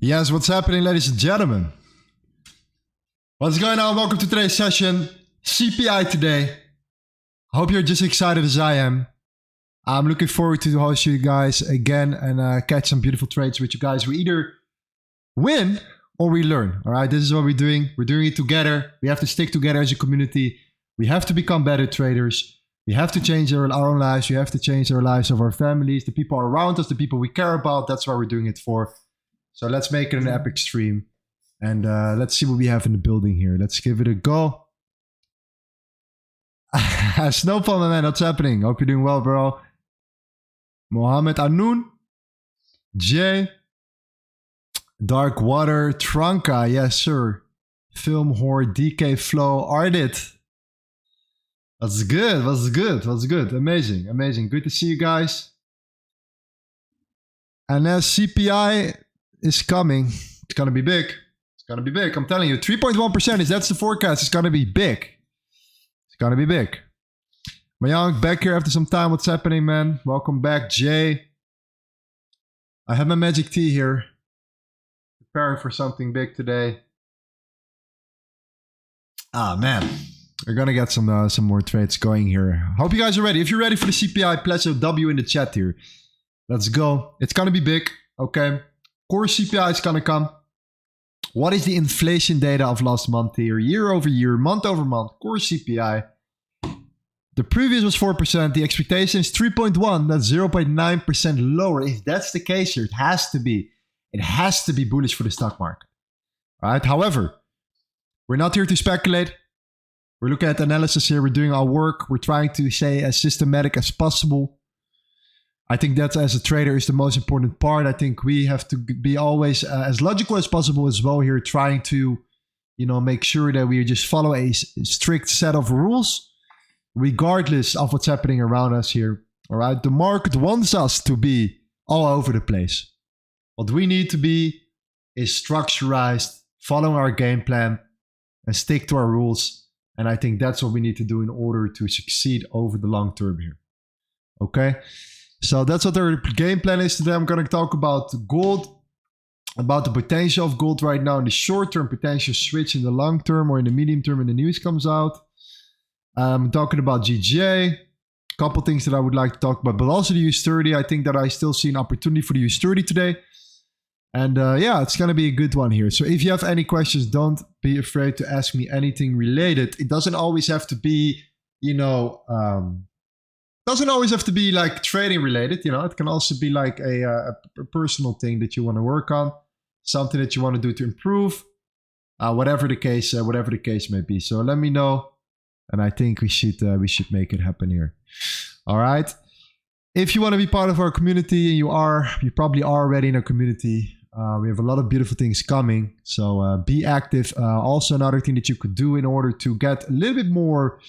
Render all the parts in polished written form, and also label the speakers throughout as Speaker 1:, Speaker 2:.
Speaker 1: Yes, what's happening, ladies and gentlemen? What's going on? Welcome to today's session. CPI today. I hope you're just excited as I am. I'm looking forward to host you guys again and catch some beautiful trades with you guys. We either win or we learn. All right, this is what we're doing. We're doing it together. We have to stick together as a community. We have to become better traders. We have to change our own lives. We have to change our lives of our families, the people around us, the people we care about. That's what we're doing it for. So let's make it an epic stream. And let's see what we have in the building here. Let's give it a go. Snowfall, my man, what's happening? Hope you're doing well, bro. Mohammed Anoun. Jay. Dark Water. Tranka, yes, sir. Film Whore. DK Flow. Ardit. That's good. That's good. That's good. Amazing. Amazing. Good to see you guys. And as CPI is coming, it's gonna be big. It's gonna be big. I'm telling you, 3.1% that's the forecast. It's gonna be big. It's gonna be big. Mayank back here after some time. What's happening, man? Welcome back, Jay. I have my magic tea here, preparing for something big today. Ah, man, we're gonna get some more trades going here. Hope you guys are ready. If you're ready for the CPI, pledge a W in the chat here. Let's go. It's gonna be big. Okay. Core CPI is gonna come. What is the inflation data of last month here? Year over year, month over month. Core CPI. The previous was 4%. The expectation is 3.1. That's 0.9% lower. If that's the case here, it has to be. It has to be bullish for the stock market. All right. However, we're not here to speculate. We're looking at analysis here. We're doing our work. We're trying to stay as systematic as possible. I think that as a trader is the most important part. I think we have to be always as logical as possible as well here, trying to, make sure that we just follow a strict set of rules, regardless of what's happening around us here. All right. The market wants us to be all over the place. What we need to be is structurized, following our game plan and stick to our rules. And I think that's what we need to do in order to succeed over the long term here. Okay. So that's what our game plan is today. I'm going to talk about gold, about the potential of gold right now in the short term, potential switch in the long term or in the medium term when the news comes out. I'm talking about GJ, a couple things that I would like to talk about, but also the US30. I think that I still see an opportunity for the US30 today. And yeah, it's going to be a good one here. So if you have any questions, don't be afraid to ask me anything related. It doesn't always have to be, doesn't always have to be like trading related, it can also be like a personal thing that you want to work on, something that you want to do to improve, whatever the case may be. So let me know, and I think we should make it happen here. All right. If you want to be part of our community, and you probably are already in our community. We have a lot of beautiful things coming, so be active. Also, another thing that you could do in order to get a little bit more,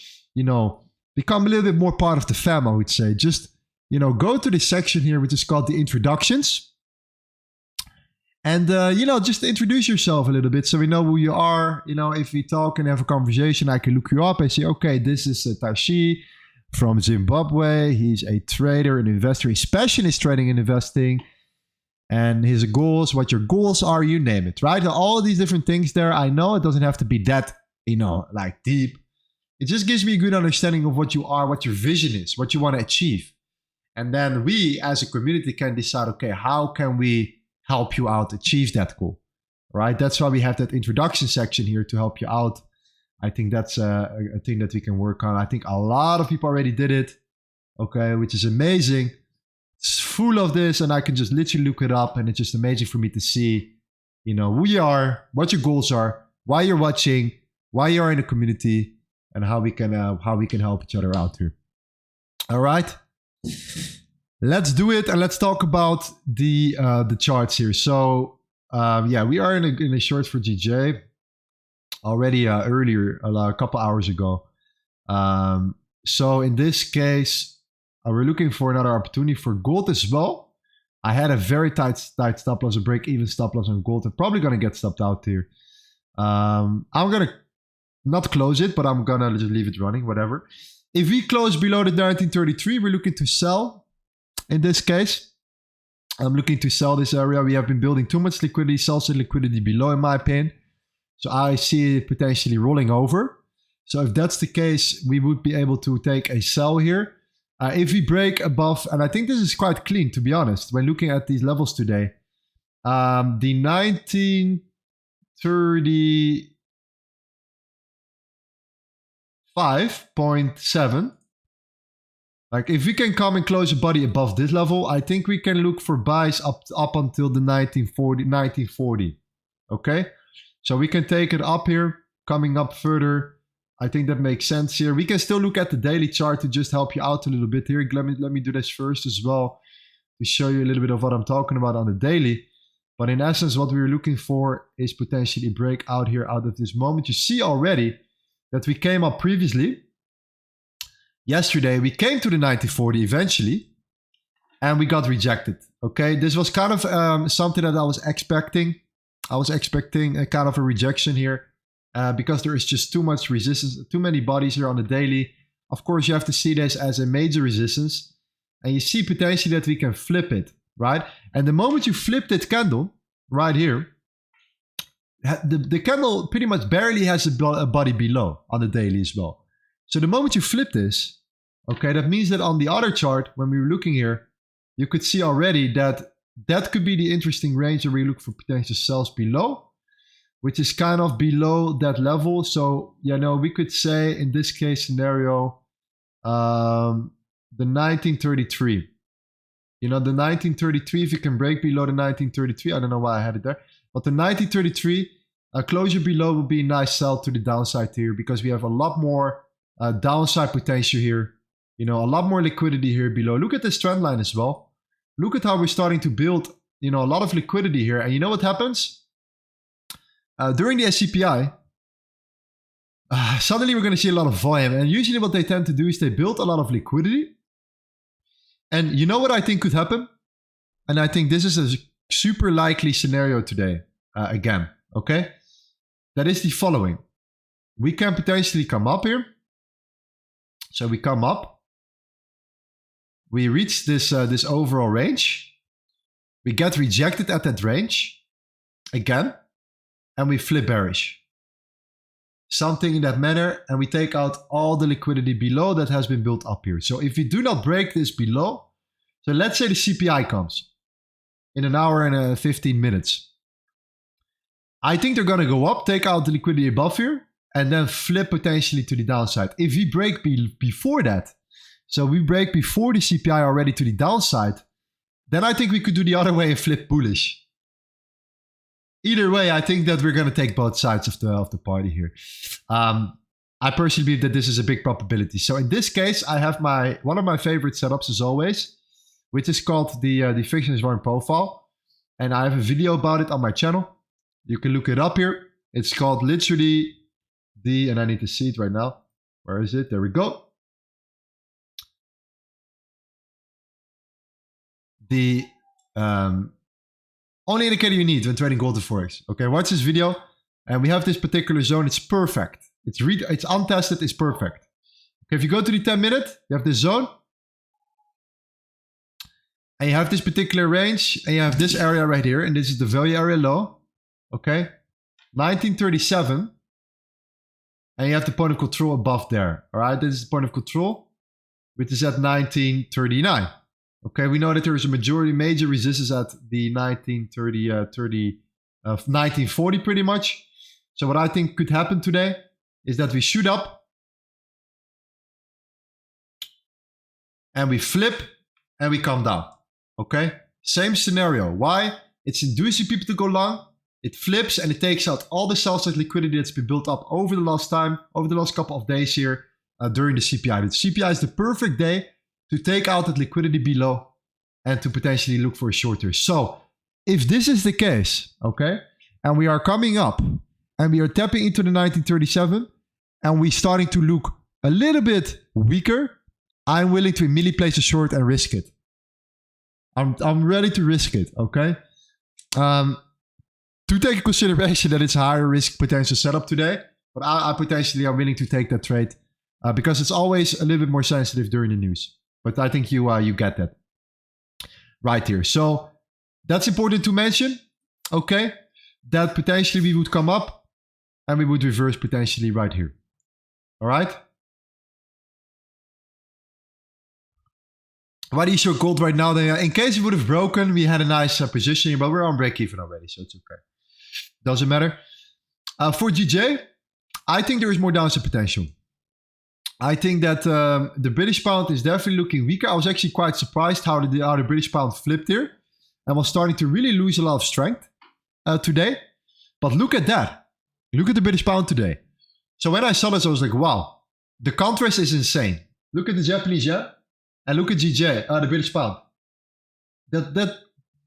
Speaker 1: become a little bit more part of the fam, I would say. Just, go to this section here, which is called the introductions. And, just introduce yourself a little bit so we know who you are. If we talk and have a conversation, I can look you up and say, okay, this is Tashi. from Zimbabwe. He's a trader, an investor. His passion is trading and investing. And his goals, what your goals are, you name it, right? All these different things there. I know it doesn't have to be that, like deep. It just gives me a good understanding of what you are, what your vision is, what you want to achieve. And then we as a community can decide, okay, how can we help you out achieve that goal, right? That's why we have that introduction section here to help you out. I think that's a thing that we can work on. I think a lot of people already did it, okay, which is amazing. It's full of this, and I can just literally look it up, and it's just amazing for me to see, who you are, what your goals are, why you're watching, why you're in the community, and how we can help each other out here. All right, let's do it, and let's talk about the charts here. So yeah, we are in a short for GJ already earlier, a couple hours ago. So in this case, we're looking for another opportunity for gold as well. I had a very tight stop loss, a break-even stop loss on gold. I'm probably gonna get stopped out here. I'm gonna not close it, but I'm gonna just leave it running, whatever. If we close below the 1933, we're looking to sell. In this case, I'm looking to sell this area. We have been building too much liquidity, sell some liquidity below, in my opinion. So I see it potentially rolling over. So if that's the case, we would be able to take a sell here. If we break above, and I think this is quite clean, to be honest, when looking at these levels today, the 1935.7, like if we can come and close a body above this level, I think we can look for buys up until the 1940, okay? So we can take it up here, coming up further. I think that makes sense here. We can still look at the daily chart to just help you out a little bit here. Let me do this first as well to show you a little bit of what I'm talking about on the daily. But in essence, what we're looking for is potentially a breakout here out of this moment. You see already that we came up previously. Yesterday, we came to the 1940 eventually, and we got rejected. Okay, this was kind of something that I was expecting. I was expecting a kind of a rejection here. Because there is just too much resistance, too many bodies here on the daily. Of course, you have to see this as a major resistance. And you see potentially that we can flip it, right? And the moment you flip that candle right here, the candle pretty much barely has a body below on the daily as well. So the moment you flip this, okay, that means that on the other chart, when we were looking here, you could see already that that could be the interesting range where we look for potential sells below, which is kind of below that level. So, we could say in this case scenario, the 1933. The 1933, if you can break below the 1933, I don't know why I had it there, but the 1933 closure below would be a nice sell to the downside here, because we have a lot more downside potential here. A lot more liquidity here below. Look at this trend line as well. Look at how we're starting to build, a lot of liquidity here. And you know what happens? During the SCPI, suddenly we're going to see a lot of volume. And usually what they tend to do is they build a lot of liquidity. And you know what I think could happen? And I think this is a super likely scenario today, again, okay? That is the following. We can potentially come up here. So we come up. We reach this overall range. We get rejected at that range again. And we flip bearish. Something in that manner, and we take out all the liquidity below that has been built up here. So if we do not break this below, so let's say the CPI comes in an hour and 15 minutes. I think they're going to go up, take out the liquidity above here, and then flip potentially to the downside. If we break before that, so we break before the CPI already to the downside, then I think we could do the other way and flip bullish. Either way, I think that we're going to take both sides of the party here. I personally believe that this is a big probability. So in this case, I have one of my favorite setups as always, which is called the fictionist warrant profile. And I have a video about it on my channel. You can look it up here. It's called literally and I need to see it right now. Where is it? There we go. The only indicator you need when trading gold and Forex. Okay, watch this video. And we have this particular zone. It's perfect. It's untested. It's perfect. Okay, if you go to the 10-minute, you have this zone. And you have this particular range, and you have this area right here, and this is the value area low. Okay, 1937. And you have the point of control above there. All right, this is the point of control, which is at 1939. Okay, we know that there is a major resistance at the 1940 pretty much. So what I think could happen today is that we shoot up and we flip and we come down. Okay, same scenario. Why? It's inducing people to go long. It flips and it takes out all the sell-side liquidity that's been built up over the last couple of days here during the CPI. The CPI is the perfect day to take out that liquidity below and to potentially look for a shorter. So if this is the case, okay, and we are coming up and we are tapping into the 1937 and we're starting to look a little bit weaker, I'm willing to immediately place a short and risk it. I'm ready to risk it, okay? To take in consideration that it's a higher risk potential setup today, but I potentially are willing to take that trade because it's always a little bit more sensitive during the news. But I think you get that right here. So that's important to mention, okay? That potentially we would come up and we would reverse potentially right here. All right? Why do you show gold right now? In case it would have broken, we had a nice position here, but we're on break even already, so it's okay. Doesn't matter. For GJ, I think there is more downside potential. I think that the British pound is definitely looking weaker. I was actually quite surprised how the British pound flipped here and was starting to really lose a lot of strength today. But look at that. Look at the British pound today. So when I saw this, I was like, wow, the contrast is insane. Look at the Japanese yen and look at GJ, the British pound. That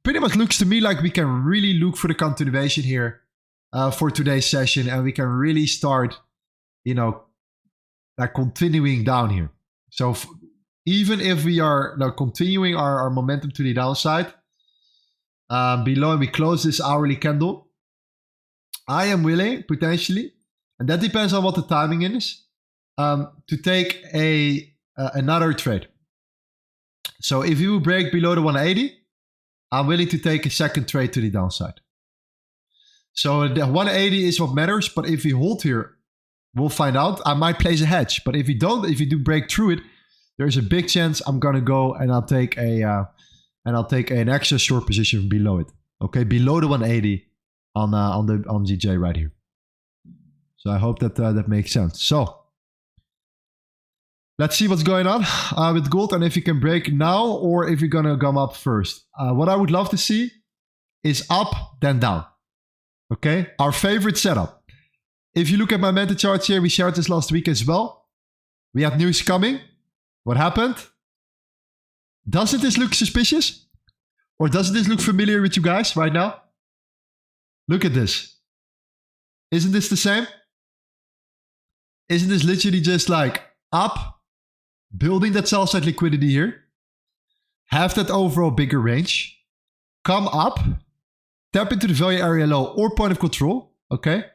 Speaker 1: pretty much looks to me like we can really look for the continuation here for today's session, and we can really start, continuing down here. So even if we are now continuing our momentum to the downside, below and we close this hourly candle, I am willing potentially, and that depends on what the timing is, to take another trade. So if you break below the 180, I'm willing to take a second trade to the downside. So the 180 is what matters, but if we hold here, we'll find out. I might place a hedge, but if you do break through it, there's a big chance I'm gonna go and I'll take an extra short position below it. Okay, below the 180 on GJ right here. So I hope that that makes sense. So let's see what's going on with gold and if you can break now or if you're gonna come up first. What I would love to see is up then down. Okay, our favorite setup. If you look at my mentor charts here, we shared this last week as well. We had news coming. What happened? Doesn't this look suspicious? Or doesn't this look familiar with you guys right now? Look at this. Isn't this the same? Isn't this literally just like up, building that sell side liquidity here, have that overall bigger range, come up, tap into the value area low or point of control, okay?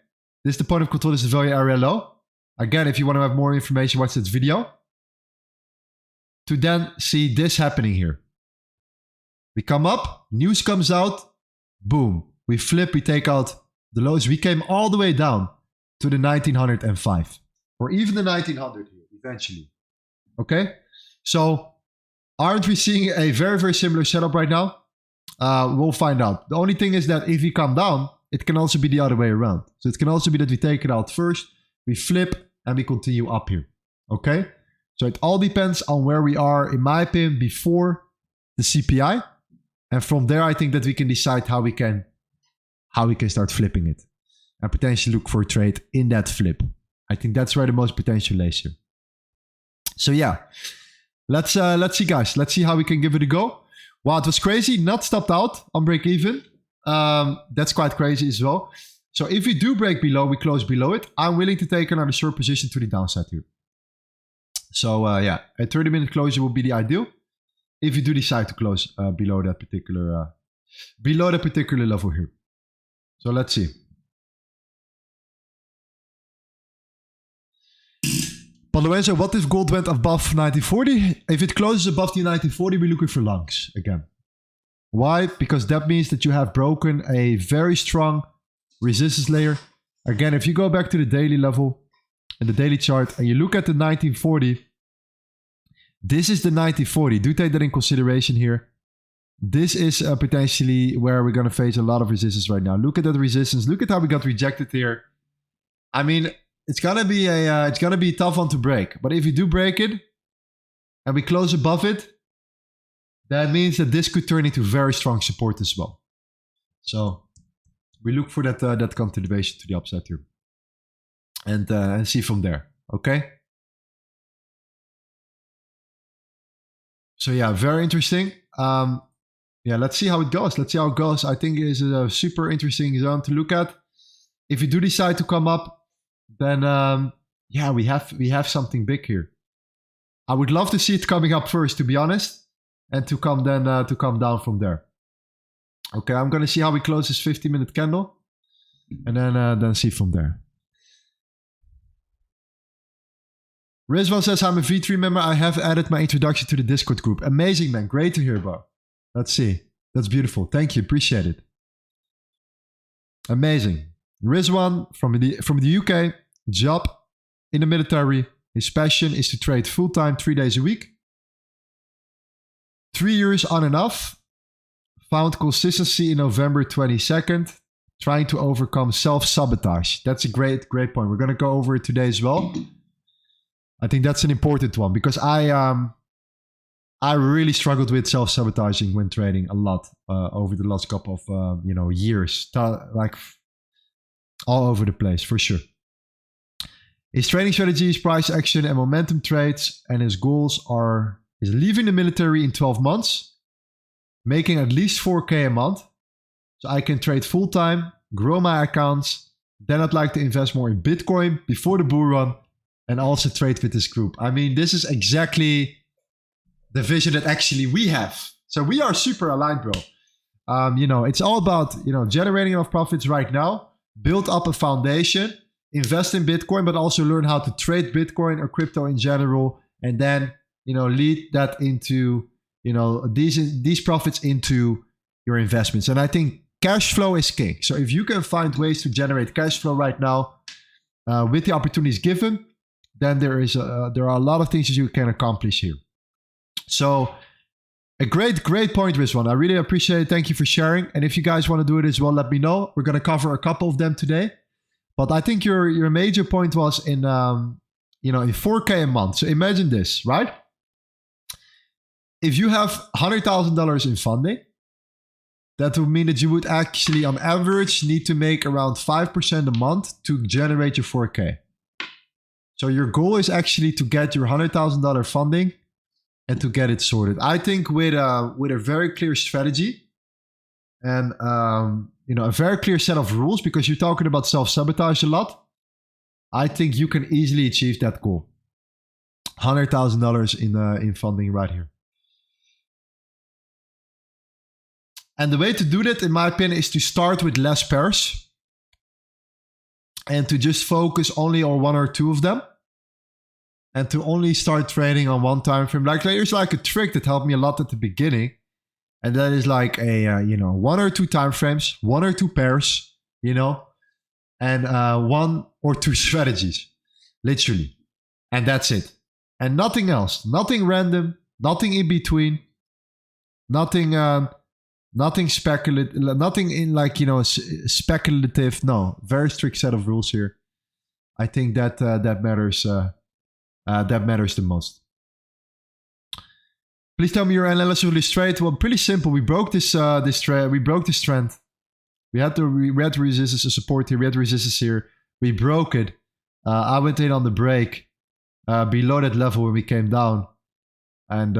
Speaker 1: This is the point of control, this is the value area low. Again, if you want to have more information, watch this video. To then see this happening here. We come up, news comes out, boom. We flip, we take out the lows. We came all the way down to the 1905 or even the 1900 here eventually, okay? So aren't we seeing a very, very similar setup right now? We'll find out. The only thing is that if we come down, it can also be the other way around. So it can also be that we take it out first, we flip, and we continue up here. Okay? So it all depends on where we are, in my opinion, before the CPI. And from there, I think that we can decide how we can start flipping it. And potentially look for a trade in that flip. I think that's where the most potential lays here. So yeah, let's see, guys. Let's see how we can give it a go. Wow, it was crazy. Not stopped out on break even. That's quite crazy as well. So if we do break below, we close below it. I'm willing to take another short position to the downside here. So yeah, a 30-minute closure will be the ideal. If you do decide to close below that particular level here. So let's see. But Lorenzo, what if gold went above 1940? If it closes above the 1940, we're looking for longs again. Why? Because that means that you have broken a very strong resistance layer. Again, if you go back to the daily level and the daily chart and you look at the 1940, this is the 1940. Do take that in consideration here. This is potentially where we're going to face a lot of resistance right now. Look at that resistance. Look at how we got rejected here. I mean, it's gonna be a tough one to break. But if you do break it and we close above it, that means that this could turn into very strong support as well. So we look for that continuation to the upside here, and see from there. Okay. So yeah, very interesting. Yeah, let's see how it goes. Let's see how it goes. I think it is a super interesting zone to look at. If you do decide to come up, then yeah, we have something big here. I would love to see it coming up first, to be honest, and to come down from there. Okay, I'm gonna see how we close this 50-minute candle, and then see from there. Rizwan says, I'm a V3 member. I have added my introduction to the Discord group. Amazing, man. Great to hear, bro. Let's see. That's beautiful. Thank you. Appreciate it. Amazing. Rizwan from the UK, job in the military. His passion is to trade full-time 3 days a week. 3 years on and off. Found consistency in November 22nd. Trying to overcome self-sabotage. That's a great point. We're going to go over it today as well. I think that's an important one because I really struggled with self-sabotaging when trading a lot over the last couple of years. Like all over the place, for sure. His trading strategy is price action and momentum trades, and his goals is leaving the military in 12 months, making at least 4K a month, so I can trade full-time, grow my accounts. Then I'd like to invest more in Bitcoin before the bull run, and also trade with this group. I mean, this is exactly the vision that actually we have. So we are super aligned, bro. It's all about, generating enough profits right now, build up a foundation, invest in Bitcoin, but also learn how to trade Bitcoin or crypto in general, and then, lead that into, these profits into your investments. And I think cash flow is king. So if you can find ways to generate cash flow right now with the opportunities given, then there are a lot of things that you can accomplish here. So a great point, Rizwan. I really appreciate it. Thank you for sharing. And if you guys want to do it as well, let me know. We're going to cover a couple of them today. But I think your major point was in 4K a month. So imagine this, right? If you have $100,000 in funding, that would mean that you would actually, on average, need to make around 5% a month to generate your 4K. So your goal is actually to get your $100,000 funding and to get it sorted. I think with a very clear strategy and a very clear set of rules, because you're talking about self-sabotage a lot, I think you can easily achieve that goal. $100,000 in funding right here. And the way to do that, in my opinion, is to start with less pairs and to just focus only on one or two of them, and to only start trading on one time frame. Like there's like a trick that helped me a lot at the beginning, and that is like a 1 or 2 time frames, 1 or 2 pairs, and 1 or 2 strategies, literally, and that's it, and nothing else, nothing random, nothing in between, nothing speculative, nothing in speculative. No, very strict set of rules here. I think that matters. That matters the most. Please tell me your analysis of this trade. Well, pretty simple. We broke this trend. We broke this trend. We had resistance, a support here. We had resistance here. We broke it. I went in on the break below that level when we came down, and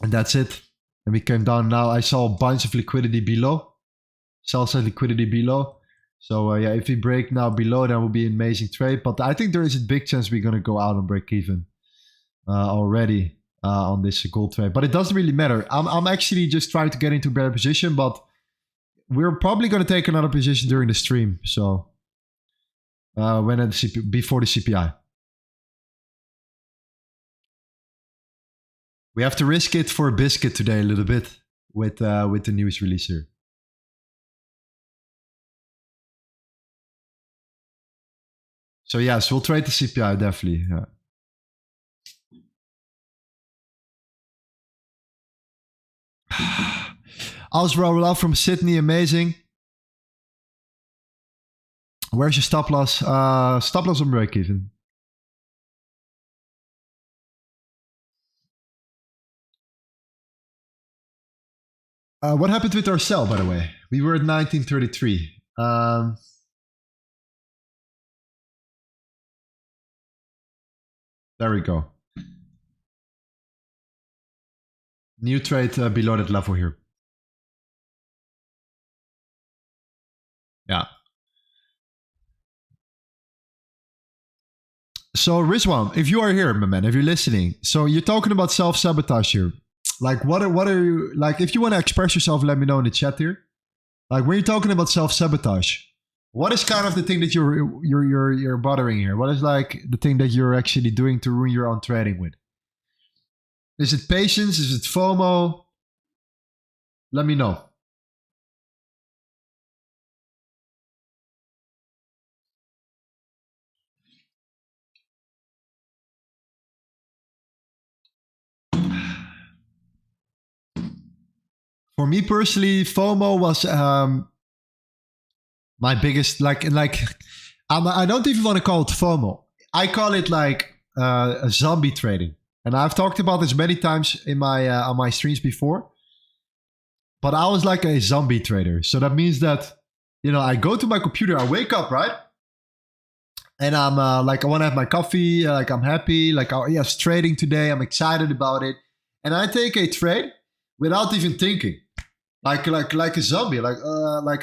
Speaker 1: that's it. And we came down. Now I saw a bunch of liquidity below, sell side liquidity below. So yeah, if we break now below, that will be an amazing trade. But I think there is a big chance we're going to go out on break even already on this gold trade. But it doesn't really matter. I'm actually just trying to get into a better position, but we're probably going to take another position during the stream. So before the CPI. We have to risk it for a biscuit today a little bit with the news release here. So yes, we'll trade the CPI definitely. Yeah. Osbro love from Sydney, amazing. Where's your stop loss? Stop loss on break even. What happened with our sell, by the way? We were at 1933. There we go. New trade below that level here. Yeah. So Rizwan, if you are here, my man, if you're listening, so you're talking about self-sabotage here. Like, what are you, like, if you want to express yourself, let me know in the chat here. Like, when you're talking about self-sabotage, what is kind of the thing that you're bothering here? What is like the thing that you're actually doing to ruin your own trading with? Is it patience? Is it FOMO? Let me know. For me personally, FOMO was my biggest, I don't even want to call it FOMO. I call it like a zombie trading. And I've talked about this many times in my on my streams before. But I was like a zombie trader. So that means that, you know, I go to my computer, I wake up, right? And I'm like, I want to have my coffee, like I'm happy, like, oh yes, trading today, I'm excited about it. And I take a trade without even thinking. Like a zombie, like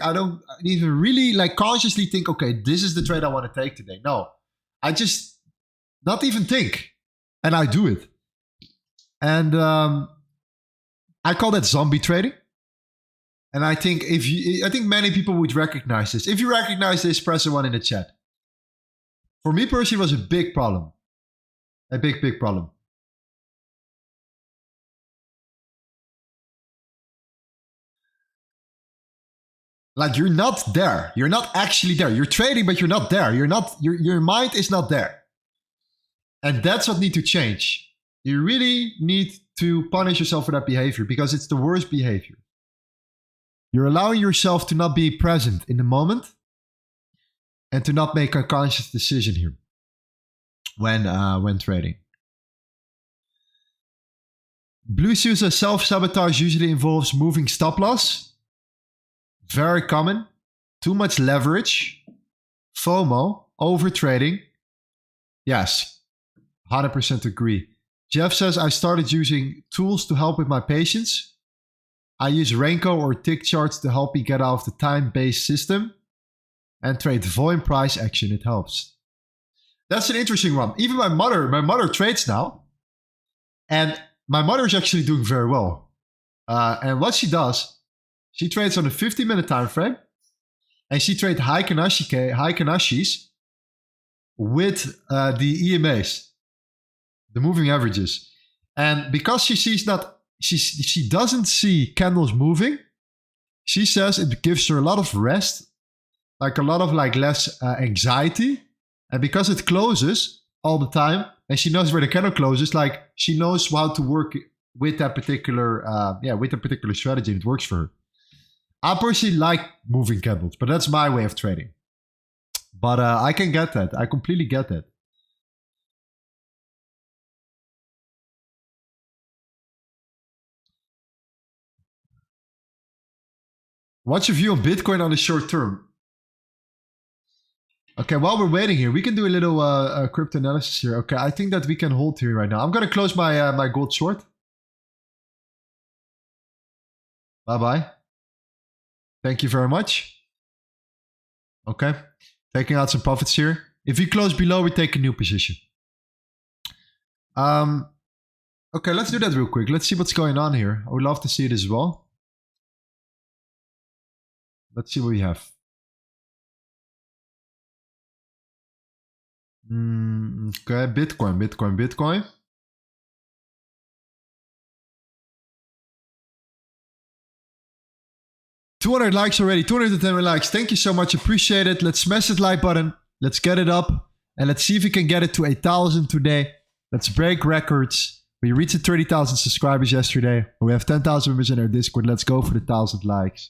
Speaker 1: I don't even really like consciously think, okay, this is the trade I want to take today. No, I just not even think, and I do it. And I call that zombie trading. And I think I think many people would recognize this. If you recognize this, press a 1 in the chat. For me personally, it was a big problem, a big problem. Like you're not there. You're not actually there. You're trading, but you're not there. You're not. Your mind is not there. And that's what needs to change. You really need to punish yourself for that behavior because it's the worst behavior. You're allowing yourself to not be present in the moment and to not make a conscious decision here when trading. Blue says self-sabotage usually involves moving stop loss. Very common. Too much leverage. FOMO. Over trading. Yes. 100% agree. Jeff says, I started using tools to help with my patience. I use Renko or tick charts to help me get out of the time-based system and trade volume price action. It helps. That's an interesting one. Even my mother trades now. And my mother is actually doing very well. And what she does, she trades on a 50-minute time frame, and she trades high Kanashis with the EMAs, the moving averages. And because she sees that she doesn't see candles moving, she says it gives her a lot of rest, like a lot of like less anxiety. And because it closes all the time, and she knows where the candle closes, like she knows how to work with that particular strategy. And it works for her. I personally like moving candles, but that's my way of trading. But I can get that. I completely get that. What's your view on Bitcoin on the short term? Okay, while we're waiting here, we can do a little crypto analysis here. Okay, I think that we can hold here right now. I'm going to close my my gold short. Bye-bye. Thank you very much. Okay, taking out some profits here. If we close below, we take a new position. Okay, let's do that real quick. Let's see what's going on here. I would love to see it as well. Let's see what we have. Okay, Bitcoin. 200 likes already, 210 likes. Thank you so much. Appreciate it. Let's smash that like button. Let's get it up. And let's see if we can get it to 8,000 today. Let's break records. We reached 30,000 subscribers yesterday. We have 10,000 members in our Discord. Let's go for the 1,000 likes.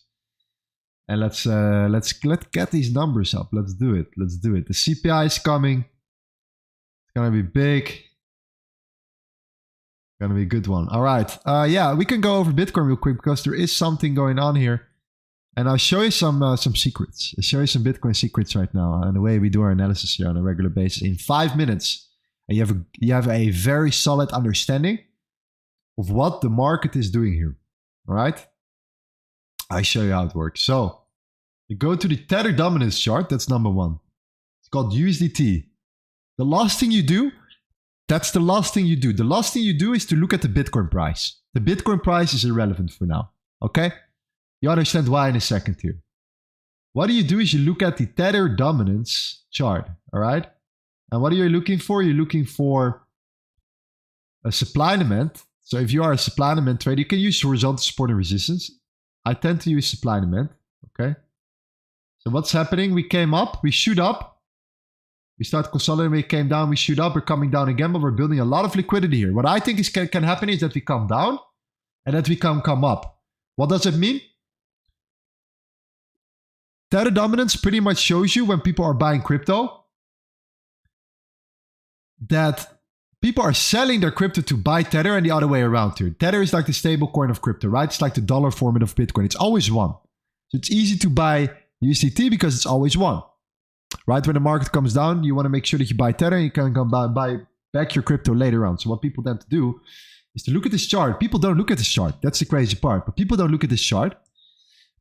Speaker 1: And let's get these numbers up. Let's do it. Let's do it. The CPI is coming. It's gonna be big. Gonna be a good one. All right. Yeah, we can go over Bitcoin real quick because there is something going on here. And I'll show you some secrets. I'll show you some Bitcoin secrets right now and the way we do our analysis here on a regular basis in 5 minutes. And you have a very solid understanding of what the market is doing here. All right. I show you how it works. So you go to the Tether dominance chart. That's number one. It's called USDT. The last thing you do, that's the last thing you do. The last thing you do is to look at the Bitcoin price. The Bitcoin price is irrelevant for now. Okay. You understand why in a second here. What you do is you look at the Tether dominance chart. All right. And what are you looking for? You're looking for a supply and demand. So if you are a supply and demand trader, you can use horizontal support and resistance. I tend to use supply and demand. Okay. So what's happening? We came up, we shoot up. We start consolidating, we came down, we shoot up, we're coming down again, but we're building a lot of liquidity here. What I think is can happen is that we come down and that we come up. What does it mean? Tether dominance pretty much shows you when people are buying crypto that people are selling their crypto to buy Tether and the other way around here. Tether is like the stable coin of crypto, right? It's like the dollar format of Bitcoin. It's always one. So it's easy to buy USDT because it's always one. Right? When the market comes down, you want to make sure that you buy Tether and you can come buy back your crypto later on. So what people tend to do is to look at this chart. People don't look at this chart. That's the crazy part. But people don't look at this chart.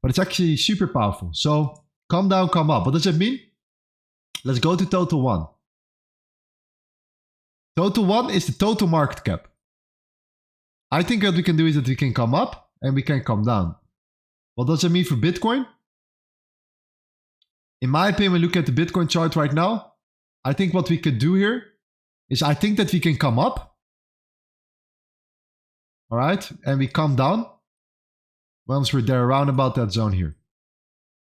Speaker 1: But it's actually super powerful. So come down, come up. What does that mean? Let's go to total one. Total one is the total market cap. I think what we can do is that we can come up and we can come down. What does that mean for Bitcoin? In my opinion, when we look at the Bitcoin chart right now, I think what we could do here is I think that we can come up. All right. And we come down. Once we're there around about that zone here.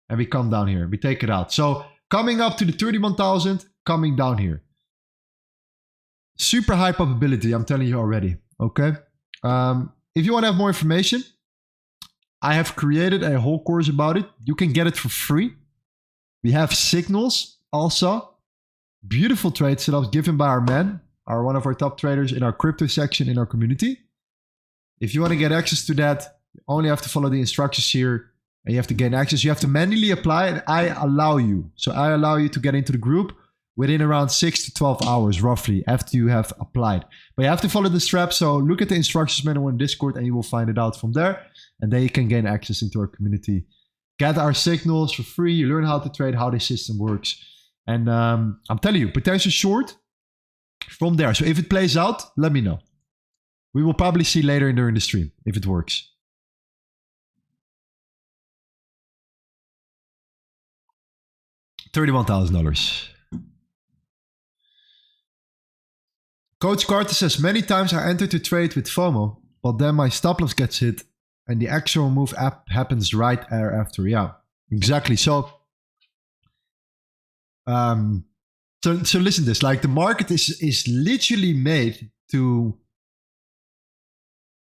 Speaker 1: And we come down here. We take it out. So coming up to the 31,000, coming down here. Super high probability, I'm telling you already. Okay. If you want to have more information, I have created a whole course about it. You can get it for free. We have signals also. Beautiful trade setups given by our man, one of our top traders in our crypto section in our community. If you want to get access to that, you only have to follow the instructions here and you have to gain access. You have to manually apply and I allow you. So I allow you to get into the group within around 6 to 12 hours roughly after you have applied. But you have to follow the steps. So look at the instructions manual in Discord and you will find it out from there. And then you can gain access into our community. Get our signals for free. You learn how to trade, how the system works. And I'm telling you, potential short from there. So if it plays out, let me know. We will probably see later during the stream if it works. $31,000. Coach Carter says, many times I enter to trade with FOMO, but then my stop loss gets hit and the actual move happens right after. Yeah, exactly. So listen to this. Like the market is literally made to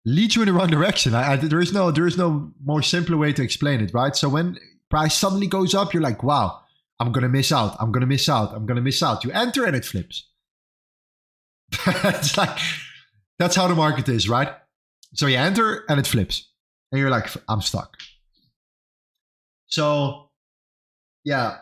Speaker 1: lead you in the wrong direction. There is no more simpler way to explain it, right? So when price suddenly goes up, you're like, wow, I'm going to miss out. I'm going to miss out. I'm going to miss out. You enter and it flips. It's like, that's how the market is, right? So you enter and it flips. And you're like, I'm stuck. So, yeah.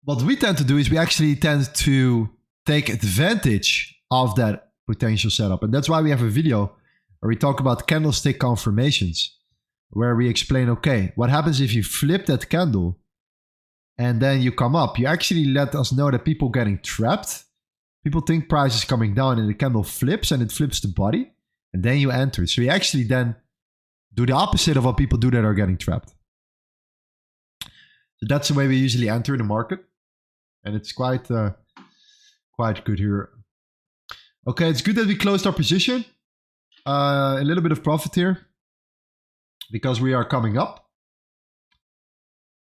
Speaker 1: What we tend to do is we actually tend to take advantage of that potential setup. And that's why we have a video where we talk about candlestick confirmations, where we explain, okay, what happens if you flip that candle and then you come up? You actually let us know that people getting trapped. People think price is coming down and the candle flips and it flips the body. And then you enter. So you actually then do the opposite of what people do that are getting trapped. So that's the way we usually enter the market. And it's quite good here. Okay, it's good that we closed our position. A little bit of profit here. because we are coming up.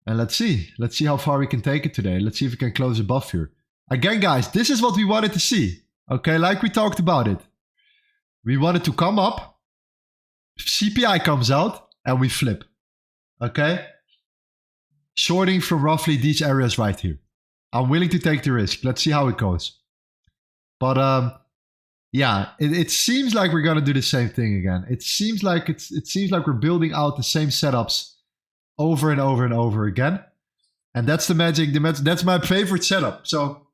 Speaker 1: And let's see how far we can take it today. Let's see if we can close above here. Again, guys, this is what we wanted to see. Okay, like we talked about it. We wanted to come up, CPI comes out, and we flip. Okay? Shorting from roughly these areas right here. I'm willing to take the risk. Let's see how it goes. But yeah, it seems like we're gonna do the same thing again. It seems like we're building out the same setups over and over and over again. And that's the magic. That's my favorite setup. So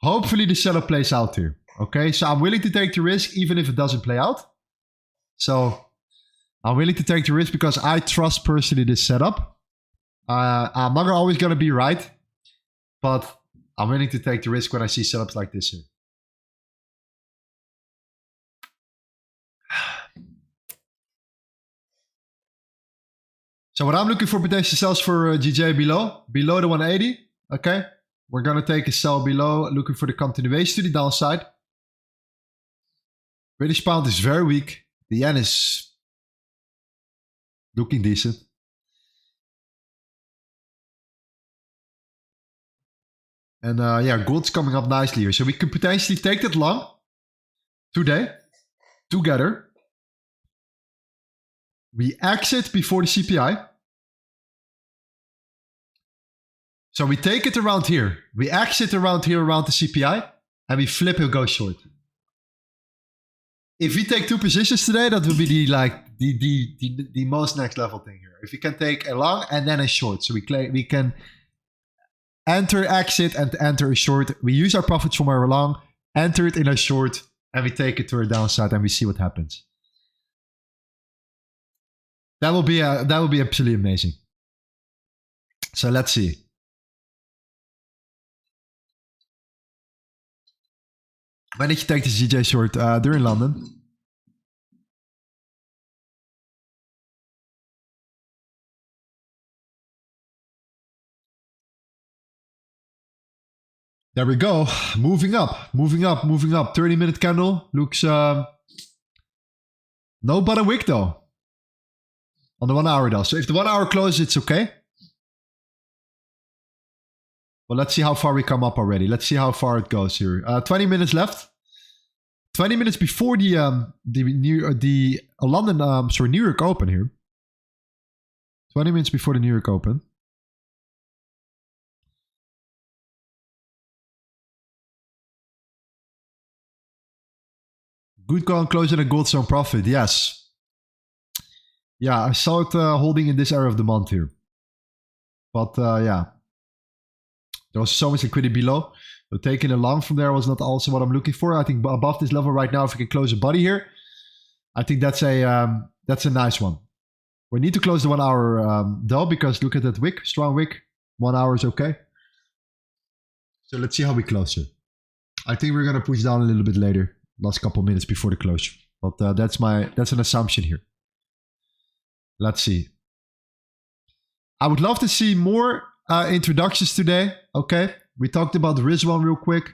Speaker 1: hopefully the setup plays out here. Okay, so I'm willing to take the risk even if it doesn't play out. So I'm willing to take the risk because I trust personally this setup. I'm not always going to be right, but I'm willing to take the risk when I see setups like this here. So what I'm looking for potential sells for GJ below the 180. Okay, we're going to take a sell below, looking for the continuation to the downside. British pound is very weak. The yen is looking decent. And yeah, gold's coming up nicely here. So we could potentially take that long today together. We exit before the CPI. So we take it around here. We exit around here around the CPI. And we flip and go short. If we take two positions today, that would be the most next level thing here. If we can take a long and then a short. So we can enter, exit, and enter a short. We use our profits from our long, enter it in a short, and we take it to our downside and we see what happens. That will be absolutely amazing. So let's see. When did you take this GJ short? During London. There we go. Moving up, moving up, moving up. 30-minute candle. Looks no but a wick though. On the 1 hour though. So if the 1 hour closes, it's okay. Well, let's see how far we come up already. Let's see how far it goes here. 20 minutes left. 20 minutes before the London, sorry, New York Open here. 20 minutes before the New York Open. Good call on closing a gold zone profit. Yes. Yeah, I saw it holding in this area of the month here. But yeah. There was so much liquidity below. So taking a long from there was not also what I'm looking for. I think above this level right now, if we can close a body here, I think that's a nice one. We need to close the 1 hour though, because look at that wick, strong wick. 1 hour is okay. So let's see how we close here. I think we're gonna push down a little bit later, last couple minutes before the close. But that's an assumption here. Let's see. I would love to see more introductions today. Okay, we talked about the Rizwan real quick.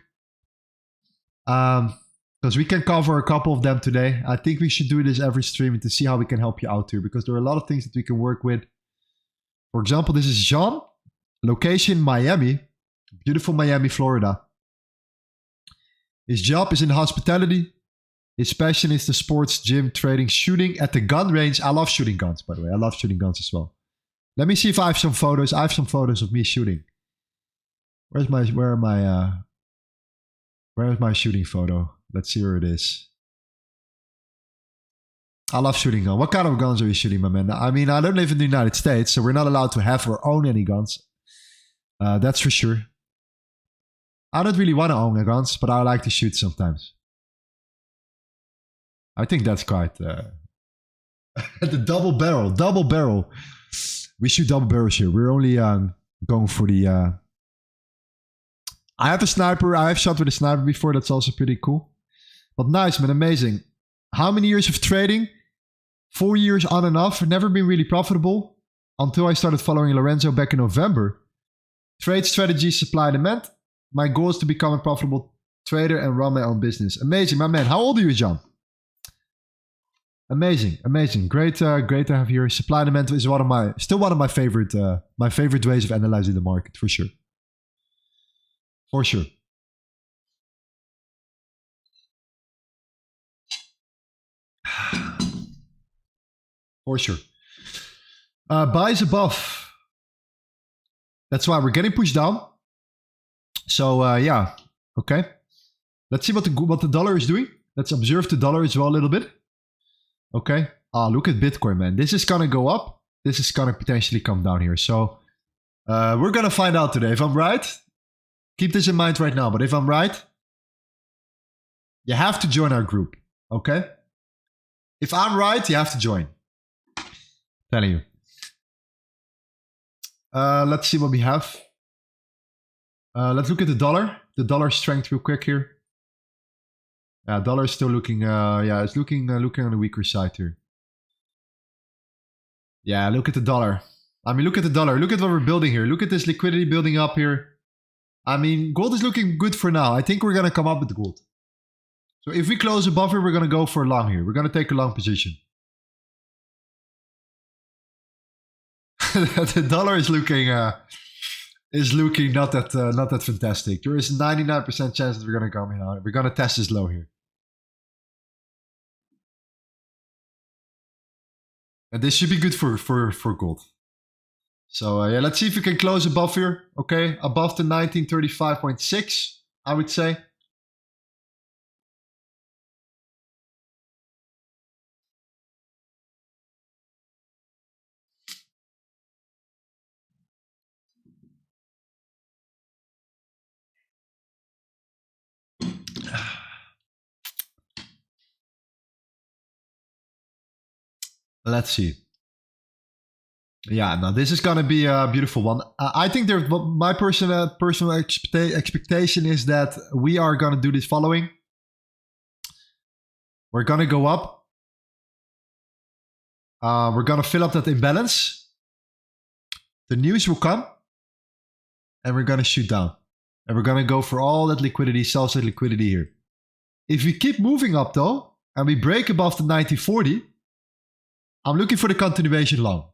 Speaker 1: Because we can cover a couple of them today. I think we should do this every stream to see how we can help you out here, because there are a lot of things that we can work with. For example, this is Jean, location Miami, beautiful Miami, Florida. His job is in hospitality. His passion is the sports, gym, trading, shooting at the gun range. I love shooting guns, by the way. I love shooting guns as well. Let me see if I have some photos. I have some photos of me shooting. Where's my shooting photo? Let's see where it is. I love shooting guns. What kind of guns are you shooting, my man? I mean, I don't live in the United States, so we're not allowed to have or own any guns. That's for sure. I don't really want to own guns, but I like to shoot sometimes. I think that's quite... the double barrel. We shoot double barrels here. We're only going for the... I have a sniper. I have shot with a sniper before. That's also pretty cool. But nice, man. Amazing. How many years of trading? 4 years on and off. Never been really profitable until I started following Lorenzo back in November. Trade strategy, supply, demand. My goal is to become a profitable trader and run my own business. Amazing, my man. How old are you, John? Amazing, amazing. Great, great to have here. Supply and demand is still one of my favorite ways of analyzing the market, for sure. For sure. For sure. Buys above. That's why we're getting pushed down. So yeah, okay. Let's see what the dollar is doing. Let's observe the dollar as well a little bit. Okay. Look at Bitcoin, man. This is gonna go up. This is gonna potentially come down here. So we're gonna find out today. If I'm right, keep this in mind right now. But if I'm right, you have to join our group. Okay. If I'm right, you have to join. Telling you. Let's see what we have. Let's look at the dollar. The dollar strength real quick here. Yeah, dollar is still looking. Yeah, it's looking on the weaker side here. Yeah, look at the dollar. I mean, look at the dollar. Look at what we're building here. Look at this liquidity building up here. I mean, gold is looking good for now. I think we're gonna come up with gold. So if we close above here, we're gonna go for a long here. We're gonna take a long position. The dollar is looking not that fantastic. There is a 99% chance that we're gonna come in. We're gonna test this low here, and this should be good for gold. So yeah, let's see if we can close above here. Okay, above the 1935.6, I would say. Let's see. Yeah, now this is gonna be a beautiful one. I think my personal expectation is that we are gonna do this following. We're gonna go up. We're gonna fill up that imbalance. The news will come, and we're gonna shoot down, and we're gonna go for all that liquidity, sell-side liquidity here. If we keep moving up though, and we break above the 1940. I'm looking for the continuation long.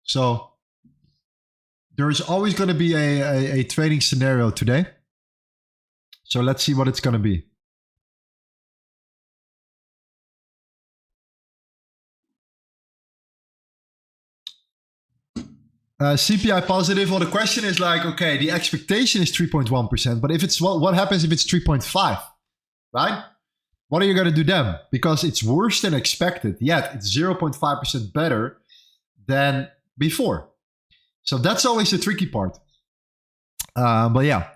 Speaker 1: So there is always going to be a trading scenario today. So let's see what it's going to be. CPI positive. Well, the question is like, okay, the expectation is 3.1%, but if it's what happens if it's 3.5, right? What are you going to do then? Because it's worse than expected, yet it's 0.5% better than before. So that's always the tricky part. But yeah,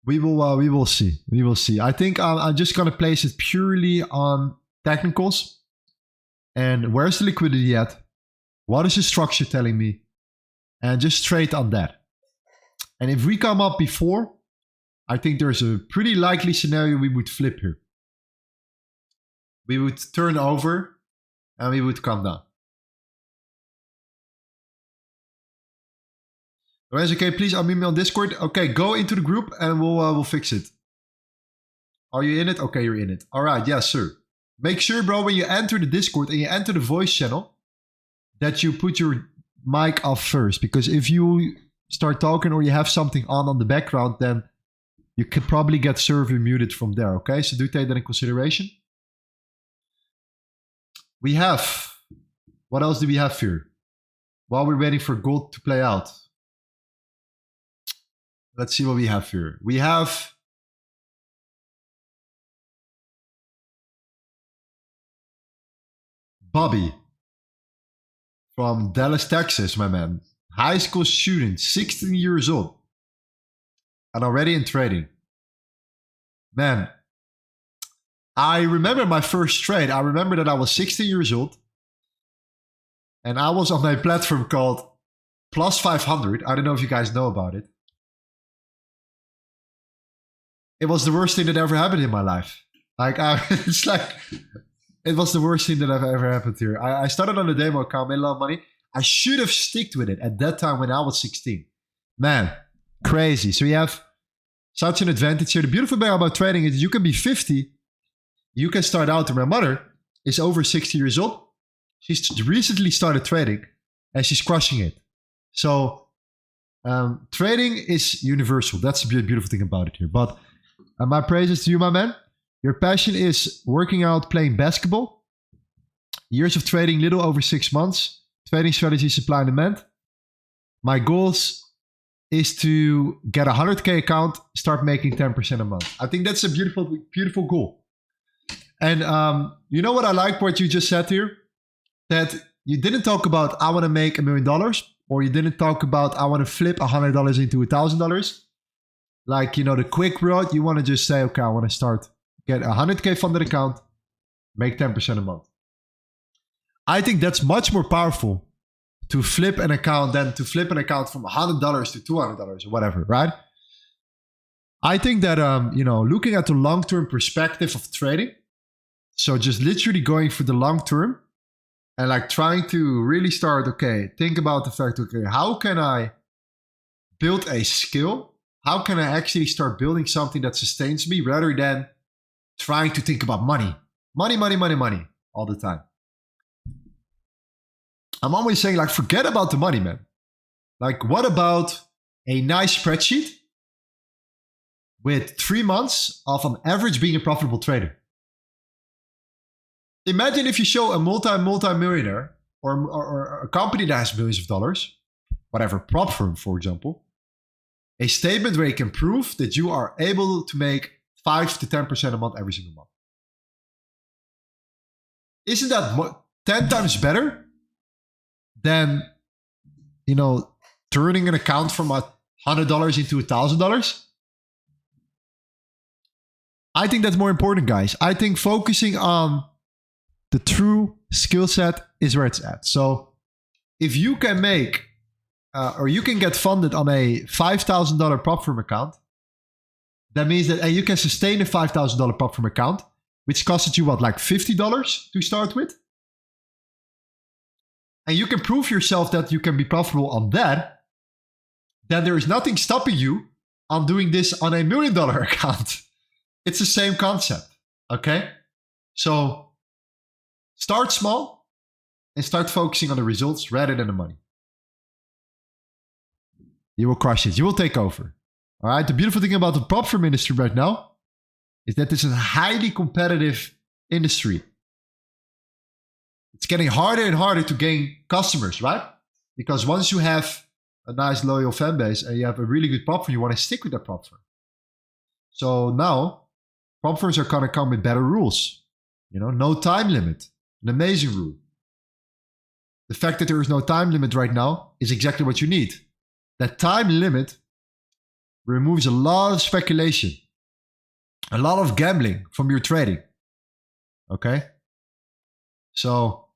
Speaker 1: we will see. We will see. I think I'm just going to place it purely on technicals. And where's the liquidity at? What is the structure telling me? And just trade on that. And if we come up before, I think there's a pretty likely scenario we would flip here. We would turn over and we would come down. Lorenzo, okay, please unmute me on Discord. Okay, go into the group and we'll fix it. Are you in it? Okay, you're in it. All right, yes, sir. Make sure, bro, when you enter the Discord and you enter the voice channel, that you put your mic off first. Because if you start talking or you have something on the background, then you could probably get server muted from there. Okay, so do take that in consideration. We have, what else do we have here? While we're waiting for gold to play out. Let's see what we have here. We have Bobby from Dallas, Texas, my man. High school student, 16 years old. And already in trading. Man, I remember my first trade. I remember that I was 16 years old. And I was on a platform called Plus 500. I don't know if you guys know about it. It was the worst thing that ever happened in my life. It's like, it was the worst thing that ever happened here. I started on a demo account, made a lot of money. I should have sticked with it at that time when I was 16. Man, crazy. So you have such an advantage here. The beautiful thing about trading is you can be 50. You can start out to my mother. is over 60 years old. She's recently started trading and she's crushing it. So trading is universal. That's the beautiful thing about it here. But my praises to you, my man. Your passion is working out, playing basketball. Years of trading, little over 6 months. Trading strategy, supply and demand. My goals is to get a 100K account, start making 10% a month. I think that's a beautiful, beautiful goal. And you know what I like what you just said here? That you didn't talk about, I want to make $1 million, or you didn't talk about, I want to flip $100 into $1,000. Like, you know, the quick route, you want to just say, okay, I want to start, get a 100K funded account, make 10% a month. I think that's much more powerful to flip an account than to flip an account from $100 to $200 or whatever, right? I think that, you know, looking at the long-term perspective of trading, so just literally going for the long term and like trying to really start, okay, think about the fact, okay, how can I build a skill? How can I actually start building something that sustains me rather than trying to think about money? Money, money, money, money all the time. I'm always saying, like, forget about the money, man. Like, what about a nice spreadsheet with 3 months of on average being a profitable trader? Imagine if you show a multi-millionaire or a company that has millions of dollars, whatever, prop firm, for example, a statement where you can prove that you are able to make 5 to 10% a month every single month. Isn't that 10 times better than, you know, turning an account from $100 into $1,000? I think that's more important, guys. I think focusing on the true skill set is where it's at. So if you can make, or you can get funded on a $5,000 prop firm account, that means that and you can sustain a $5,000 prop firm account, which costed you what, like $50 to start with? And you can prove yourself that you can be profitable on that, then there is nothing stopping you on doing this on $1 million account. It's the same concept, okay? So start small and start focusing on the results rather than the money. You will crush it. You will take over. All right. The beautiful thing about the prop firm industry right now is that this is a highly competitive industry. It's getting harder and harder to gain customers, right? Because once you have a nice loyal fan base and you have a really good prop firm, you want to stick with that prop firm. So now prop firms are going to come with better rules. You know, no time limit. An amazing rule. The fact that there is no time limit right now is exactly what you need. That time limit removes a lot of speculation, a lot of gambling from your trading. Okay? So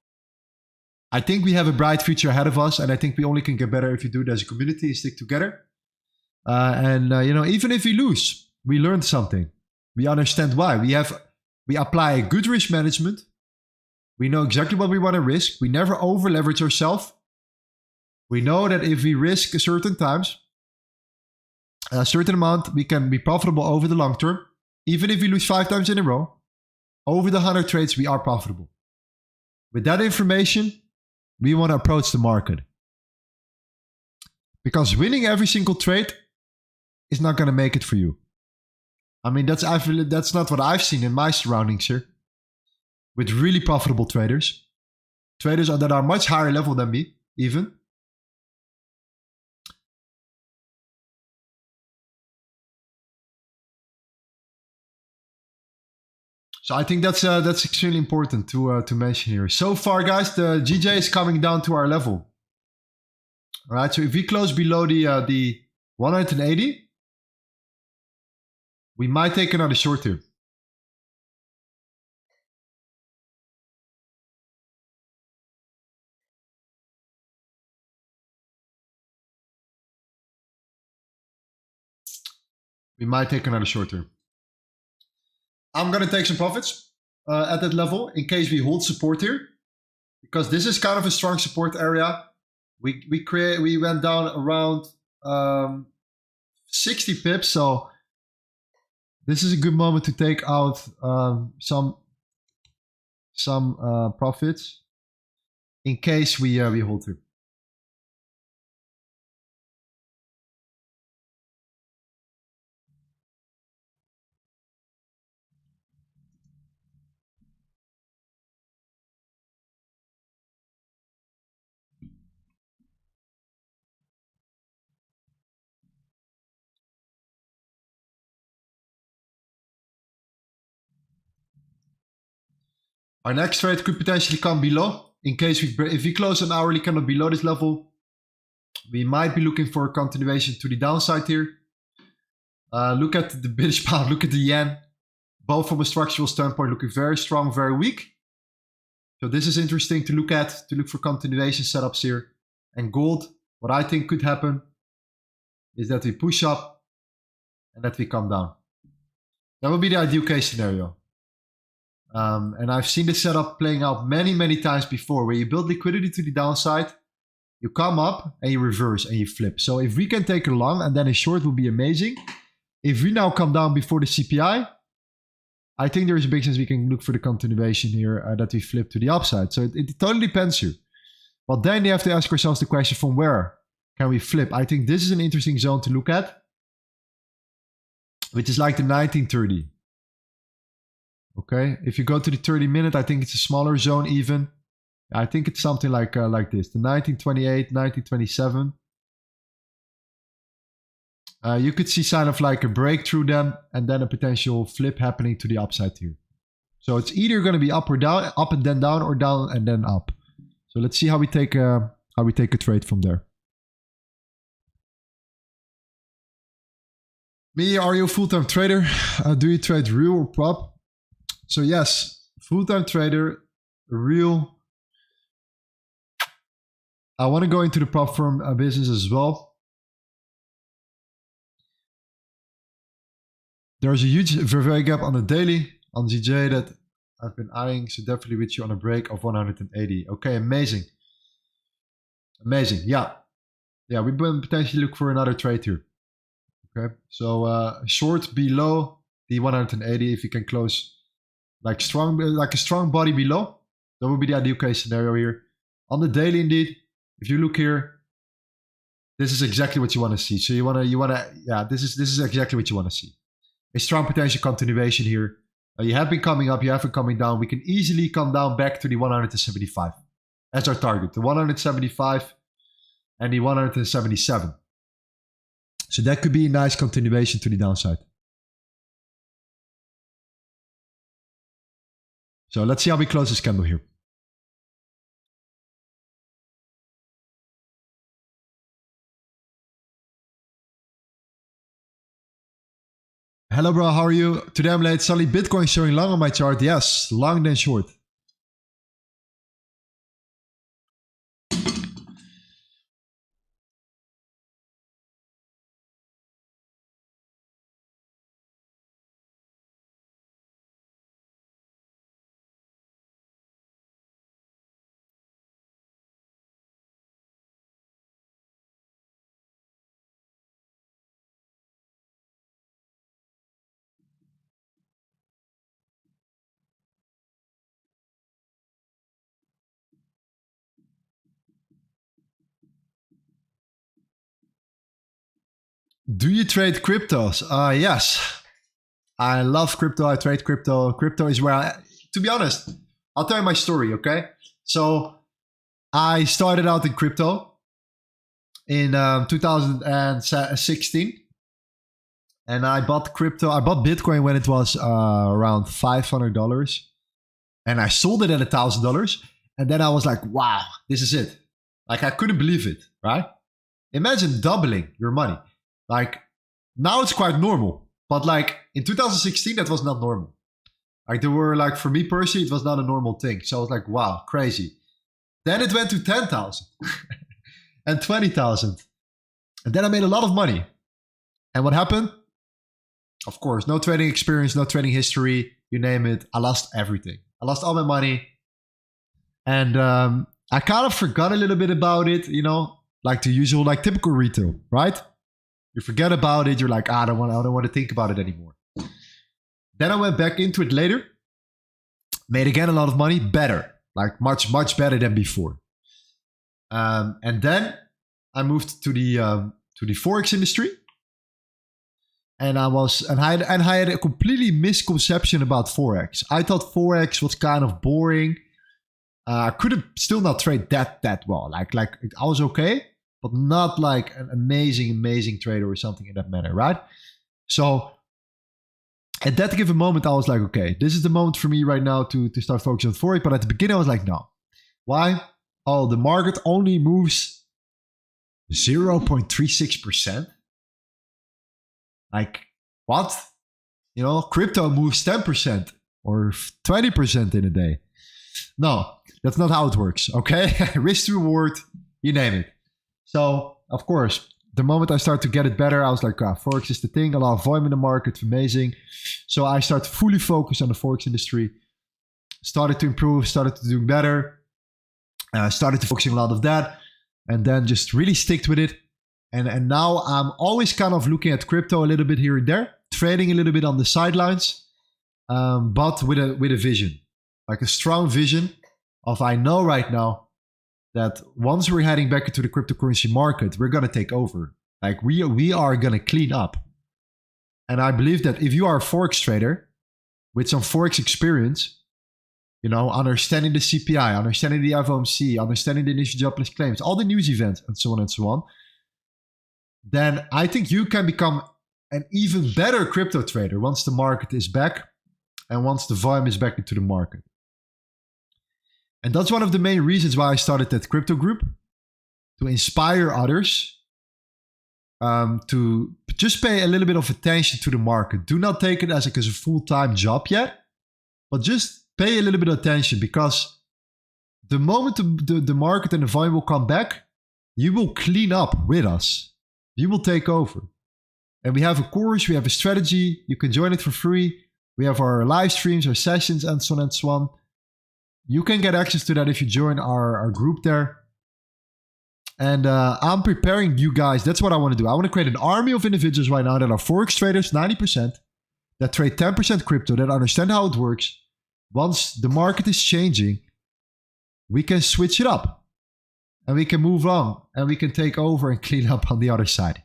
Speaker 1: I think we have a bright future ahead of us, and I think we only can get better if you do it as a community and stick together. You know, even if we lose, we learned something. We understand why. We apply a good risk management. We know exactly what we want to risk. We never over leverage ourselves. We know that if we risk a certain times, a certain amount, we can be profitable over the long term. Even if we lose 5 times in a row, over the 100 trades, we are profitable. With that information, we want to approach the market. Because winning every single trade is not going to make it for you. I mean, that's not what I've seen in my surroundings here. With really profitable traders. Traders that are much higher level than me, even. So I think that's extremely important to mention here. So far, guys, the GJ is coming down to our level. All right, so if we close below the 180, we might take another short here. We might take another short term. I'm going to take some profits at that level in case we hold support here, because this is kind of a strong support area. We went down around 60 pips, so this is a good moment to take out some some profits in case we hold through. Our next trade could potentially come below. In case if we close an hourly candle below this level, we might be looking for a continuation to the downside here. Look at the British pound, look at the yen. Both from a structural standpoint looking very strong, very weak. So this is interesting to look at, to look for continuation setups here. And gold, what I think could happen is that we push up and that we come down. That would be the ideal case scenario. And I've seen this setup playing out many, many times before, where you build liquidity to the downside, you come up and you reverse and you flip. So if we can take a long and then a short will be amazing. If we now come down before the CPI, I think there is a big chance we can look for the continuation here that we flip to the upside. So it totally depends here. But then you have to ask ourselves the question, from where can we flip? I think this is an interesting zone to look at, which is like the 1930. Okay, if you go to the 30-minute, I think it's a smaller zone even. I think it's something like this, the 1928, 1927. You could see sign of like a breakthrough then, and then a potential flip happening to the upside here. So it's either going to be up or down, up and then down, or down and then up. So let's see how we take a trade from there. Me, are you a full-time trader? Do you trade real or prop? So yes, full-time trader, real. I want to go into the prop firm business as well. There's a huge very gap on the daily on ZJ that I've been eyeing, so definitely with you on a break of 180. Okay, amazing. Amazing, yeah. Yeah, we can potentially look for another trade here. Okay, so short below the 180 if you can close like a strong body below. That would be the ideal case scenario here. On the daily indeed, if you look here, this is exactly what you want to see. So you wanna, yeah, this is exactly what you want to see. A strong potential continuation here. You have been coming up, you have been coming down. We can easily come down back to the 175. That's our target, the 175 and the 177. So that could be a nice continuation to the downside. So let's see how we close this candle here. Hello bro, how are you? Today I'm late. Suddenly Bitcoin showing long on my chart. Yes, long then short. Do you trade cryptos? Yes. I love crypto. I trade crypto. Crypto is where to be honest, I'll tell you my story, okay? So I started out in crypto in 2016. And I bought crypto. I bought Bitcoin when it was around $500. And I sold it at $1,000. And then I was like, wow, this is it. Like I couldn't believe it, right? Imagine doubling your money. Like now it's quite normal, but like in 2016, that was not normal. Like there were like, for me personally, it was not a normal thing. So I was like, wow, crazy. Then it went to 10,000 and 20,000. And then I made a lot of money. And what happened? Of course, no trading experience, no trading history, you name it. I lost everything. I lost all my money. And I kind of forgot a little bit about it, you know, like the usual, like typical retail, right? You forget about it. You're like, I don't want to think about it anymore. Then I went back into it later. Made again a lot of money, better, like much, much better than before. And then I moved to the Forex industry. And I had a completely misconception about Forex. I thought Forex was kind of boring. I could still not trade that well. Like I was okay, but not like an amazing trader or something in that manner, right? So at that given moment, I was like, okay, this is the moment for me right now to start focusing on Forex. But at the beginning, I was like, no. Why? Oh, the market only moves 0.36%. Like, what? You know, crypto moves 10% or 20% in a day. No, that's not how it works, okay? Risk to reward, you name it. So, of course, the moment I start to get it better, I was like, Forex is the thing. A lot of volume in the market, amazing. So I started fully focused on the Forex industry. Started to improve, started to do better. Started to focusing a lot of that. And then just really sticked with it. And now I'm always kind of looking at crypto a little bit here and there, trading a little bit on the sidelines, but with a vision, like a strong vision of I know right now that once we're heading back into the cryptocurrency market, we're going to take over. Like we are going to clean up. And I believe that if you are a Forex trader with some Forex experience, you know, understanding the CPI, understanding the FOMC, understanding the initial jobless claims, all the news events, and so on, then I think you can become an even better crypto trader once the market is back and once the volume is back into the market. And that's one of the main reasons why I started that crypto group, to inspire others to just pay a little bit of attention to the market. Do not take it as a full-time job yet, but just pay a little bit of attention, because the moment the market and the volume will come back, you will clean up with us. You will take over. And we have a course, we have a strategy. You can join it for free. We have our live streams, our sessions, and so on and so on. You can get access to that if you join our group there. And I'm preparing you guys. That's what I want to do. I want to create an army of individuals right now that are Forex traders, 90%, that trade 10% crypto, that understand how it works. Once the market is changing, we can switch it up. And we can move on, and we can take over and clean up on the other side.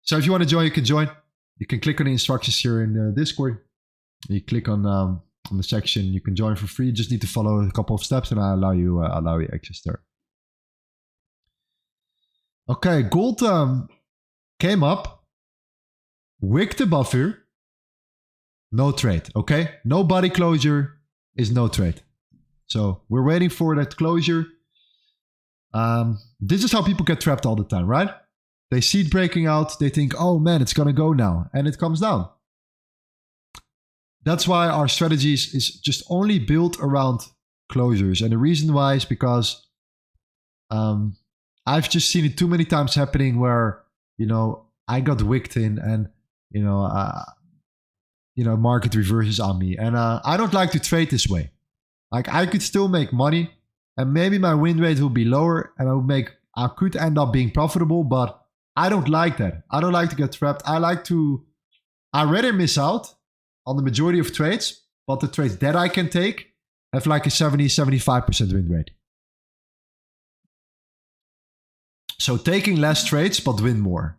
Speaker 1: So if you want to join, you can join. You can click on the instructions here in Discord. You click on the section. You can join for free. You just need to follow a couple of steps, and I allow you access there. Okay, gold came up, wicked above here. No trade. Okay, no body closure is no trade. So we're waiting for that closure. This is how people get trapped all the time, right? They see it breaking out. They think, oh man, it's going to go now. And it comes down. That's why our strategies is just only built around closures. And the reason why is because I've just seen it too many times happening where, you know, I got wicked in and, market reverses on me. And I don't like to trade this way. Like I could still make money and maybe my win rate will be lower and I could end up being profitable, but I don't like that. I don't like to get trapped. I rather miss out on the majority of trades, but the trades that I can take have like a 70-75% win rate. So taking less trades, but win more.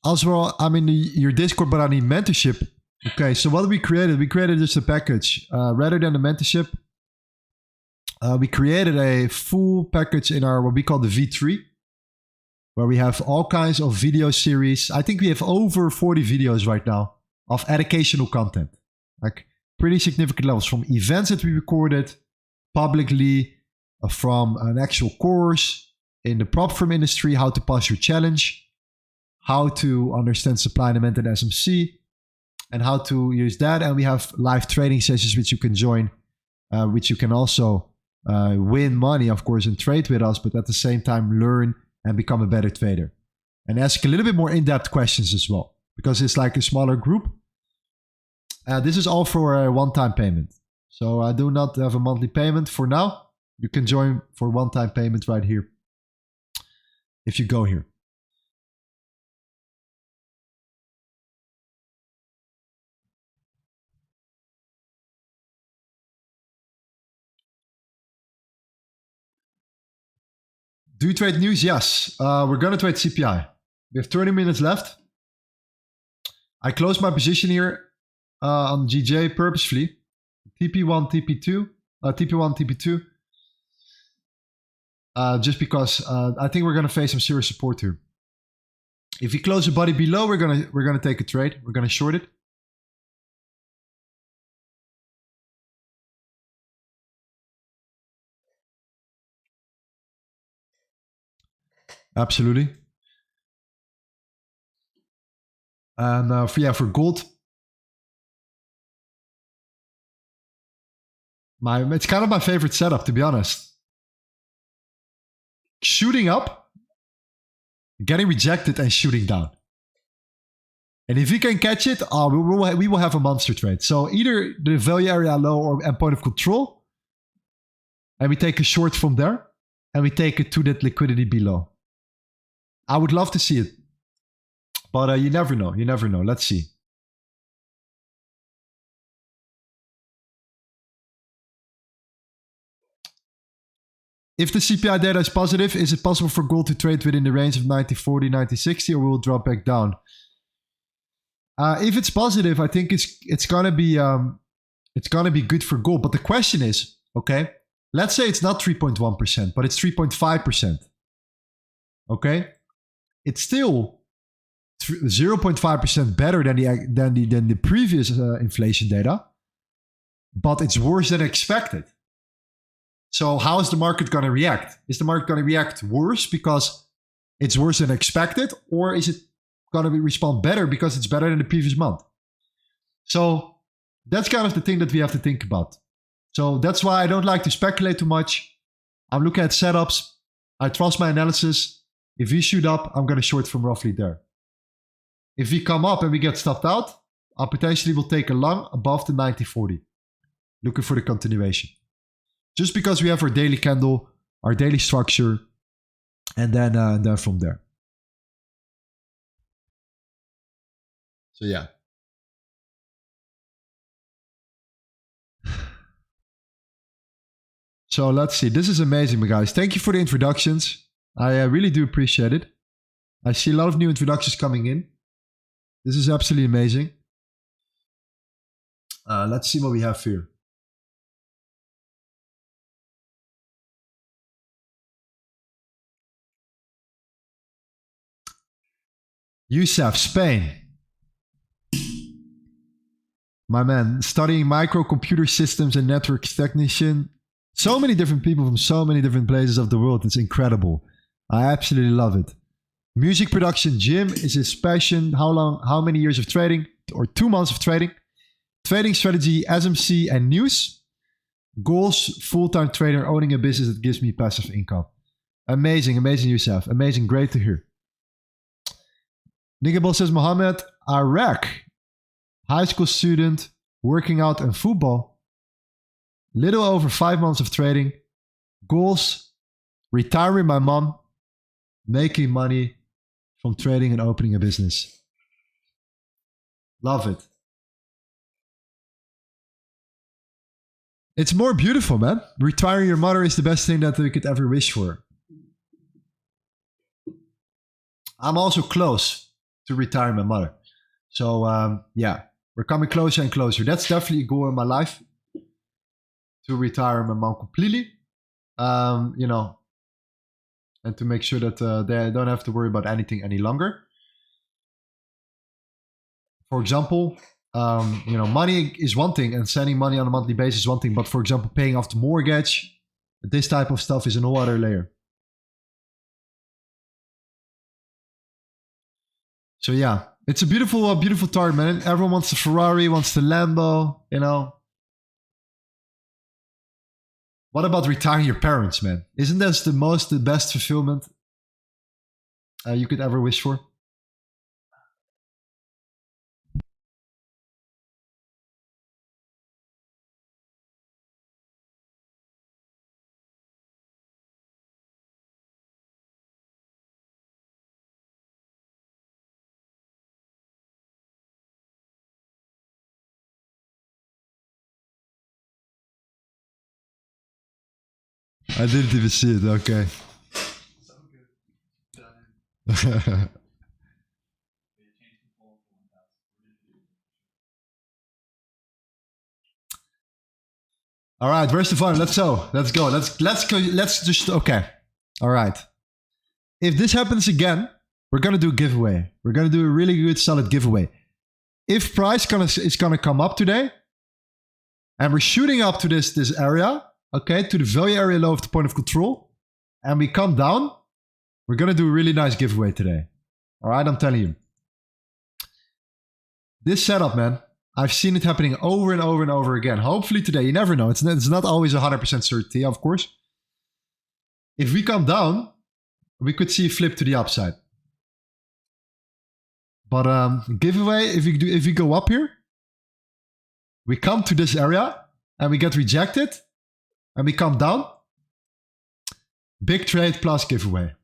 Speaker 1: Also, I'm in your Discord, but I need mentorship. Okay, so what we created just a package. Rather than the mentorship, we created a full package in our what we call the V3, where we have all kinds of video series. I think we have over 40 videos right now of educational content. Like pretty significant levels, from events that we recorded publicly, from an actual course in the prop firm industry, how to pass your challenge, how to understand supply and demand and SMC, and how to use that. And we have live trading sessions which you can join, which you can also win money, of course, and trade with us, but at the same time learn and become a better trader. And ask a little bit more in-depth questions as well, because it's like a smaller group. This is all for a one-time payment. So I do not have a monthly payment for now. You can join for one-time payment right here if you go here. Do you trade news? Yes. We're going to trade CPI. We have 30 minutes left. I closed my position here on GJ purposefully. TP1, TP2. TP1, TP2. Just because I think we're going to face some serious support here. If we close the body below, we're gonna take a trade. We're gonna short it. Absolutely. And for gold, it's kind of my favorite setup, to be honest. Shooting up, getting rejected, and shooting down. And if we can catch it, we will have a monster trade. So either the value area low or and point of control, and we take a short from there, and we take it to that liquidity below. I would love to see it. But you never know. You never know. Let's see. If the CPI data is positive, is it possible for gold to trade within the range of 90.40, 90.60, or will it drop back down? If it's positive, I think it's gonna be good for gold. But the question is, okay, let's say it's not 3.1%, but it's 3.5%. Okay, it's still 0.5% better than the previous inflation data, but it's worse than expected. So how is the market going to react? Is the market going to react worse because it's worse than expected, or is it going to respond better because it's better than the previous month? So that's kind of the thing that we have to think about. So that's why I don't like to speculate too much. I'm looking at setups. I trust my analysis. If we shoot up, I'm going to short from roughly there. If we come up and we get stopped out, I potentially will take a long above the 90.40. Looking for the continuation. Just because we have our daily candle, our daily structure, and then from there. So yeah. So let's see. This is amazing, guys. Thank you for the introductions. I really do appreciate it. I see a lot of new introductions coming in. This is absolutely amazing. Let's see what we have here. Youssef, Spain. My man, studying microcomputer systems and network technician. So many different people from so many different places of the world. It's incredible. I absolutely love it. Music production, gym is his passion. How many years of trading? Or 2 months of trading. Trading strategy, SMC and news. Goals, full-time trader, owning a business that gives me passive income. Amazing, amazing, Youssef. Amazing, great to hear. Nigabal says, Mohammed, Iraq. High school student, working out and football. Little over 5 months of trading. Goals, retiring my mom. Making money from trading and opening a business. Love it. It's more beautiful, man. Retiring your mother is the best thing that we could ever wish for. I'm also close to retire my mother. So yeah, we're coming closer and closer. That's definitely a goal in my life. To retire my mom completely. You know, and to make sure that they don't have to worry about anything any longer. For example, you know, money is one thing and sending money on a monthly basis is one thing. But for example, paying off the mortgage, this type of stuff is a whole other layer. So yeah, it's a beautiful, beautiful target, man. Everyone wants the Ferrari, wants the Lambo, you know. What about retiring your parents, man? Isn't that the best fulfillment you could ever wish for? I didn't even see it. Okay. All right, where's the fun? Let's go. Let's go. Let's just okay. All right. If this happens again, we're gonna do a giveaway. We're gonna do a really good solid giveaway. If price is gonna come up today, and we're shooting up to this area, okay, to the value area low of the point of control, and we come down, we're gonna do a really nice giveaway today. All right, I'm telling you. This setup, man, I've seen it happening over and over and over again. Hopefully today, you never know. It's not always 100% certainty, of course. If we come down, we could see a flip to the upside. But giveaway, if we go up here, we come to this area and we get rejected and we come down. Big trade plus giveaway.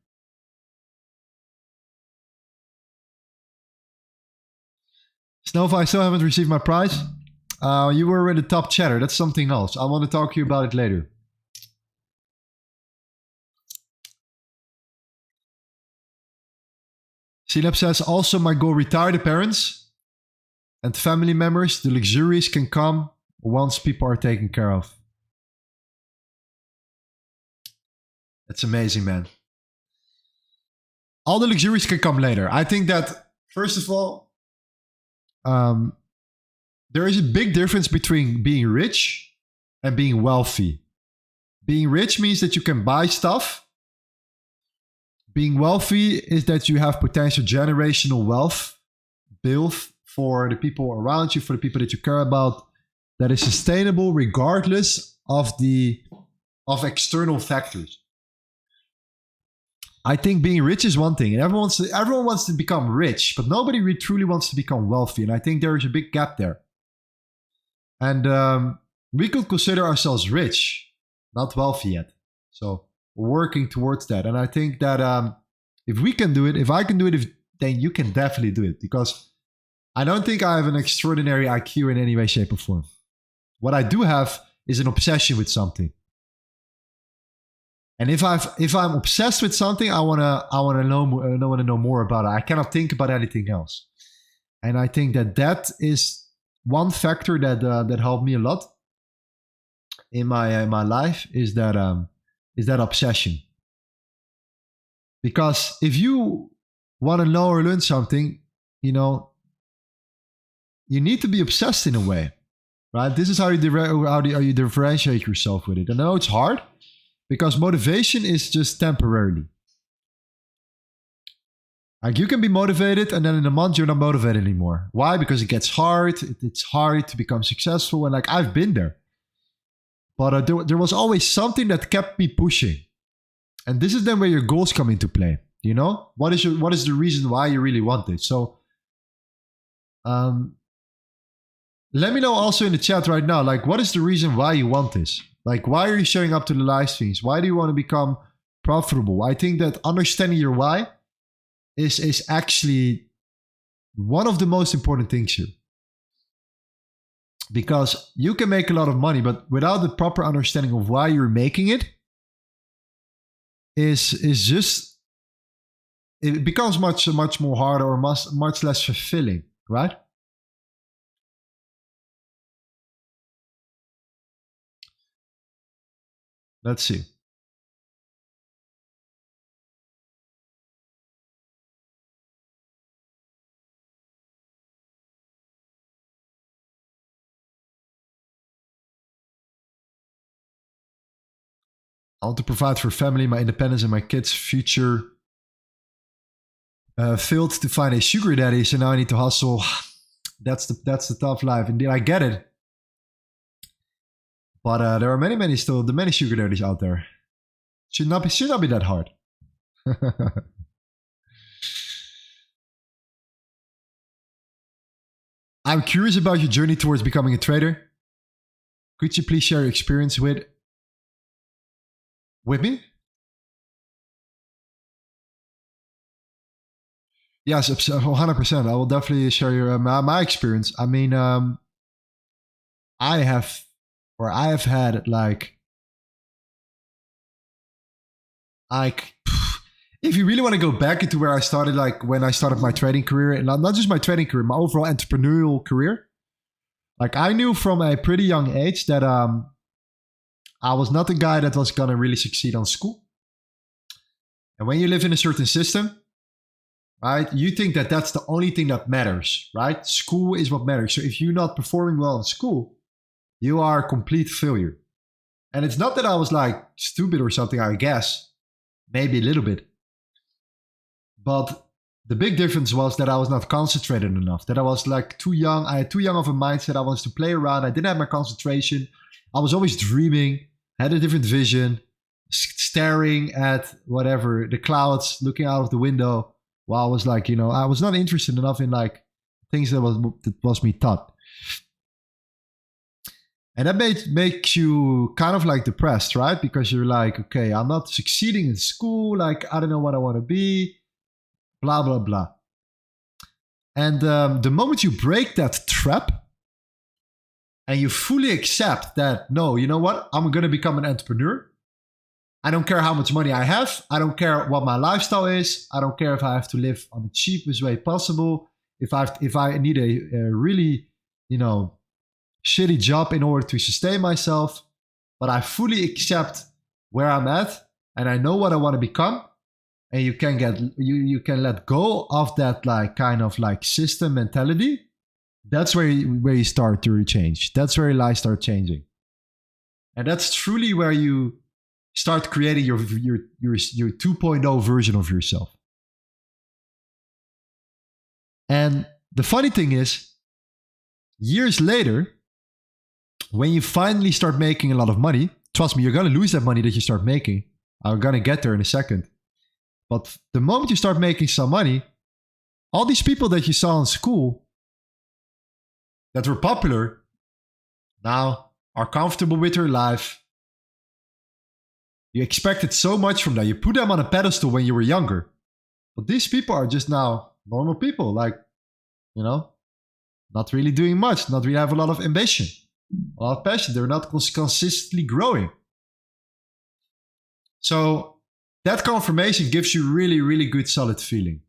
Speaker 1: Snowfall, I still haven't received my prize. You were in the top chatter. That's something else. I want to talk to you about it later. Silab says, also my goal, retire the parents and family members. The luxuries can come once people are taken care of. That's amazing, man. All the luxuries can come later. I think that, first of all, there is a big difference between being rich and being wealthy. Being rich means that you can buy stuff. Being wealthy is that you have potential generational wealth built for the people around you, for the people that you care about, that is sustainable regardless of external factors. I think being rich is one thing, and everyone wants to become rich, but nobody really truly wants to become wealthy, and I think there is a big gap there. And we could consider ourselves rich, not wealthy yet. So we're working towards that, and I think that if we can do it, if I can do it, then you can definitely do it, because I don't think I have an extraordinary IQ in any way, shape, or form. What I do have is an obsession with something. And if I'm obsessed with something, I wanna know more about it. I cannot think about anything else. And I think that is one factor that helped me a lot in my life, is that obsession. Because if you want to know or learn something, you need to be obsessed in a way, right? This is how you differentiate yourself with it. I know it's hard, because motivation is just temporarily. Like, you can be motivated and then in a month you're not motivated anymore. Why? Because it gets hard. It's hard to become successful. And like, I've been there. But there was always something that kept me pushing. And this is then where your goals come into play. What is the reason why you really want it? So let me know also in the chat right now, like, what is the reason why you want this? Like, why are you showing up to the live streams? Why do you want to become profitable? I think that understanding your why is actually one of the most important things here. Because you can make a lot of money, but without the proper understanding of why you're making it, it becomes much more harder, or much less fulfilling, right? Let's see. I want to provide for family, my independence, and my kids' future. Failed to find a sugar daddy, so now I need to hustle. That's the tough life. Indeed, I get it. But there are many sugar daddies out there. Should not be that hard. I'm curious about your journey towards becoming a trader. Could you please share your experience with me? Yes, 100%. I will definitely share your my experience. I mean, I have had like like, if you really want to go back into where I started, like when I started my trading career, and not just my trading career, my overall entrepreneurial career, like I knew from a pretty young age that I was not the guy that was going to really succeed on school. And when you live in a certain system, right, you think that that's the only thing that matters, right? School is what matters. So if you're not performing well in school, you are a complete failure. And it's not that I was like stupid or something, I guess. Maybe a little bit. But the big difference was that I was not concentrated enough. That I was like too young. I had too young of a mindset. I wanted to play around. I didn't have my concentration. I was always dreaming, had a different vision, staring at whatever, the clouds, looking out of the window. While I was like, you know, I was not interested enough in like things that was me taught. And that makes you kind of like depressed, right? Because you're like, okay, I'm not succeeding in school. Like, I don't know what I want to be, blah, blah, blah. And the moment you break that trap and you fully accept that, no, you know what? I'm going to become an entrepreneur. I don't care how much money I have. I don't care what my lifestyle is. I don't care if I have to live on the cheapest way possible. If I need a really, you know, shitty job in order to sustain myself, but I fully accept where I'm at and I know what I want to become. And you can let go of that like kind of like system mentality. That's where you start to change. That's where your life starts changing. And that's truly where you start creating your 2.0 version of yourself. And the funny thing is, years later, when you finally start making a lot of money, trust me, you're going to lose that money that you start making. I'm going to get there in a second. But the moment you start making some money, all these people that you saw in school that were popular now are comfortable with their life. You expected so much from them. You put them on a pedestal when you were younger. But these people are just now normal people, like, you know, not really doing much, not really have a lot of ambition, a lot of passion. They're not consistently growing. So that confirmation gives you really, really good, solid feeling.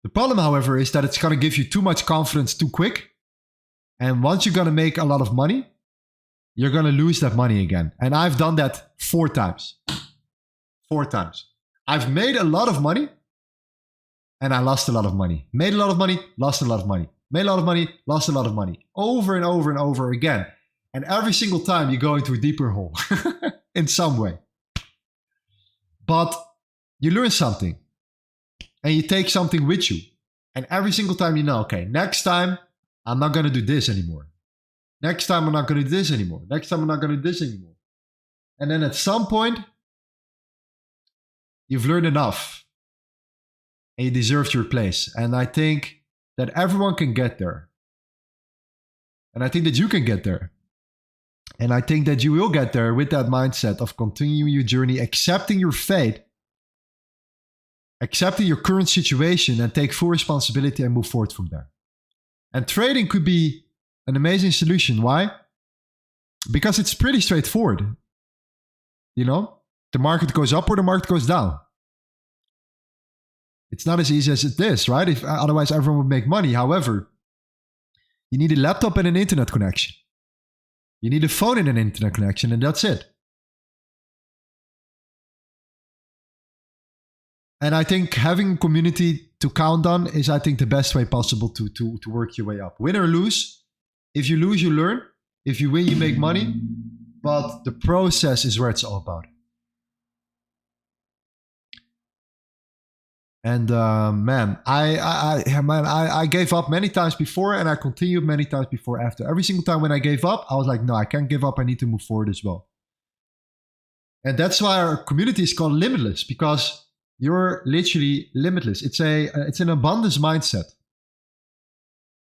Speaker 1: The problem, however, is that it's going to give you too much confidence too quick. And once you're going to make a lot of money, you're going to lose that money again. And I've done that 4 times. 4 times. I've made a lot of money and I lost a lot of money. Made a lot of money, lost a lot of money. Made a lot of money, lost a lot of money. Over and over and over again. And every single time you go into a deeper hole in some way. But you learn something and you take something with you. And every single time you know, okay, next time I'm not going to do this anymore. Next time I'm not going to do this anymore. Next time I'm not going to do this anymore. And then at some point, you've learned enough. And you deserve your place. And I think that everyone can get there. And I think that you can get there. And I think that you will get there with that mindset of continuing your journey, accepting your fate, accepting your current situation, and take full responsibility and move forward from there. And trading could be an amazing solution. Why? Because it's pretty straightforward. You know, the market goes up or the market goes down. It's not as easy as it is, right? If otherwise everyone would make money. However, you need a laptop and an internet connection. You need a phone and an internet connection, and that's it. And I think having a community to count on is, I think, the best way possible to work your way up. Win or lose. If you lose, you learn. If you win, you make money. But the process is where it's all about. And man, I gave up many times before, and I continued many times before after. Every single time when I gave up, I was like, no, I can't give up. I need to move forward as well. And that's why our community is called Limitless, because you're literally limitless. It's an abundance mindset.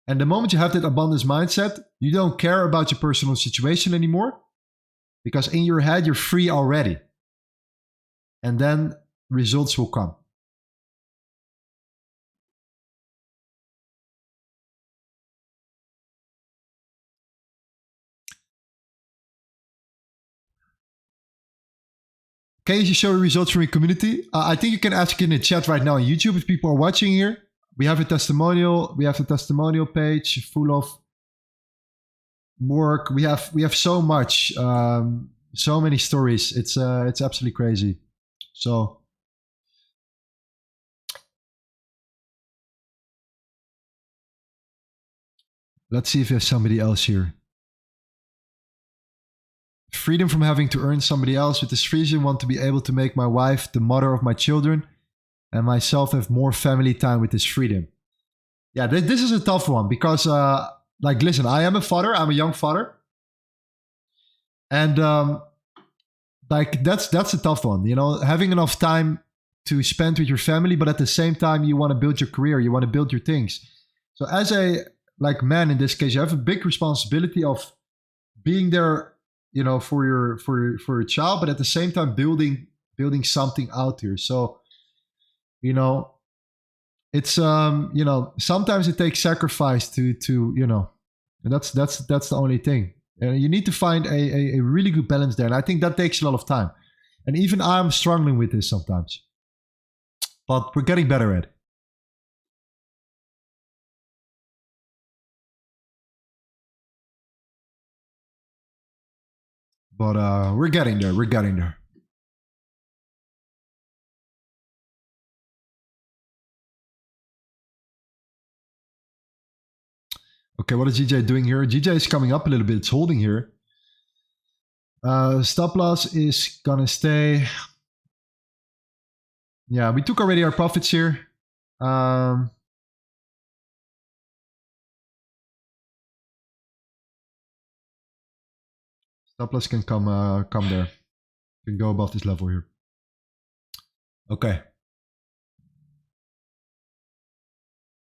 Speaker 1: And the moment you have that abundance mindset, you don't care about your personal situation anymore, because in your head, you're free already. And then results will come. can you show results from your community? I think you can ask in the chat right now on YouTube if people are watching here. We have a testimonial. We have a testimonial page full of work. We have so much, so many stories. It's absolutely crazy. So let's see if there's somebody else here. Freedom from having to earn somebody else. With this freedom, want to be able to make my wife the mother of my children and myself have more family time with this freedom. Yeah, this is a tough one because, like, listen, I am a father. I'm a young father. And, like, that's a tough one. You know, having enough time to spend with your family, but at the same time, you want to build your career. You want to build your things. So as a, like, man in this case, you have a big responsibility of being there, you know, for your child, but at the same time building something out here. So, you know, it's you know, sometimes it takes sacrifice to you know, and that's the only thing. And you need to find a really good balance there. And I think that takes a lot of time. And even I'm struggling with this sometimes. But we're getting better at it. But we're getting there. We're getting there. Okay, what is GJ doing here? GJ is coming up a little bit. It's holding here. Stop loss is gonna stay. Yeah, we took already our profits here. Stop loss can come there. Can go above this level here. Okay.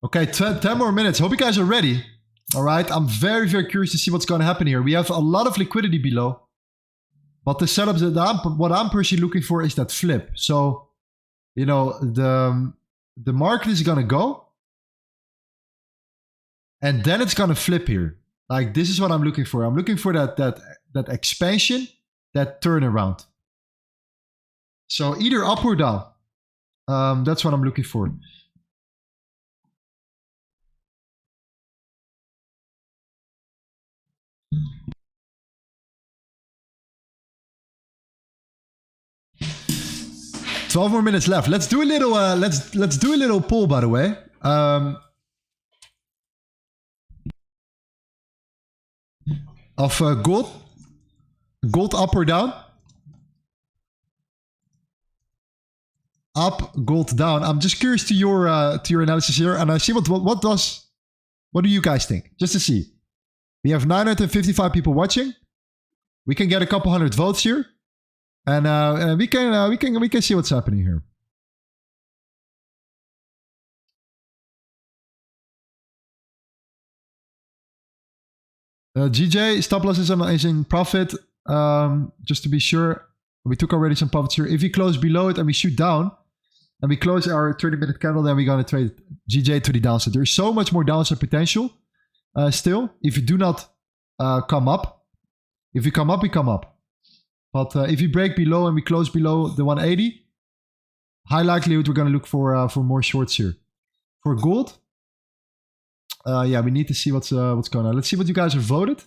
Speaker 1: Okay, 10 more minutes. Hope you guys are ready. All right, I'm very, very curious to see what's going to happen here. We have a lot of liquidity below. But the setups that what I'm personally looking for is that flip. So, you know, the market is going to go. And then it's going to flip here. Like, this is what I'm looking for. I'm looking for that expansion, that turnaround. So either up or down. That's what I'm looking for. $12 more minutes left. Let's do a little. Let's do a little poll, by the way. Of gold up or down? Up, gold down. I'm just curious to your analysis here, and I see what do you guys think? Just to see. We have 955 people watching. We can get a couple hundred votes here. And we can see what's happening here. GJ, stop loss is in profit. Just to be sure, we took already some profits here. If we close below it and we shoot down, and we close our 30-minute candle, then we're going to trade GJ to the downside. There's so much more downside potential still. If you do not come up, if you come up, we come up. But if we break below and we close below the 180, high likelihood we're going to look for more shorts here. For gold, yeah, we need to see what's going on. Let's see what you guys have voted.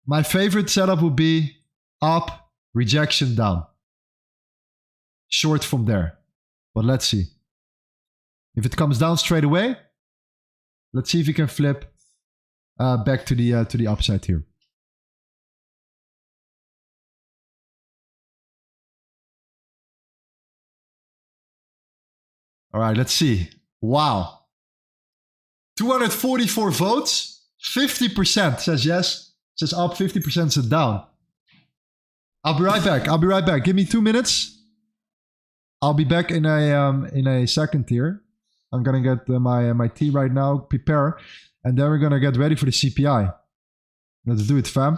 Speaker 1: My favorite setup would be up, rejection, down. Short from there. But let's see. If it comes down straight away, let's see if we can flip back to the upside here. All right, let's see. Wow. 244 votes. 50% says yes. Says up, 50% says down. I'll be right back. I'll be right back. Give me 2 minutes. I'll be back in a second here. I'm gonna get my tea right now, prepare, and then we're gonna get ready for the CPI. Let's do it, fam.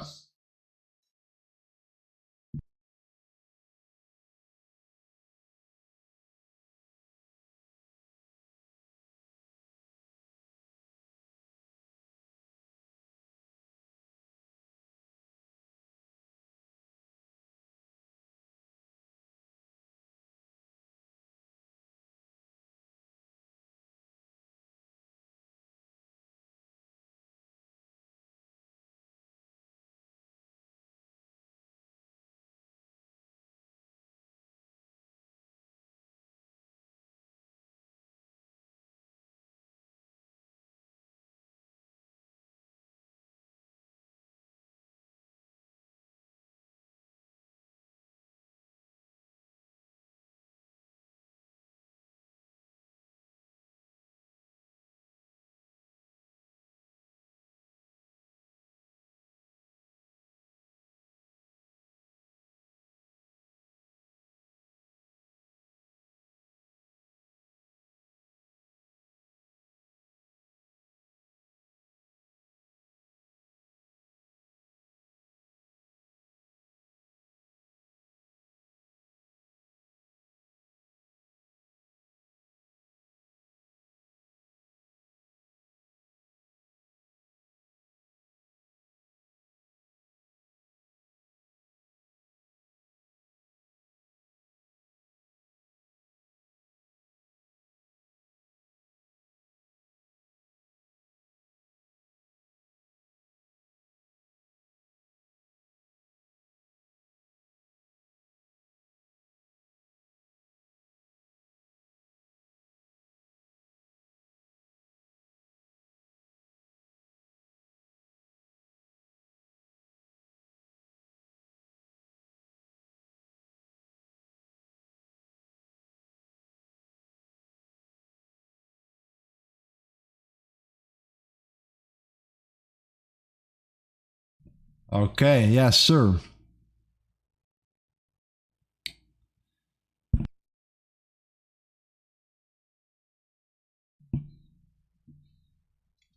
Speaker 1: Okay, yes, sir.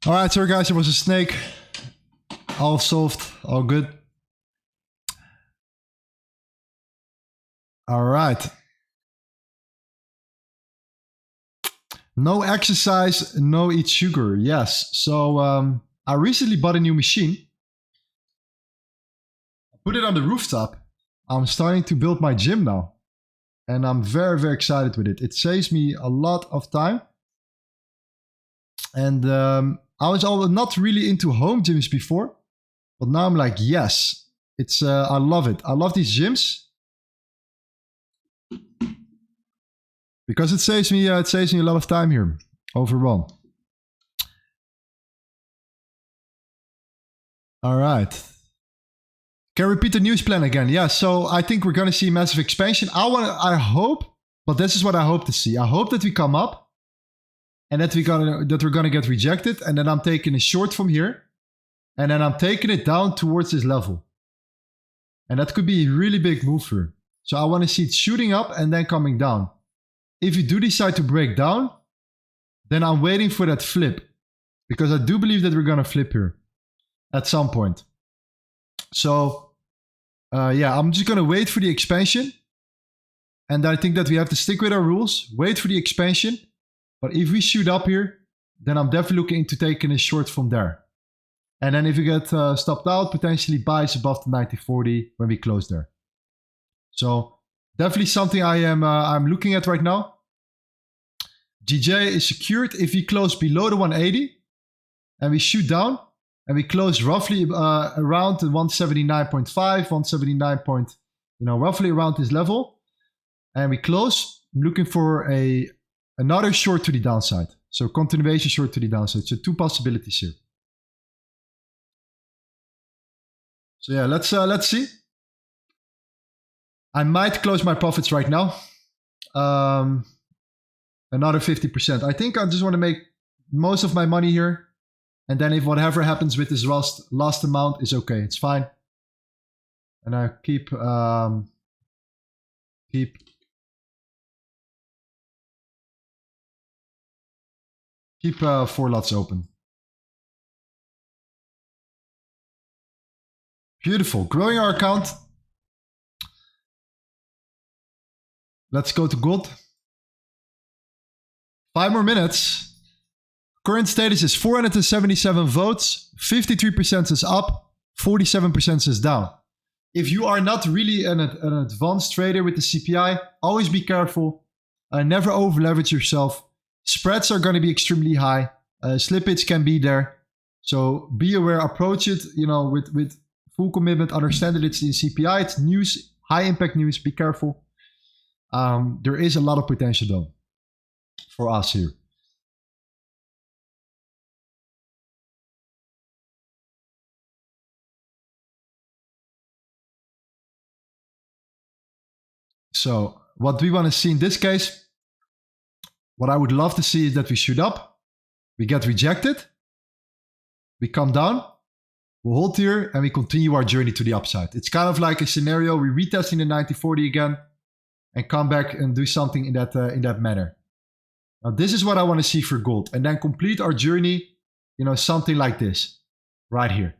Speaker 1: All right, sorry guys, it was a snake. All solved, all good. All right. No exercise, no eat sugar. Yes. So I recently bought a new machine. I put it on the rooftop. I'm starting to build my gym now. And I'm very, very excited with it. It saves me a lot of time. And I was not really into home gyms before. But now I'm like, yes. It's I love it. I love these gyms. Because it saves me a lot of time here overall. All right. Can I repeat the news plan again? Yeah, so I think we're going to see massive expansion. I hope, but this is what I hope to see. I hope that we come up and that we're going to get rejected. And then I'm taking a short from here. And then I'm taking it down towards this level. And that could be a really big move here. So I want to see it shooting up and then coming down. If you do decide to break down, then I'm waiting for that flip. Because I do believe that we're going to flip here at some point. So, yeah, I'm just going to wait for the expansion. And I think that we have to stick with our rules. Wait for the expansion. But if we shoot up here, then I'm definitely looking into taking a short from there. And then if we get stopped out, potentially buys above the 90.40 when we close there. So definitely something I'm looking at right now. GJ is secured. If we close below the 180 and we shoot down and we close roughly around the 179.5, 179 point, roughly around this level, and we close, I'm looking for another short to the downside. So continuation short to the downside. So two possibilities here. So yeah, let's see. I might close my profits right now. Another 50%. I think I just want to make most of my money here. And then if whatever happens with this last amount is okay. It's fine. And I keep 4 lots open. Beautiful. Growing our account. Let's go to gold. 5 more minutes. Current status is 477 votes. 53% is up. 47% is down. If you are not really an advanced trader with the CPI, always be careful. Never over leverage yourself. Spreads are going to be extremely high. Slippage can be there. So be aware, approach it, with full commitment. Understand that it's the CPI, it's news, high impact news. Be careful. There is a lot of potential though for us here. So what we want to see in this case, what I would love to see is that we shoot up, we get rejected, we come down, we'll hold here, and we continue our journey to the upside. It's kind of like a scenario, we're retesting the 90.40 again, and come back and do something in that manner. Now this is what I want to see for gold, and then complete our journey, something like this, right here.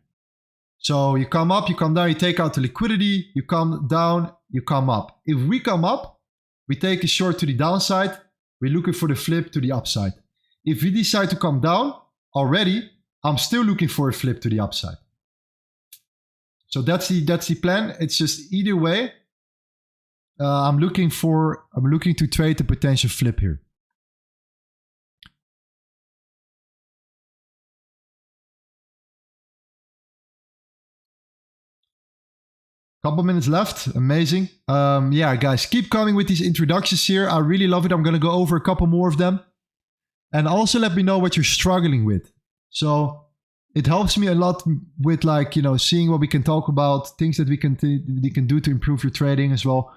Speaker 1: So you come up, you come down, you take out the liquidity, you come down, you come up. If we come up, we take a short to the downside, we're looking for the flip to the upside. If we decide to come down already, I'm still looking for a flip to the upside. So that's the plan. It's just either way, I'm looking to trade the potential flip here. Couple minutes left. Amazing. Yeah, guys, keep coming with these introductions here. I really love it. I'm going to go over a couple more of them. And also let me know what you're struggling with. So it helps me a lot with seeing what we can talk about, things that we can do to improve your trading as well.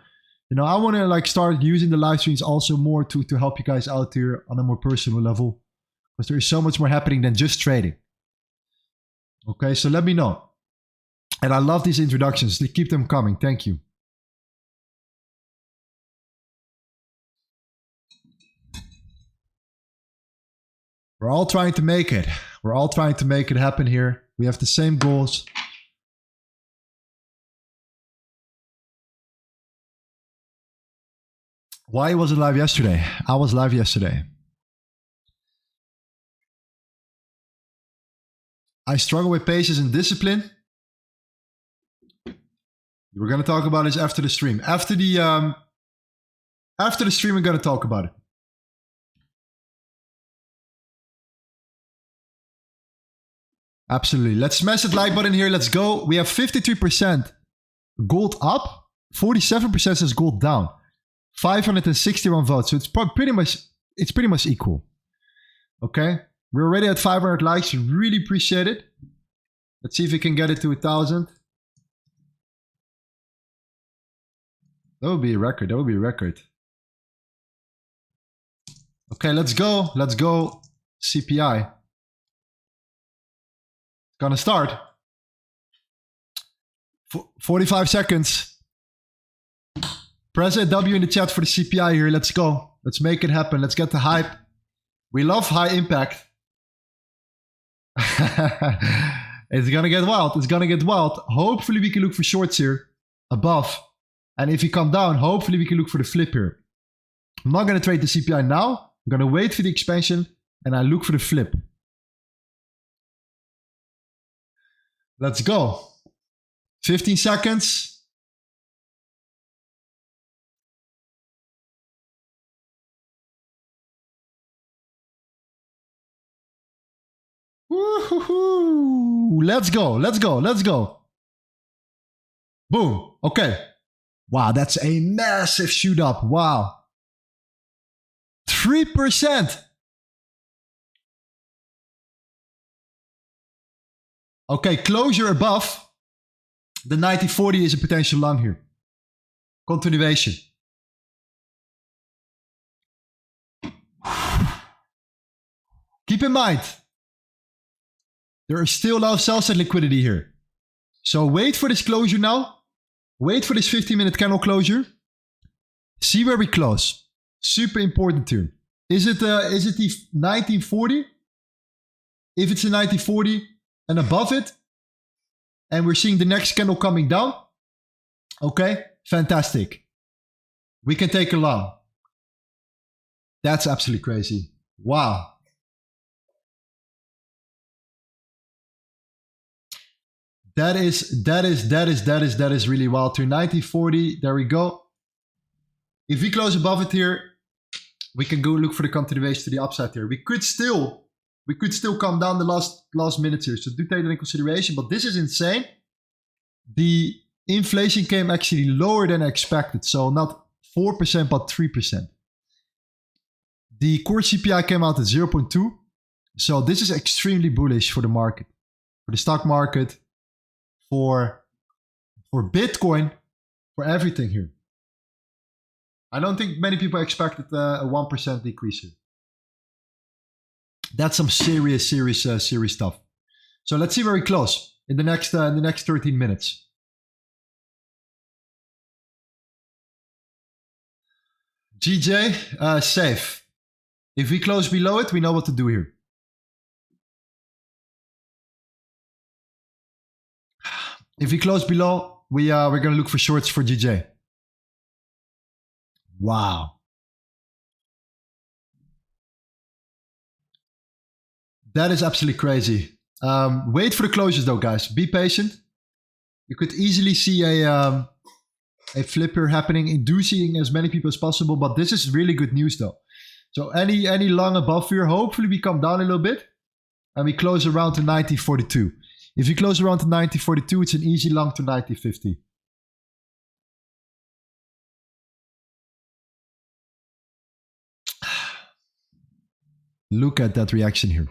Speaker 1: I want to start using the live streams also more to help you guys out here on a more personal level. Because there is so much more happening than just trading. Okay, so let me know. And I love these introductions. Keep them coming. Thank you. We're all trying to make it. We're all trying to make it happen here. We have the same goals. Why was it live yesterday? I was live yesterday. I struggle with patience and discipline. We're going to talk about this after the stream. After the stream, we're going to talk about it. Absolutely. Let's smash that like button here. Let's go. We have 53% gold up. 47% says gold down. 561 votes. So it's pretty much equal. Okay. We're already at 500 likes. Really appreciate it. Let's see if we can get it to 1,000. That would be a record. That would be a record. Okay, let's go. Let's go. CPI. Gonna start. 45 seconds. Press a W in the chat for the CPI here. Let's go. Let's make it happen. Let's get the hype. We love high impact. It's gonna get wild. It's gonna get wild. Hopefully we can look for shorts here above. And if we come down, hopefully we can look for the flip here. I'm not gonna trade the CPI now. I'm gonna wait for the expansion and I look for the flip. Let's go. 15 seconds. Woo-hoo-hoo. Let's go. Let's go. Let's go. Boom. Okay. Wow, that's a massive shoot up. Wow. 3%. Okay, closure above the 9040 is a potential long here. Continuation. Keep in mind, there is still a lot of sell-side liquidity here. So wait for this closure now. Wait for this 15-minute candle closure. See where we close. Super important here. Is it the 1940? If it's a 1940 and above it, and we're seeing the next candle coming down, okay, fantastic. We can take a long. That's absolutely crazy. Wow. That is really wild. To 1940, there we go. If we close above it here, we can go look for the continuation to the upside here. We could still come down the last minutes here. So do take that in consideration, but this is insane. The inflation came actually lower than expected. So not 4%, but 3%. The core CPI came out at 0.2. So this is extremely bullish for the market, for the stock market, for Bitcoin, for everything here. I don't think many people expected a 1% decrease here. That's some serious stuff. So let's see where we close in the next 13 minutes. GJ, safe. If we close below it, we know what to do here. If we close below, we're gonna look for shorts for GJ. Wow. That is absolutely crazy. Wait for the closures though, guys. Be patient. You could easily see a flip here happening, inducing as many people as possible, but this is really good news though. So any long above here, hopefully we come down a little bit and we close around to 1942. If you close around to 1942, it's an easy long to 1950. Look at that reaction here.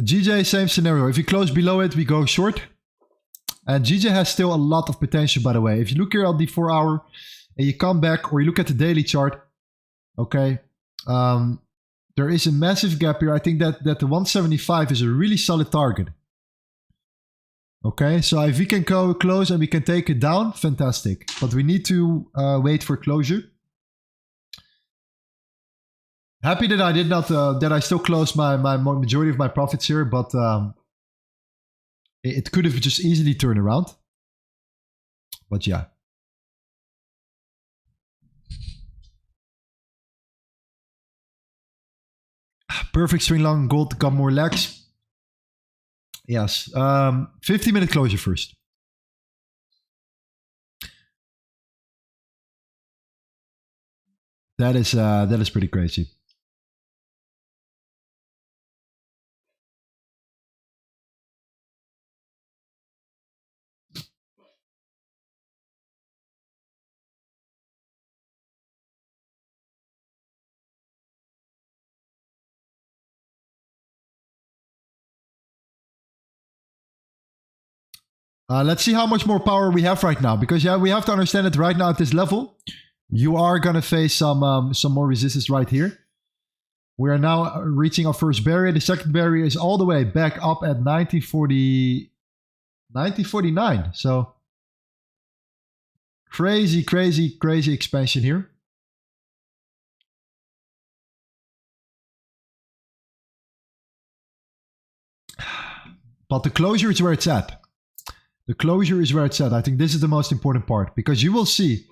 Speaker 1: GJ, same scenario. If you close below it, we go short. And GJ has still a lot of potential, by the way. If you look here at the 4 hour and you come back, or you look at the daily chart, okay, There is a massive gap here. I think that the 175 is a really solid target. Okay, so if we can go close and we can take it down, fantastic. But we need to wait for closure. Happy that I did not, that I still closed my majority of my profits here, but it could have just easily turned around. But yeah. Perfect swing long, gold got more legs. Yes. 50-minute closure first. That is pretty crazy. Let's see how much more power we have right now. Because yeah, we have to understand that right now at this level, you are going to face some more resistance right here. We are now reaching our first barrier. The second barrier is all the way back up at 1949. So crazy, crazy, crazy expansion here. But the closure is where it's at. The closure is where it's at. I think this is the most important part, because you will see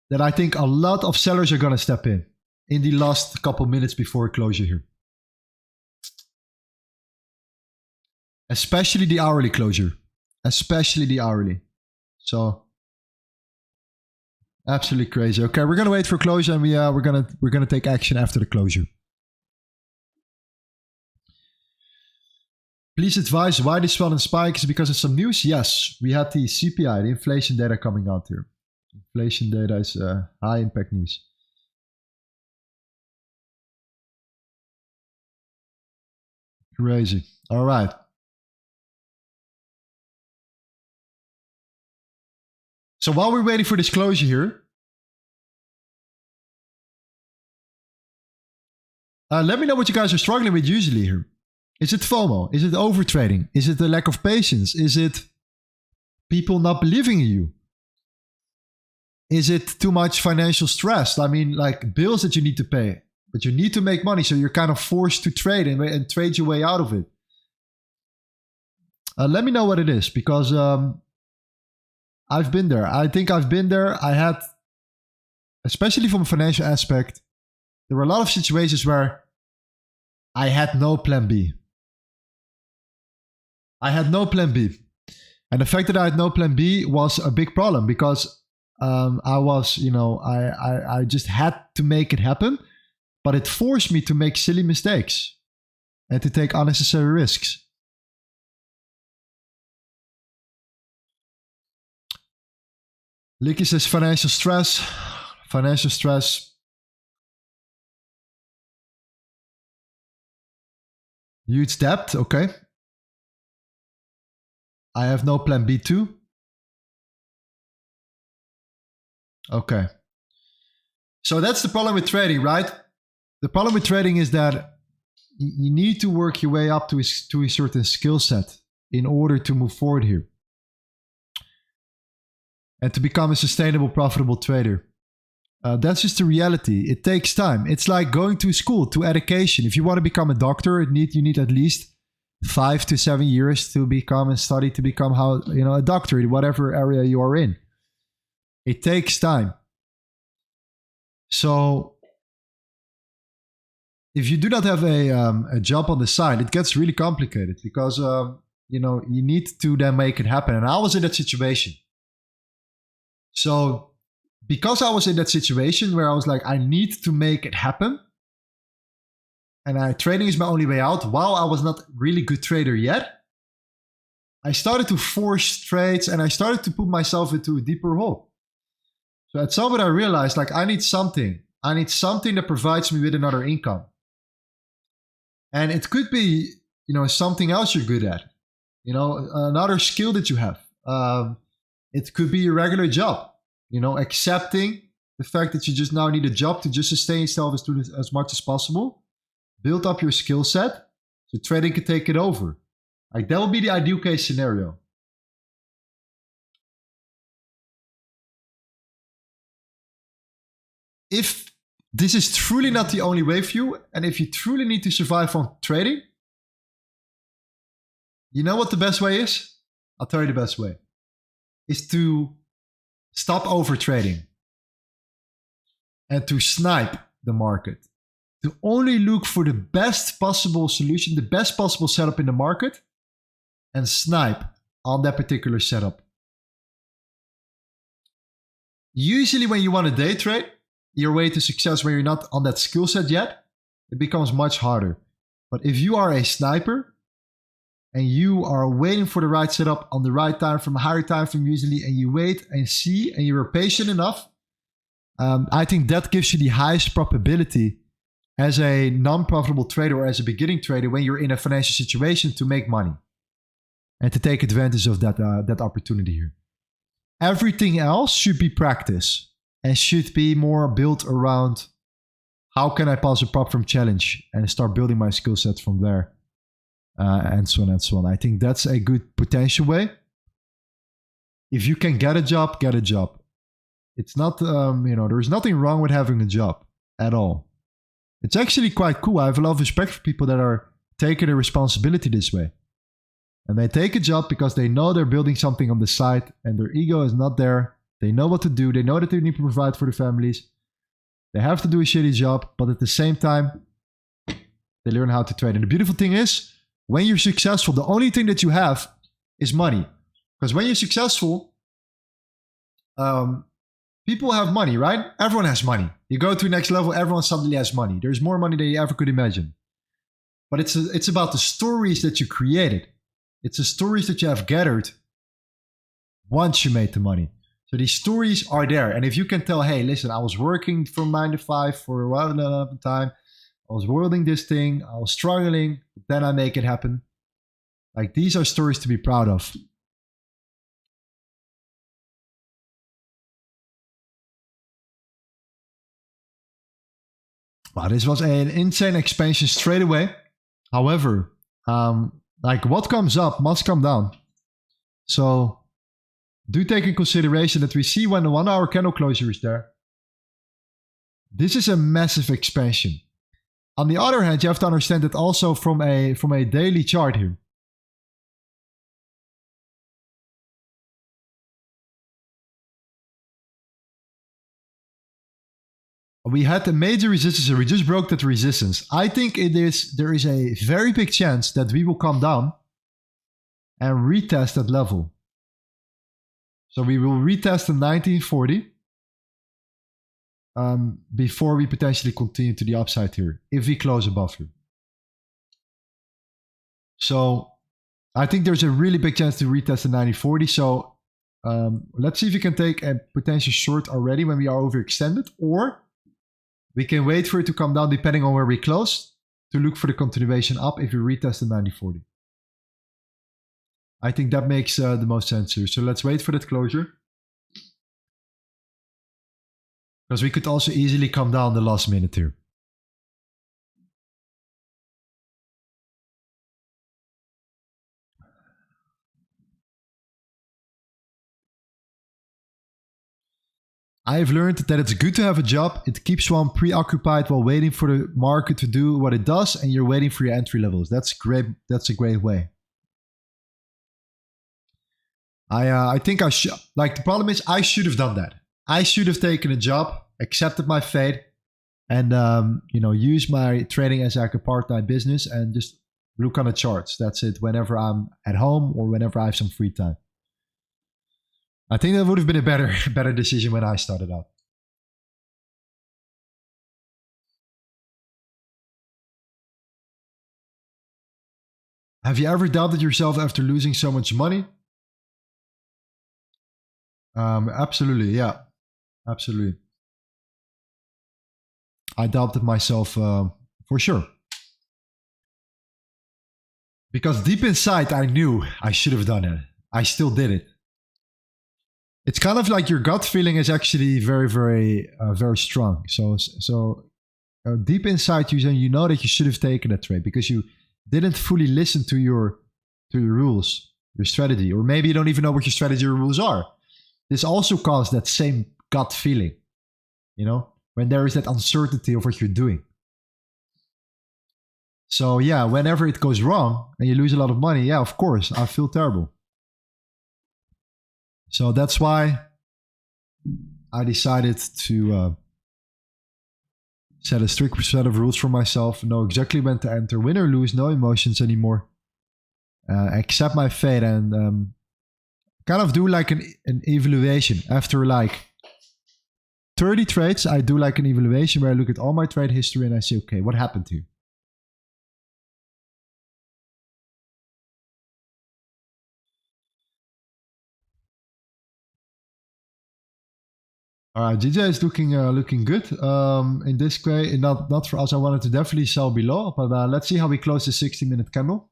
Speaker 1: that I think a lot of sellers are going to step in the last couple minutes before closure here. Especially the hourly closure. Especially the hourly. So absolutely crazy. Okay, we're going to wait for closure, and we're going to take action after the closure. Please advise why this sudden spike. Is it because of some news? Yes, we had the CPI, the inflation data coming out here. Inflation data is high impact news. Crazy. All right. So while we're waiting for this closure here, let me know what you guys are struggling with usually here. Is it FOMO? Is it overtrading? Is it the lack of patience? Is it people not believing in you? Is it too much financial stress? I mean, like bills that you need to pay, but you need to make money, so you're kind of forced to trade and trade your way out of it. Let me know what it is, because I've been there. I think I've been there. I had, especially from a financial aspect, there were a lot of situations where I had no plan B. I had no plan B. And the fact that I had no plan B was a big problem, because I was, I just had to make it happen, but it forced me to make silly mistakes and to take unnecessary risks. Licky says financial stress. Financial stress. Huge debt. Okay. I have no plan B too. Okay. So that's the problem with trading, right? The problem with trading is that you need to work your way up to a certain skill set in order to move forward here. And to become a sustainable, profitable trader. That's just the reality. It takes time. It's like going to school, to education. If you want to become a doctor, you need at least 5 to 7 years to become and study to become a doctor in whatever area you are in. It takes time. So if you do not have a job on the side, it gets really complicated, because you need to then make it happen. And I was in that situation. So because I was in that situation where I was like, I need to make it happen, and trading is my only way out, while I was not really good trader yet, I started to force trades and I started to put myself into a deeper hole. So at some point I realized, like, I need something that provides me with another income. And it could be, something else you're good at, another skill that you have. It could be a regular job, accepting the fact that you just now need a job to just sustain yourself as much as possible. build up your skill set so trading can take it over. Like that would be the ideal case scenario. If this is truly not the only way for you, and if you truly need to survive on trading, you know what the best way is? I'll tell you the best way. Is to stop over trading and to snipe the market. To only look for the best possible solution, the best possible setup in the market, and snipe on that particular setup. Usually when you want to day trade, your way to success when you're not on that skill set yet, it becomes much harder. But if you are a sniper and you are waiting for the right setup on the right time from a higher time frame usually, and you wait and see and you're patient enough, I think that gives you the highest probability as a non-profitable trader or as a beginning trader when you're in a financial situation to make money and to take advantage of that opportunity here. Everything else should be practice and should be more built around how can I pass a prop firm challenge and start building my skill set from there, and so on and so on. I think that's a good potential way. If you can get a job, get a job. It's not, there's nothing wrong with having a job at all. It's actually quite cool. I have a lot of respect for people that are taking a responsibility this way. And they take a job because they know they're building something on the side and their ego is not there. They know what to do. They know that they need to provide for the families. They have to do a shitty job, but at the same time, they learn how to trade. And the beautiful thing is, when you're successful, the only thing that you have is money. Because when you're successful, people have money, right? Everyone has money. You go to the next level, everyone suddenly has money. There's more money than you ever could imagine. But it's about the stories that you created. It's the stories that you have gathered once you made the money. So these stories are there. And if you can tell, hey, listen, I was working from 9 to 5 for a while of time. I was building this thing. I was struggling. But then I make it happen. Like, these are stories to be proud of. Wow, this was an insane expansion straight away. However, like what comes up must come down. So do take in consideration that we see when the 1 hour candle closure is there. This is a massive expansion. On the other hand, you have to understand that also from a daily chart here. We had a major resistance and we just broke that resistance. I think there is a very big chance that we will come down and retest that level. So we will retest the 1940 before we potentially continue to the upside here, if we close above here. So I think there's a really big chance to retest the 1940. So let's see if we can take a potential short already when we are overextended, or we can wait for it to come down depending on where we close to look for the continuation up if we retest the 1940. I think that makes the most sense here. So let's wait for that closure. Because we could also easily come down the last minute here. I have learned that it's good to have a job. It keeps one preoccupied while waiting for the market to do what it does, and you're waiting for your entry levels. That's great. That's a great way. I think I should. Like, the problem is I should have done that. I should have taken a job, accepted my fate, and use my trading as like a part-time business and just look on the charts. That's it. Whenever I'm at home or whenever I have some free time. I think that would have been a better decision when I started out. Have you ever doubted yourself after losing so much money? Absolutely, yeah. Absolutely. I doubted myself for sure. Because deep inside, I knew I should have done it. I still did it. It's kind of like your gut feeling is actually very, very, very strong. So deep inside you, and you know that you should have taken that trade because you didn't fully listen to your rules, your strategy, or maybe you don't even know what your strategy or rules are. This also caused that same gut feeling, you know, when there is that uncertainty of what you're doing. So yeah, whenever it goes wrong and you lose a lot of money, yeah, of course, I feel terrible. So that's why I decided to set a strict set of rules for myself, know exactly when to enter, win or lose, no emotions anymore. Accept my fate and kind of do like an evaluation. After like 30 trades, I do like an evaluation where I look at all my trade history and I say, okay, what happened here? All right, GJ is looking good. In this way, not for us. I wanted to definitely sell below, but let's see how we close the 60-minute candle.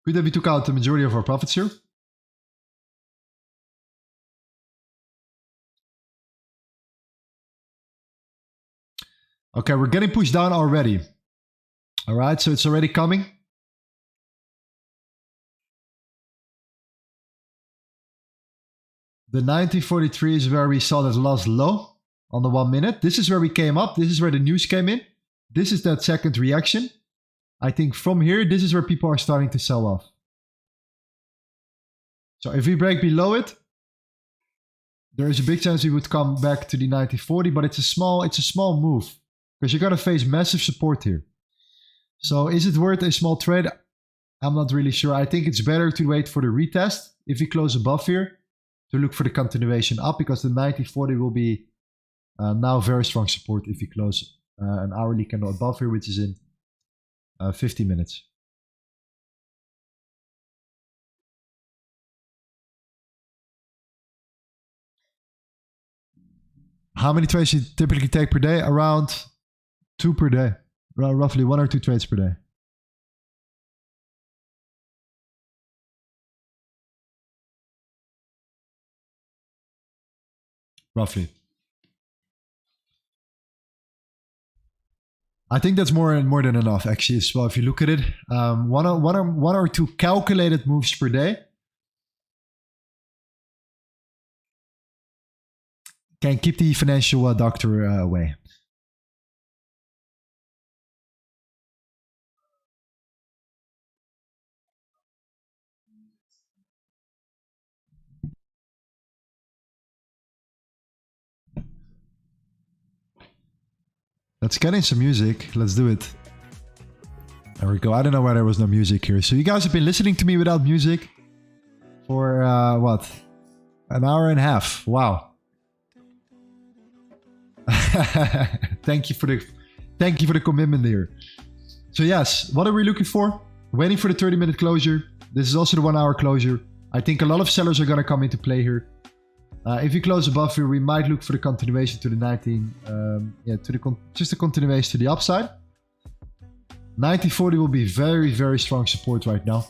Speaker 1: Good that we took out the majority of our profits here. Okay, we're getting pushed down already. All right, so it's already coming. The 1943 is where we saw that last low on the 1 minute. This is where we came up. This is where the news came in. This is that second reaction. I think from here, this is where people are starting to sell off. So if we break below it, there is a big chance we would come back to the 1940, but it's a small move because you're going to face massive support here. So is it worth a small trade? I'm not really sure. I think it's better to wait for the retest if we close above here, to look for the continuation up, because the 1940 will be now very strong support if we close an hourly candle above here, which is in 50 minutes. How many trades you typically take per day? Around 2 per day. Roughly 1 or 2 trades per day. Roughly. I think that's more than enough actually as well. If you look at it, one or two calculated moves per day can keep the financial doctor away. Let's get in some music. Let's do it. There we go. I don't know why there was no music here. So you guys have been listening to me without music for what? An hour and a half. Wow. Thank you for the commitment here. So yes, what are we looking for? Waiting for the 30-minute closure. This is also the 1 hour closure. I think a lot of sellers are going to come into play here. If we close above here, we might look for the continuation to the 19. Just a continuation to the upside. 1940 will be very, very strong support right now.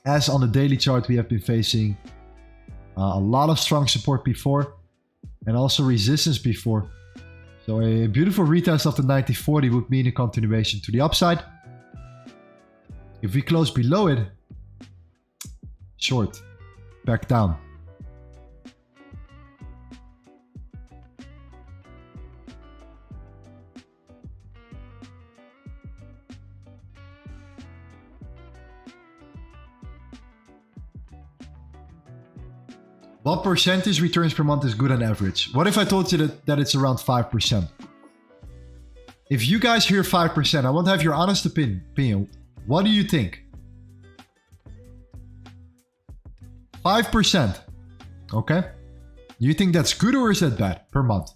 Speaker 1: As on the daily chart, we have been facing a lot of strong support before, and also resistance before. So a beautiful retest of the 1940 would mean a continuation to the upside. If we close below it, short, back down. What percentage returns per month is good on average? What if I told you that it's around 5%? If you guys hear 5%, I want to have your honest opinion. What do you think? 5%. Okay. You think that's good or is that bad per month?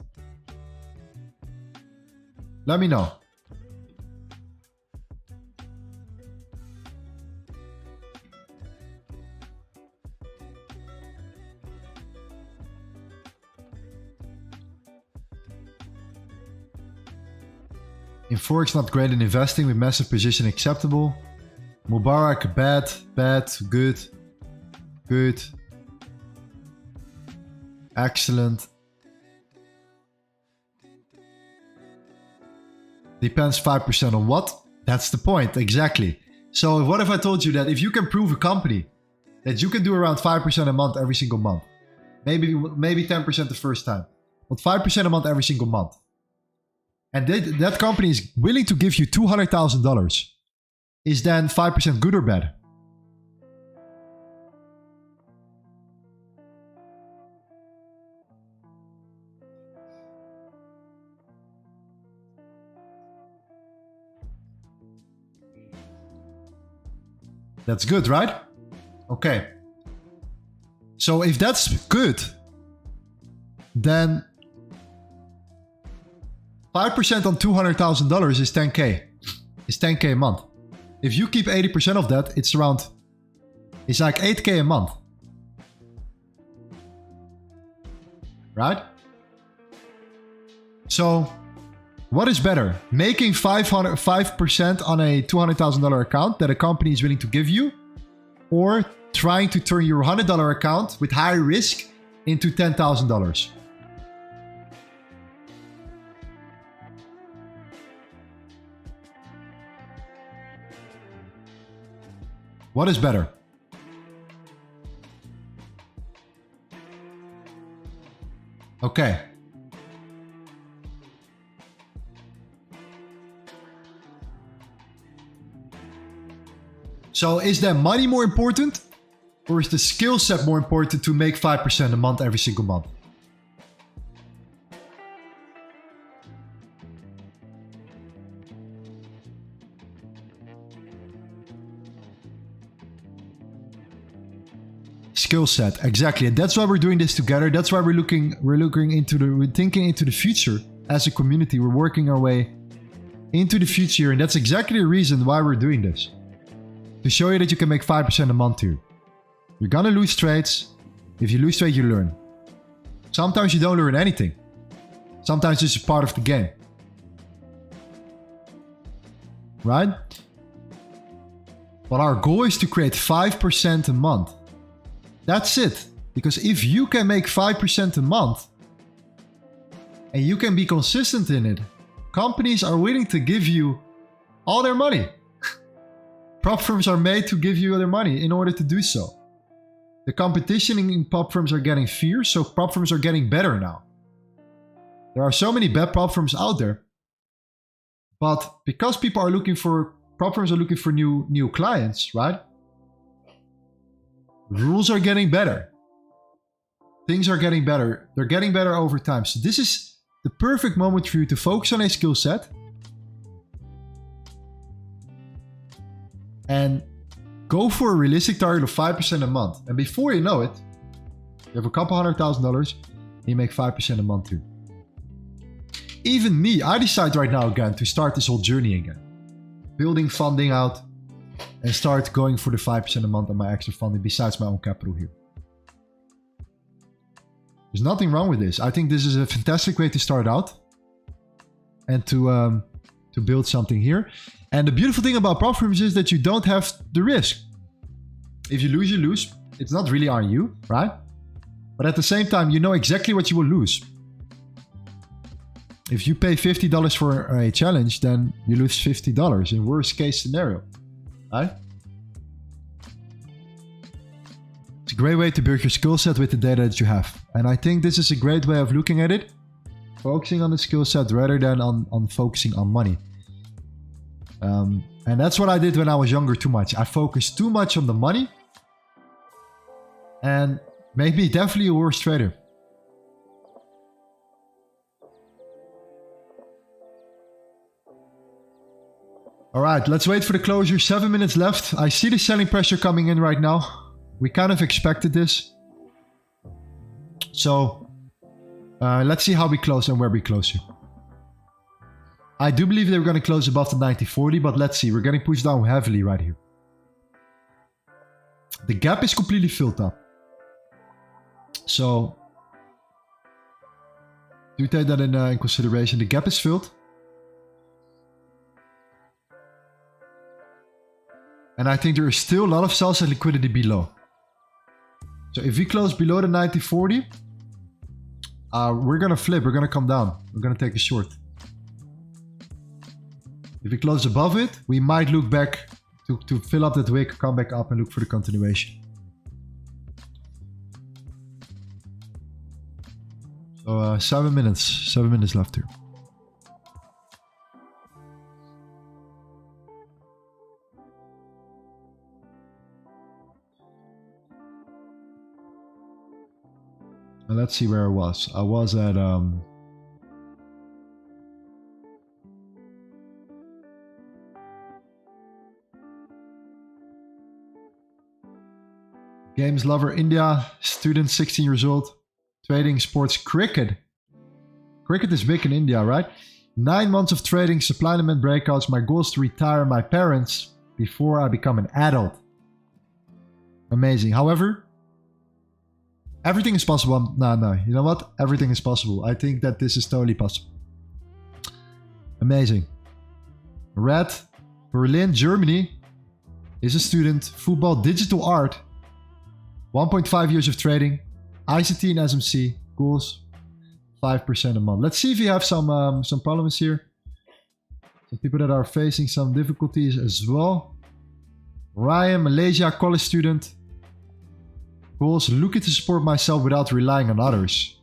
Speaker 1: Let me know. In Forex, not great in investing with massive position acceptable. Mubarak, bad, bad, good, good. Excellent. Depends 5% on what? That's the point, exactly. So what if I told you that if you can prove a company that you can do around 5% a month every single month, maybe 10% the first time, but 5% a month every single month, and that company is willing to give you $200,000, is then 5% good or bad? That's good, right? Okay. So if that's good, then 5% on $200,000 is 10K. It's 10K a month. If you keep 80% of that, it's like 8K a month. Right? So what is better? Making 5% on a $200,000 account that a company is willing to give you, or trying to turn your $100 account with high risk into $10,000? What is better? Okay. So is that money more important, or is the skill set more important to make 5% a month every single month? Skill set, exactly, and that's why we're doing this together. That's why we're thinking into the future as a community. We're working our way into the future, and that's exactly the reason why we're doing this. To show you that you can make 5% a month too. You're gonna lose trades. If you lose trades, you learn. Sometimes you don't learn anything. Sometimes it's a part of the game. Right? But our goal is to create 5% a month. That's it. Because if you can make 5% a month, and you can be consistent in it, companies are willing to give you all their money. Prop firms are made to give you their money in order to do so. The competition in prop firms are getting fierce, so prop firms are getting better now. There are so many bad prop firms out there, but because people are looking for, prop firms are looking for new clients, right? Rules are getting better. Things are getting better. They're getting better over time. So this is the perfect moment for you to focus on a skill set and go for a realistic target of 5% a month. And before you know it, you have a couple $100,000, you make 5% a month too. Even me, I decide right now again to start this whole journey again. Building funding out and start going for the 5% a month on my extra funding besides my own capital here. There's nothing wrong with this. I think this is a fantastic way to start out and to build something here. And the beautiful thing about prop firms is that you don't have the risk. If you lose, you lose. It's not really on you, right? But at the same time, you know exactly what you will lose. If you pay $50 for a challenge, then you lose $50 in worst case scenario, right? It's a great way to build your skill set with the data that you have. And I think this is a great way of looking at it. Focusing on the skill set rather than on focusing on money. And that's what I did when I was younger too much. I focused too much on the money and made me definitely a worse trader. All right, let's wait for the closure. 7 minutes left. I see the selling pressure coming in right now. We kind of expected this. So let's see how we close and where we close here. I do believe they were going to close above the 90.40, but let's see. We're getting pushed down heavily right here. The gap is completely filled up. So do take that in consideration. The gap is filled. And I think there is still a lot of sell-side liquidity below. So if we close below the 90.40, We're gonna flip. We're gonna come down. We're gonna take a short. If we close above it, we might look back to fill up that wick, come back up and look for the continuation. So 7 minutes. 7 minutes left here. And let's see where I was. I was at Games lover India, student 16 years old, trading sports cricket. Cricket is big in India, right? 9 months of trading, supply and demand breakouts. My goal is to retire my parents before I become an adult. Amazing. However, everything is possible. No, you know what? Everything is possible. I think that this is totally possible. Amazing. Red, Berlin, Germany, is a student, football, digital art. 1.5 years of trading, ICT and SMC, goals 5% a month. Let's see if we have some problems here. Some people that are facing some difficulties as well. Ryan, Malaysia, college student. Goals, looking to support myself without relying on others.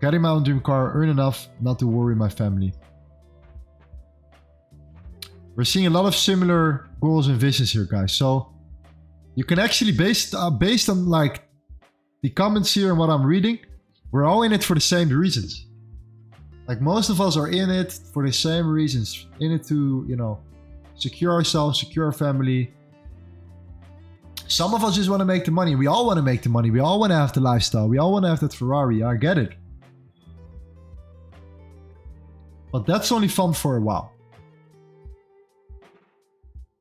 Speaker 1: Getting my own dream car, earn enough not to worry my family. We're seeing a lot of similar goals and visions here, guys. So you can actually, based on like the comments here and what I'm reading, we're all in it for the same reasons. Like most of us are in it for the same reasons. In it to, you know, secure ourselves, secure our family. Some of us just want to make the money. We all want to make the money. We all want to have the lifestyle. We all want to have that Ferrari. I get it. But that's only fun for a while.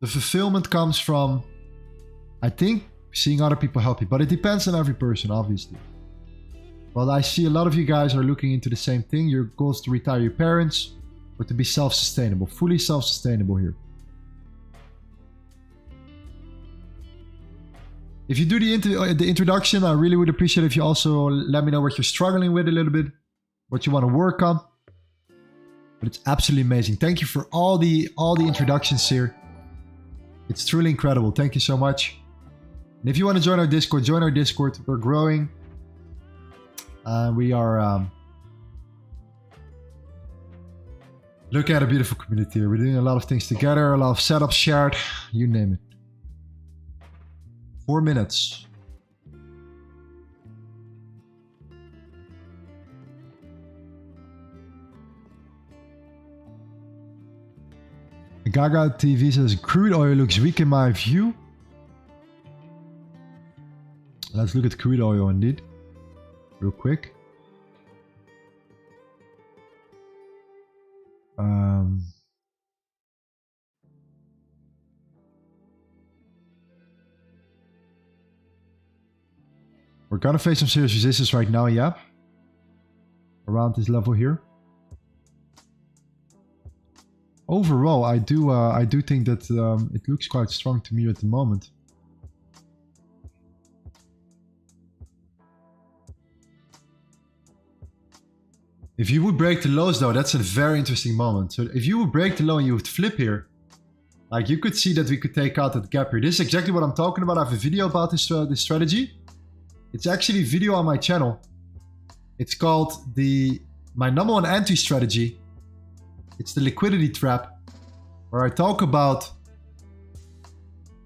Speaker 1: The fulfillment comes from, I think, seeing other people happy, but it depends on every person, obviously. Well, I see a lot of you guys are looking into the same thing. Your goal is to retire your parents, or to be self-sustainable, fully self-sustainable here. If you do the introduction, I really would appreciate if you also let me know what you're struggling with a little bit, what you want to work on. But it's absolutely amazing. Thank you for all the introductions here. It's truly incredible. Thank you so much. And if you want to join our Discord, join our Discord. We're growing. We are looking at a beautiful community here. We're doing a lot of things together, a lot of setups shared, you name it. 4 minutes. Gaga TV says crude oil looks weak in my view. Let's look at crude oil indeed, real quick. We're gonna face some serious resistance right now, yeah. Around this level here. Overall, I do think that it looks quite strong to me at the moment. If you would break the lows though, that's a very interesting moment. So if you would break the low and you would flip here, like you could see that we could take out that gap here. This is exactly what I'm talking about. I have a video about this strategy. It's actually a video on my channel. It's called my number one entry strategy. It's the liquidity trap, where I talk about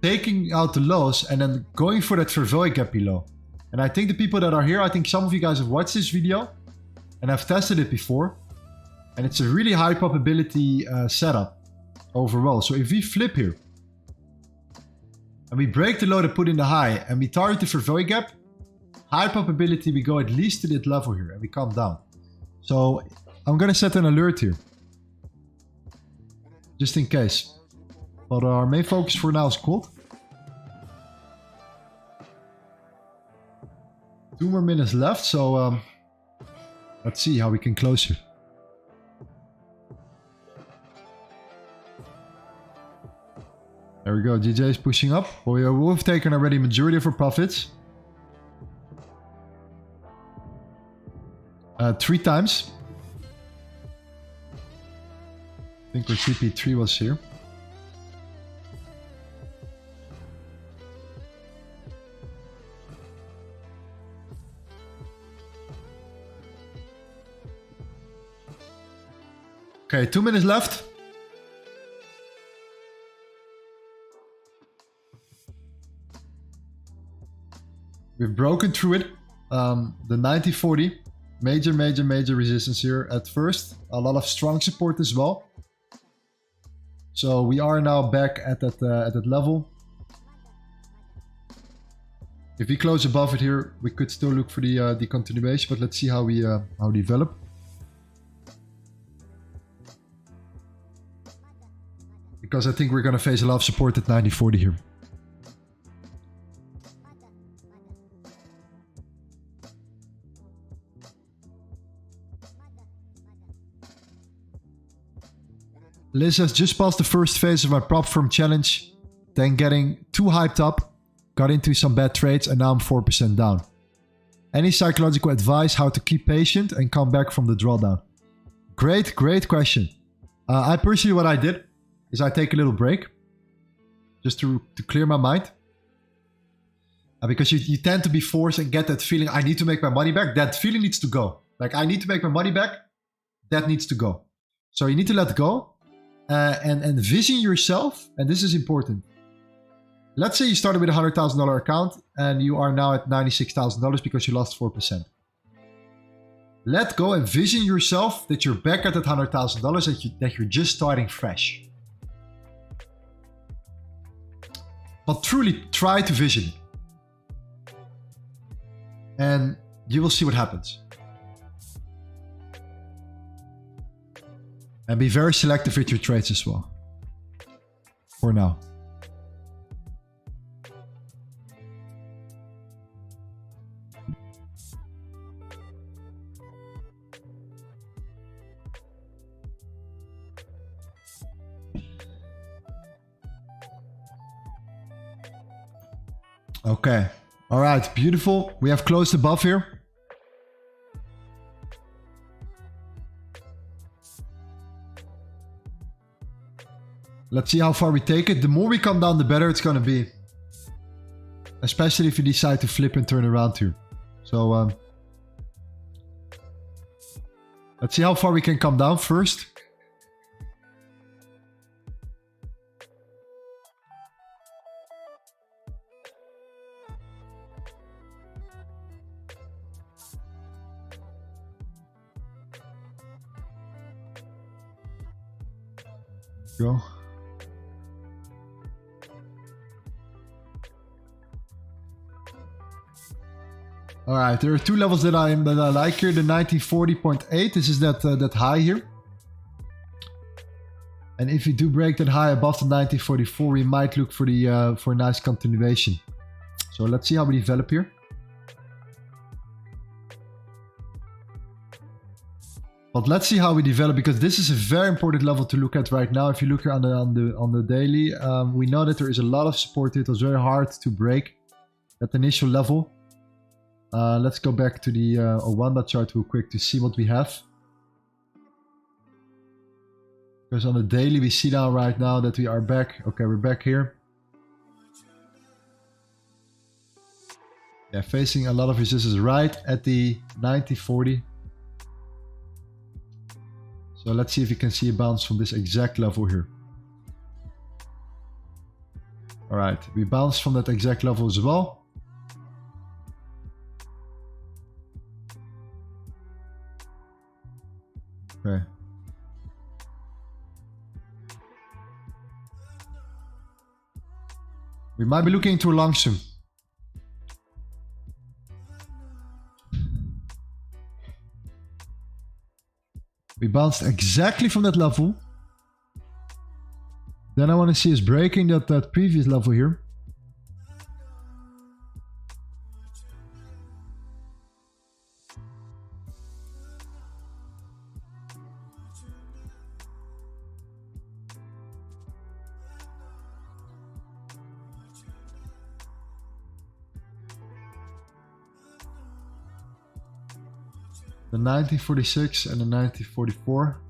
Speaker 1: taking out the lows and then going for that Fibonacci gap below. And I think the people that are here, I think some of you guys have watched this video and I've tested it before. And it's a really high probability setup overall. So if we flip here and we break the low to put in the high and we target the Fibonacci gap, high probability we go at least to that level here and we come down. So I'm going to set an alert here, just in case. But our main focus for now is gold. 2 more minutes left, so let's see how we can close here. There we go, GJ is pushing up. We've taken already majority of our profits. 3 times. I think where CP3 was here. Okay, 2 minutes left. We've broken through it. The 9040, major resistance here at first. A lot of strong support as well. So we are now back at that level. If we close above it here, we could still look for the continuation, but let's see how we develop. Because I think we're going to face a lot of support at 9040 here. Liz has just passed the first phase of my prop firm challenge, then getting too hyped up, got into some bad trades, and now I'm 4% down. Any psychological advice how to keep patient and come back from the drawdown? Great question. I personally, what I did is I take a little break just to clear my mind. Because you tend to be forced and get that feeling, I need to make my money back. That feeling needs to go. Like, I need to make my money back. That needs to go. So you need to let go. And vision yourself, and this is important. Let's say you started with a $100,000 account and you are now at $96,000 because you lost 4%. Let go and vision yourself that you're back at that $100,000, that you're just starting fresh. But truly try to vision it. And you will see what happens. And be very selective with your trades as well. For now. Okay. All right. Beautiful. We have closed above here. Let's see how far we take it. The more we come down, the better it's going to be. Especially if you decide to flip and turn around too. So, let's see how far we can come down first. Go. All right, there are 2 levels that I like here. The 1940.8, this is that high here. And if you do break that high above the 1944, we might look for a nice continuation. So let's see how we develop here. But let's see how we develop, because this is a very important level to look at right now. If you look here on the daily, we know that there is a lot of support here. It was very hard to break that initial level. Let's go back to the Owanda chart real quick to see what we have. Because on the daily we see now right now that we are back. Okay, we're back here. Yeah, facing a lot of resistance right at the 9040. So let's see if you can see a bounce from this exact level here. All right, we bounced from that exact level as well. Okay. We might be looking into a long soon. We bounced exactly from that level. Then I want to see us breaking that previous level here. The 1946 and the 1944.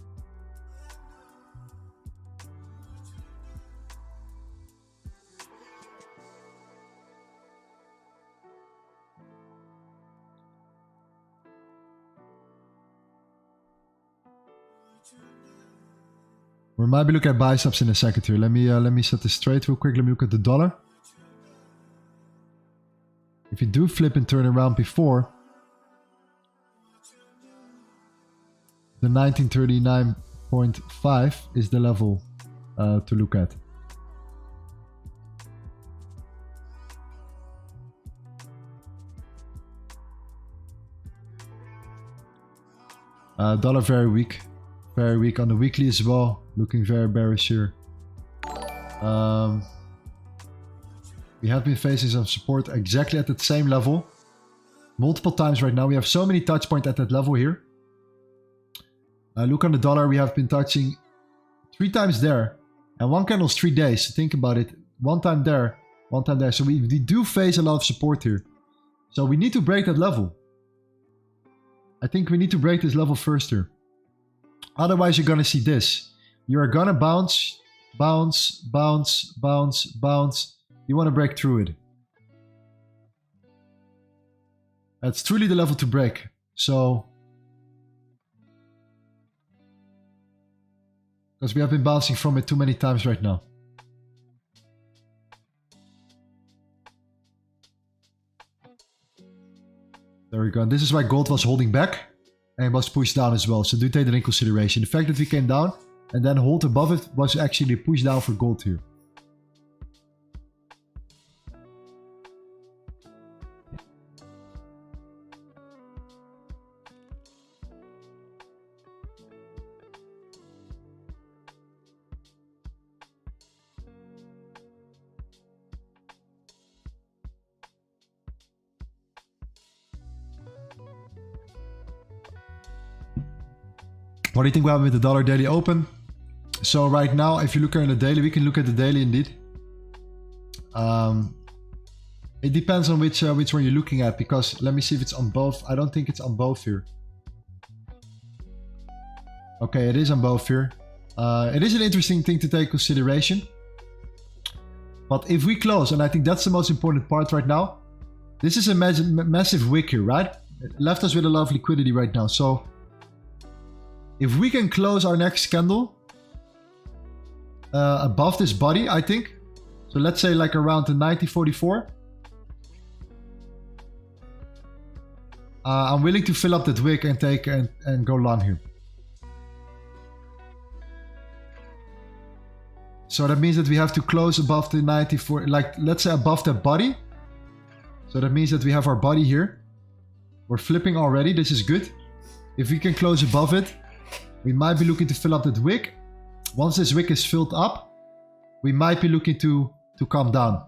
Speaker 1: We might be looking at buy stops in a second here. Let me set this straight real quick. Let me look at the dollar. If you do flip and turn around before, the 1939.5 is the level to look at. Dollar very weak. Very weak on the weekly as well. Looking very bearish here. We have been facing some support exactly at that same level. Multiple times right now. We have so many touch points at that level here. Look on the dollar. We have been touching 3 times there. And 1 candle's 3 days. So think about it. 1 time there. 1 time there. So we do face a lot of support here. So we need to break that level. I think we need to break this level first here. Otherwise, you're going to see this. You're going to bounce, bounce, bounce, bounce, bounce. You want to break through it. That's truly the level to break. So, because we have been bouncing from it too many times right now. There we go. And this is why gold was holding back and was pushed down as well. So do take that in consideration. The fact that we came down and then hold above it was actually a push down for gold here. What do you think will happen with the dollar daily open? So right now, if you look at the daily, we can look at the daily indeed. It depends on which one you're looking at, because let me see if it's on both. I don't think it's on both here. Okay, it is on both here. It is an interesting thing to take consideration. But if we close, and I think that's the most important part right now. This is a massive wick here, right? It left us with a lot of liquidity right now. So if we can close our next candle above this body, I think. So let's say like around the 1944. I'm willing to fill up that wick and take and go long here. So that means that we have to close above the 94, like let's say above that body. So that means that we have our body here. We're flipping already. This is good. If we can close above it, we might be looking to fill up that wick. Once this wick is filled up, we might be looking to come down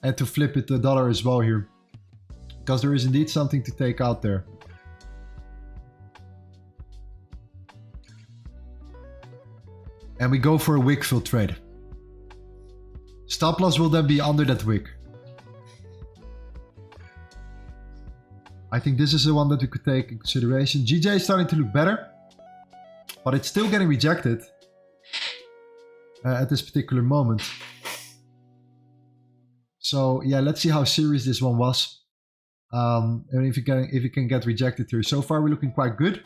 Speaker 1: and to flip it the dollar as well here, because there is indeed something to take out there. And we go for a wick fill trade. Stop loss will then be under that wick. I think this is the one that we could take in consideration. GJ is starting to look better, but it's still getting rejected at this particular moment. So yeah, let's see how serious this one was. And if it can get rejected here. So far we're looking quite good.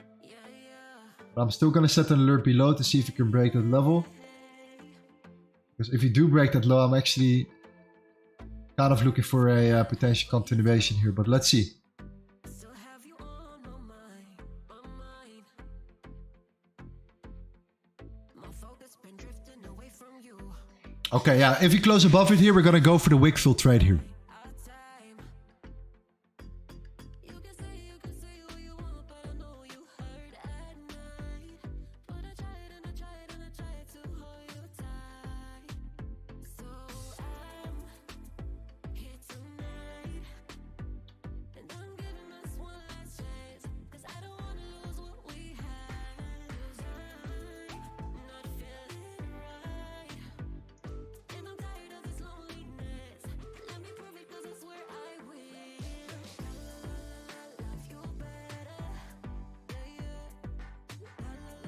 Speaker 1: But I'm still going to set an alert below to see if you can break that level. Because if you do break that low, I'm actually kind of looking for a potential continuation here. But let's see. Okay, yeah, if you close above it here, we're going to go for the wick fill trade here.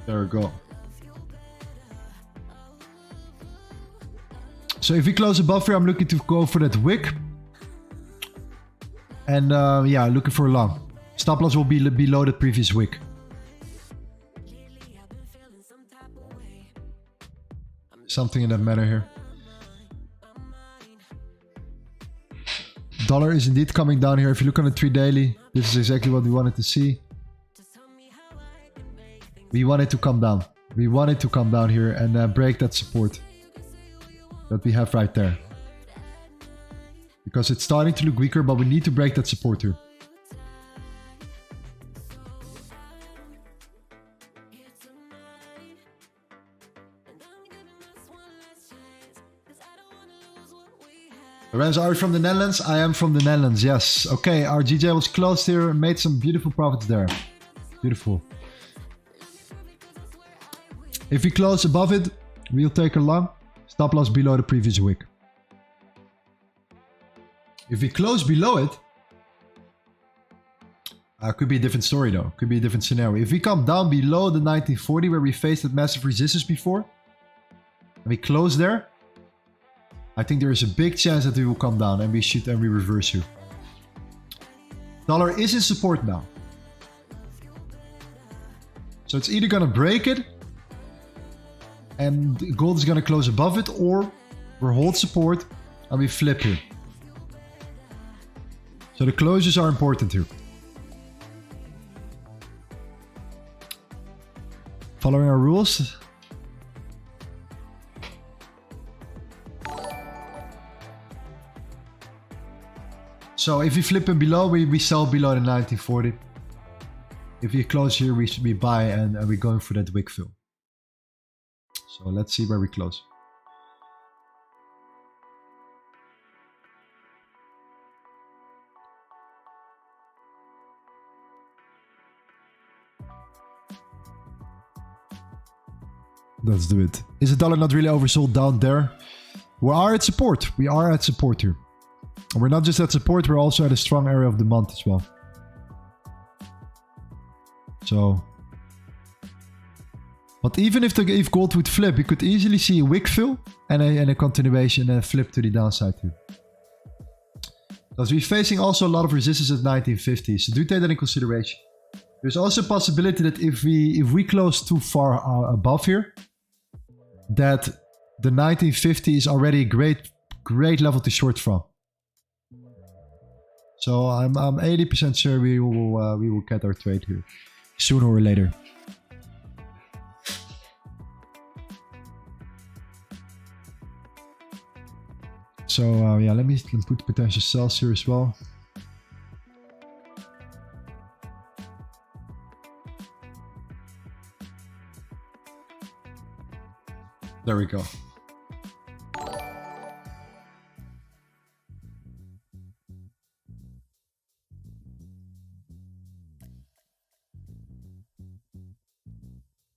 Speaker 1: There we go. So if we close above here, I'm looking to go for that wick. And yeah, looking for a long. Stop loss will be below the previous wick. Something in that matter here. Dollar is indeed coming down here. If you look on the 3 daily, this is exactly what we wanted to see. We want it to come down. We want it to come down here and break that support that we have right there. Because it's starting to look weaker, but we need to break that support here. Lorenzo, are you from the Netherlands? I am from the Netherlands, yes. Okay, our GJ was closed here and made some beautiful profits there. Beautiful. If we close above it, we'll take a long. Stop loss below the previous wick. If we close below it, could be a different story though. Could be a different scenario. If we come down below the 1940 where we faced that massive resistance before, and we close there, I think there is a big chance that we will come down and we reverse here. Dollar is in support now. So it's either gonna break it and gold is gonna close above it, or we hold support and we flip here. So the closures are important here. Following our rules. So if we flip in below, we sell below the 1940. If we close here, we should be buy and we're going for that wick fill. So let's see where we close. Let's do it. Is the dollar not really oversold down there? We are at support. We are at support here. And we're not just at support, we're also at a strong area of the month as well. So, but even if gold would flip, we could easily see a wick fill and a continuation and a flip to the downside too. Because we're facing also a lot of resistance at 1950, so do take that in consideration. There's also a possibility that if we close too far above here, that the 1950 is already a great level to short from. So I'm 80% sure we will get our trade here sooner or later. So yeah, let me put potential sells here as well. There we go.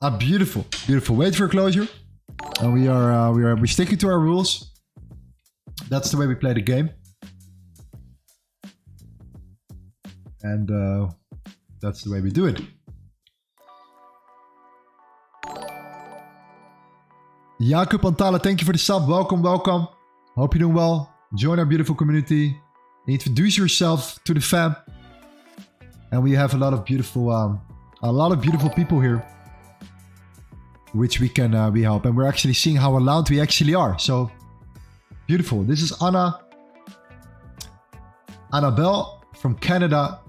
Speaker 1: Ah, beautiful, beautiful. Wait for closure, and we're sticking to our rules. That's the way we play the game, and that's the way we do it. Jakub Antala, thank you for the sub. Welcome, welcome. Hope you're doing well. Join our beautiful community. Introduce yourself to the fam, and we have a lot of beautiful people here, which we can we help, and we're actually seeing how allowed we actually are. So beautiful. This is Annabelle from Canada.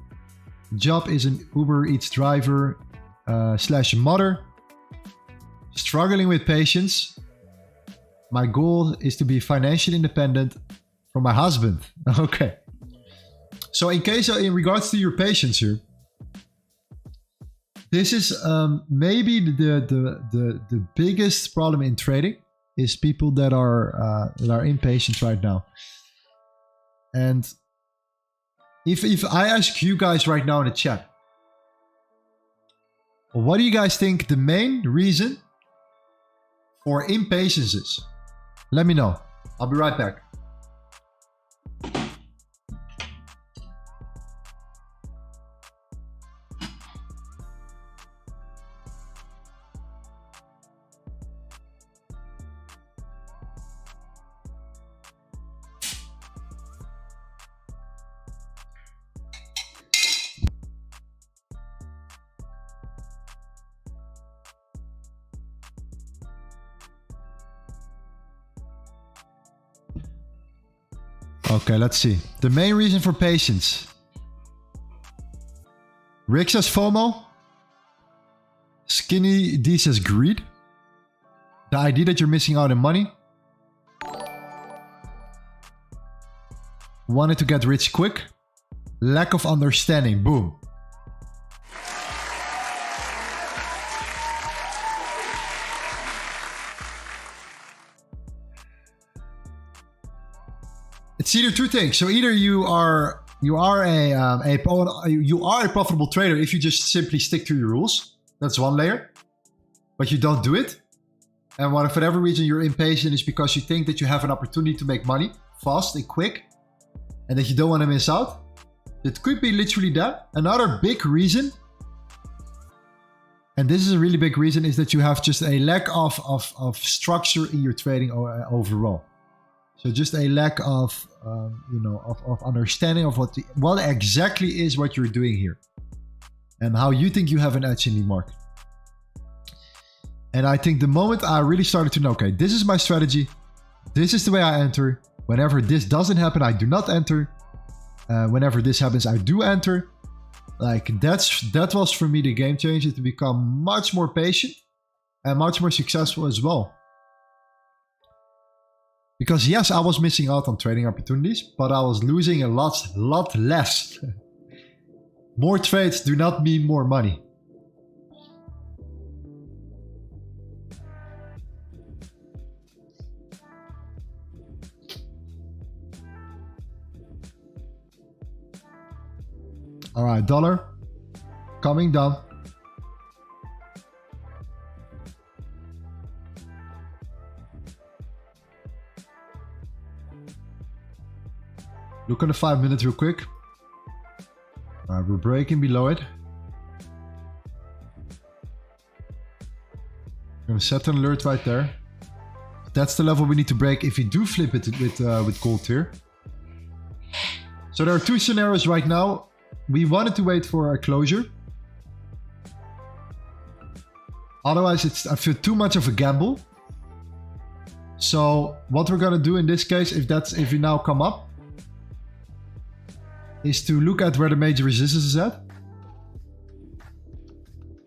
Speaker 1: Job is an Uber Eats driver / mother. Struggling with patience. My goal is to be financially independent from my husband. Okay. So in regards to your patience here, this is maybe the biggest problem in trading is people that are impatient right now. And if I ask you guys right now in the chat, what do you guys think the main reason for impatience is? Let me know. I'll be right back. Okay, let's see. The main reason for patience. Rick says FOMO. Skinny D says greed. The idea that you're missing out on money. Wanted to get rich quick. Lack of understanding. Boom. It's either two things. So either you are a profitable trader if you just simply stick to your rules. That's one layer. But you don't do it. And for whatever reason you're impatient is because you think that you have an opportunity to make money fast and quick and that you don't want to miss out. It could be literally that. Another big reason, and this is a really big reason, is that you have just a lack of structure in your trading overall. So just a lack of, of understanding of what exactly is what you're doing here and how you think you have an edge in the market. And I think the moment I really started to know, okay, this is my strategy. This is the way I enter. Whenever this doesn't happen, I do not enter. Whenever this happens, I do enter. Like that was for me the game changer, to become much more patient and much more successful as well. Because yes, I was missing out on trading opportunities, but I was losing a lot less. More trades do not mean more money. All right, dollar coming down. Look on the 5 minutes real quick. All right, we're breaking below it. I'm gonna set an alert right there. That's the level we need to break if we do flip it with gold here. So there are two scenarios right now. We wanted to wait for a closure. Otherwise, I feel too much of a gamble. So what we're gonna do in this case, if we now come up, is to look at where the major resistance is at,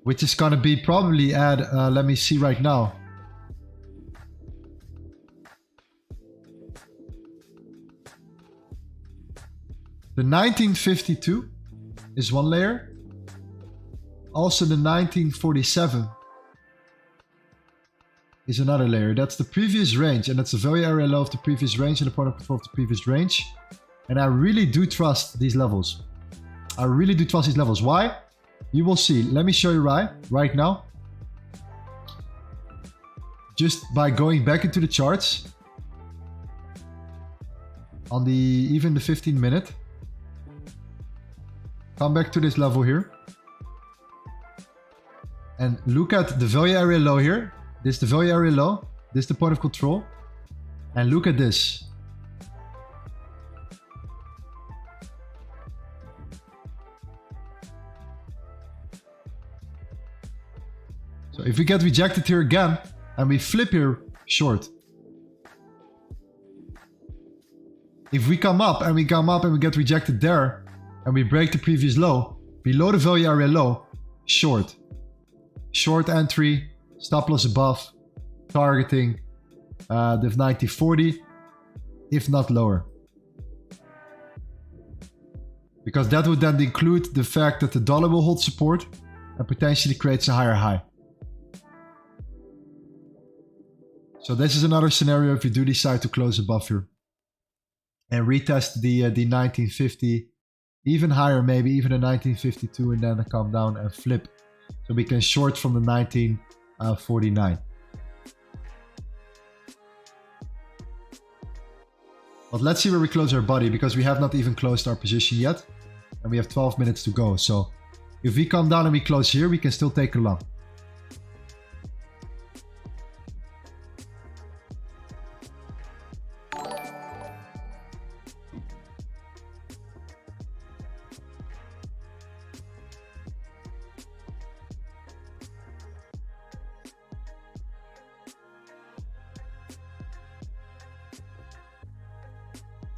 Speaker 1: which is gonna be probably at, let me see right now. The 1952 is one layer. Also the 1947 is another layer. That's the previous range, and that's the value area low of the previous range and the point of control of the previous range. And I really do trust these levels. I really do trust these levels. Why? You will see. Let me show you right now. Just by going back into the charts on even the 15 minute. Come back to this level here. And look at the value area low here. This is the value area low. This is the point of control. And look at this. So if we get rejected here again and we flip here short. If we come up and we get rejected there and we break the previous low, below the value area low, short. Short entry, stop loss above, targeting the 1940, if not lower. Because that would then include the fact that the dollar will hold support and potentially creates a higher high. So this is another scenario if you do decide to close above here and retest the 1950, even higher, maybe even the 1952, and then come down and flip. So we can short from the 1949. But let's see where we close our body, because we have not even closed our position yet. And we have 12 minutes to go. So if we come down and we close here, we can still take a long.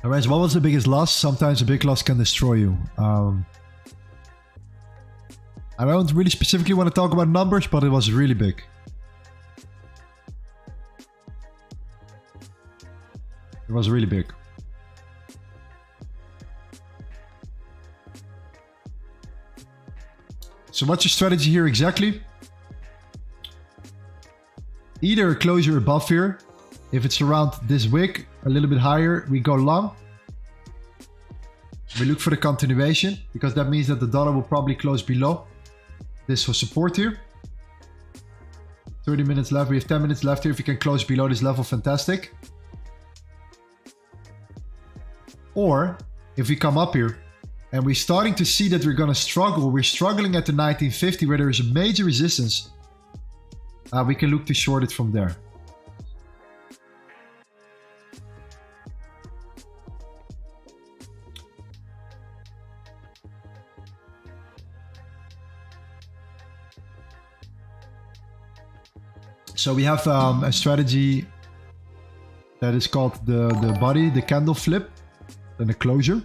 Speaker 1: Lorenzo, what was the biggest loss? Sometimes a big loss can destroy you. I don't really specifically want to talk about numbers, but it was really big. It was really big. So what's your strategy here exactly? Either a closure above here. If it's around this wick, a little bit higher, we go long. We look for the continuation, because that means that the dollar will probably close below this for support here. 30 minutes left. We have 10 minutes left here. If we can close below this level, fantastic. Or if we come up here and we're starting to see that we're going to struggle. We're struggling at the 1950 where there is a major resistance. We can look to short it from there. So we have a strategy that is called the body, the candle flip, then the closure.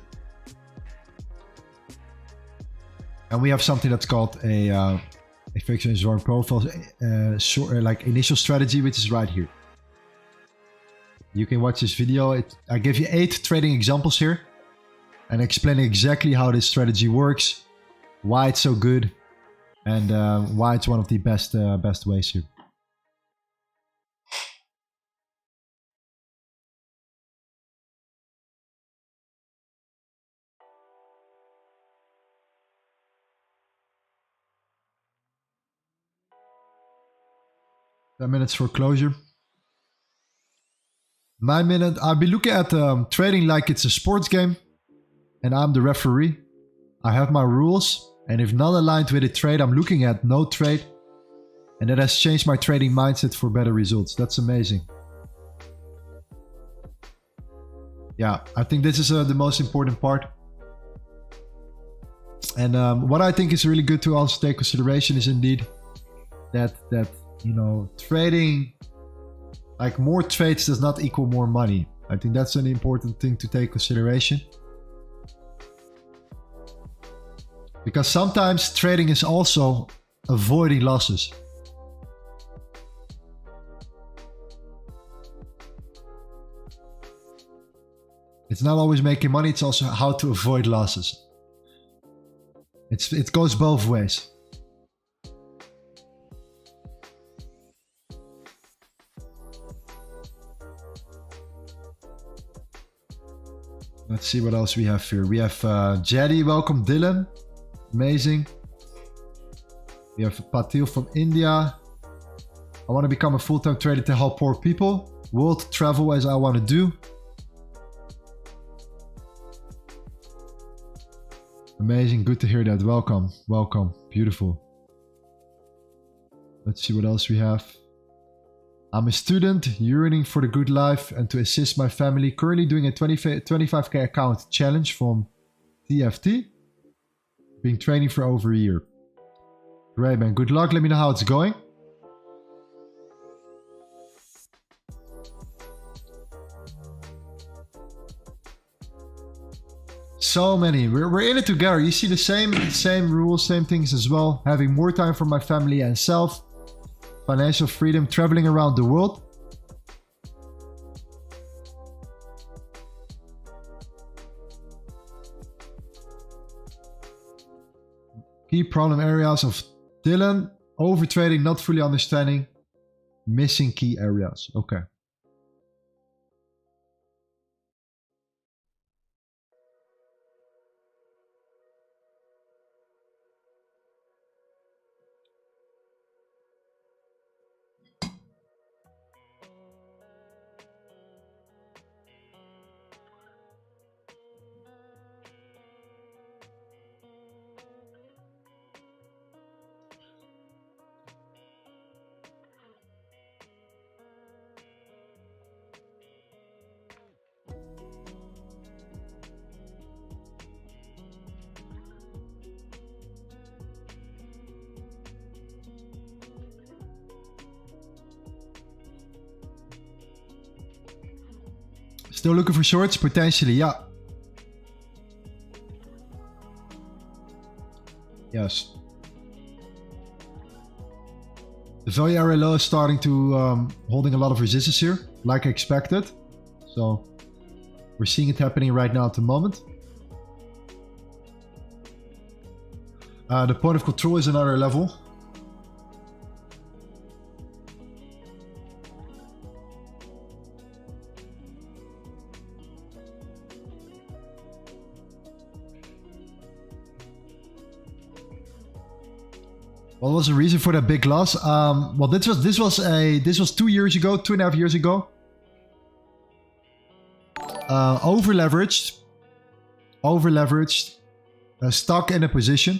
Speaker 1: And we have something that's called a fixed zone profile, like initial strategy, which is right here. You can watch this video. I give you 8 trading examples here and explain exactly how this strategy works, why it's so good, and why it's one of the best ways here. Minutes for closure. 9 minutes. I'll be looking at trading like it's a sports game and I'm the referee. I have my rules, and if not aligned with a trade, I'm looking at no trade, and that has changed my trading mindset for better results. That's amazing. Yeah, I think this is the most important part. And what I think is really good to also take consideration is indeed that you know, trading, like more trades does not equal more money. I think that's an important thing to take consideration. Because sometimes trading is also avoiding losses. It's not always making money, it's also how to avoid losses. It goes both ways. Let's see what else we have here. We have Jaddy, welcome. Dylan, amazing. We have Patil from India. I want to become a full-time trader to help poor people. World travel as I want to do. Amazing, good to hear that. Welcome, welcome, beautiful. Let's see what else we have. I'm a student yearning for the good life and to assist my family. Currently doing a 25k account challenge from TFT. Been training for over a year. Great, man. Good luck. Let me know how it's going. So many. We're in it together. You see the same rules, same things as well. Having more time for my family and self. Financial freedom, traveling around the world. Key problem areas of Dylan. Overtrading, not fully understanding. Missing key areas. Okay. Still looking for shorts? Potentially, yeah. Yes. The value area low is starting to holding a lot of resistance here, like I expected. So we're seeing it happening right now at the moment. The point of control is another level. What was the reason for that big loss? Well, this was 2 years ago, 2.5 years ago. Over leveraged, stuck in a position,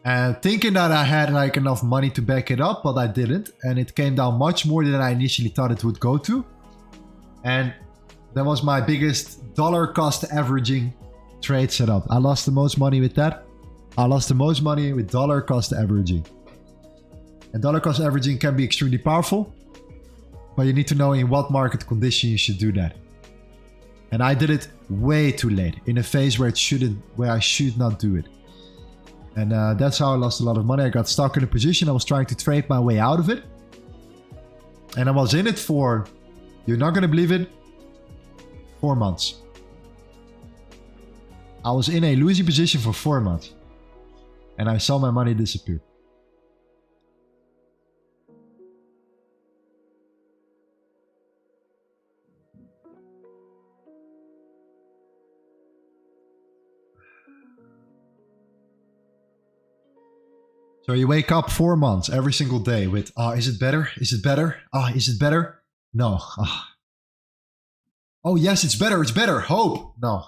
Speaker 1: and thinking that I had like enough money to back it up, but I didn't, and it came down much more than I initially thought it would go to, and that was my biggest dollar cost averaging trade setup. I lost the most money with that. I lost the most money with dollar cost averaging. And dollar cost averaging can be extremely powerful, but you need to know in what market condition you should do that. And I did it way too late, in a phase where I should not do it. And that's how I lost a lot of money. I got stuck in a position. I was trying to trade my way out of it. And I was in it for, you're not going to believe it, 4 months. I was in a losing position for 4 months. And I saw my money disappear. So you wake up 4 months every single day with, oh, is it better? Is it better? Oh, is it better? No. Oh, yes, it's better. It's better. Hope. No.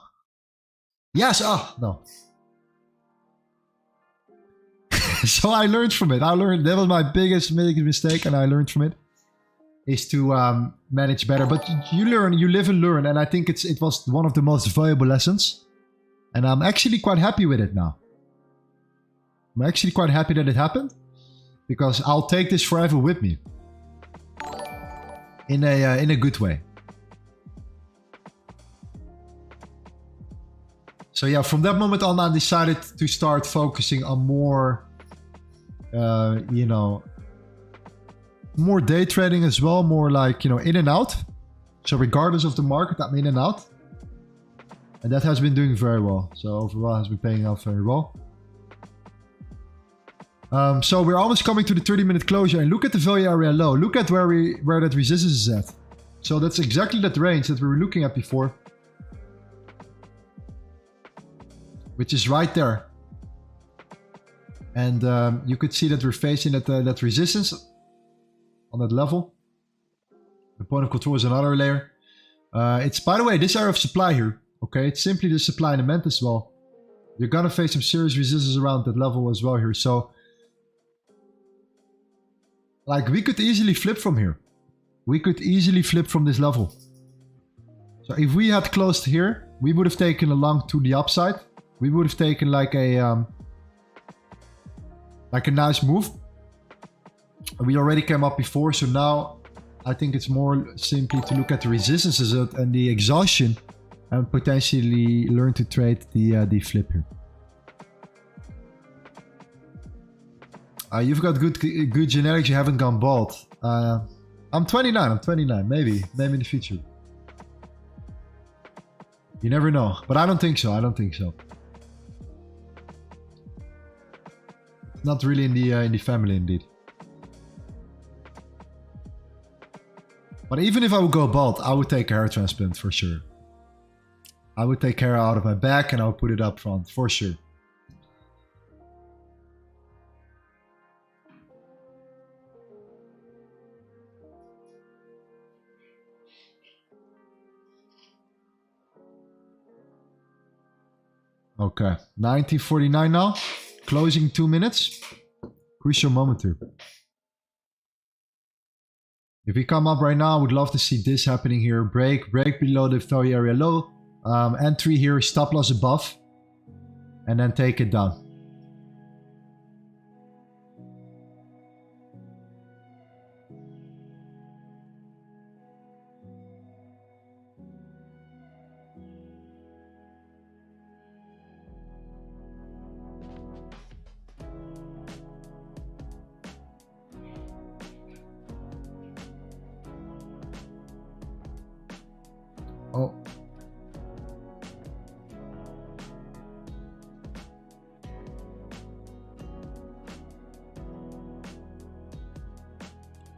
Speaker 1: Yes. Oh, no. So I learned from it. That was my biggest mistake, and I learned from it, is to manage better. But you learn, you live and learn, and I think it was one of the most valuable lessons. And I'm actually quite happy with it now. I'm actually quite happy that it happened, because I'll take this forever with me, in a good way. So yeah, from that moment on, I decided to start focusing on more, you know, more day trading as well, more like, you know, in and out. So regardless of the market, I'm in and out. And that has been doing very well. So overall, has been paying off very well. So we're almost coming to the 30-minute closure, and look at the value area low. Look at where that resistance is at. So that's exactly that range that we were looking at before, which is right there. And you could see that we're facing that resistance on that level. The point of control is another layer. It's, by the way, this area of supply here. Okay, it's simply the supply and demand as well. You're gonna face some serious resistance around that level as well here. So, like, we could easily flip from here. We could easily flip from this level. So if we had closed here, we would have taken a long to the upside. We would have taken like a nice move. We already came up before, so now I think it's more simply to look at the resistances and the exhaustion, and potentially learn to trade the flip here. You've got good genetics. You haven't gone bald. I'm 29. I'm 29. Maybe in the future. You never know, but I don't think so. I don't think so. It's not really in the family, indeed. But even if I would go bald, I would take a hair transplant for sure. I would take hair out of my back and I would put it up front for sure. Okay, 1949 now. Closing 2 minutes. Crucial moment here. If we come up right now, I would love to see this happening here. Break below the value area low. Entry here, stop loss above. And then take it down.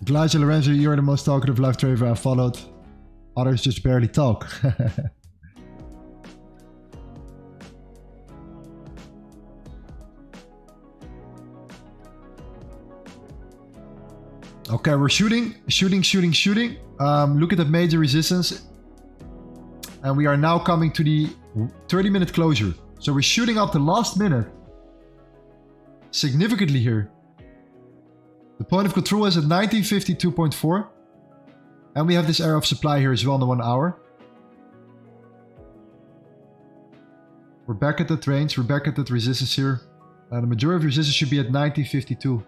Speaker 1: Elijah Lorenzo, you're the most talkative live trader I followed. Others just barely talk. Okay, we're shooting. Look at the major resistance. And we are now coming to the 30-minute closure. So we're shooting up the last minute significantly here. The point of control is at 1952.4. And we have this area of supply here as well in the 1 hour. We're back at that range. We're back at that resistance here. The majority of resistance should be at 1952.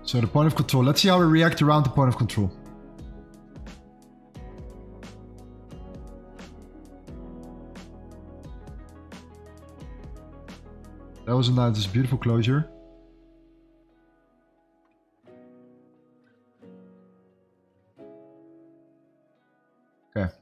Speaker 1: So the point of control. Let's see how we react around the point of control. That was a nice, beautiful closure. Okay.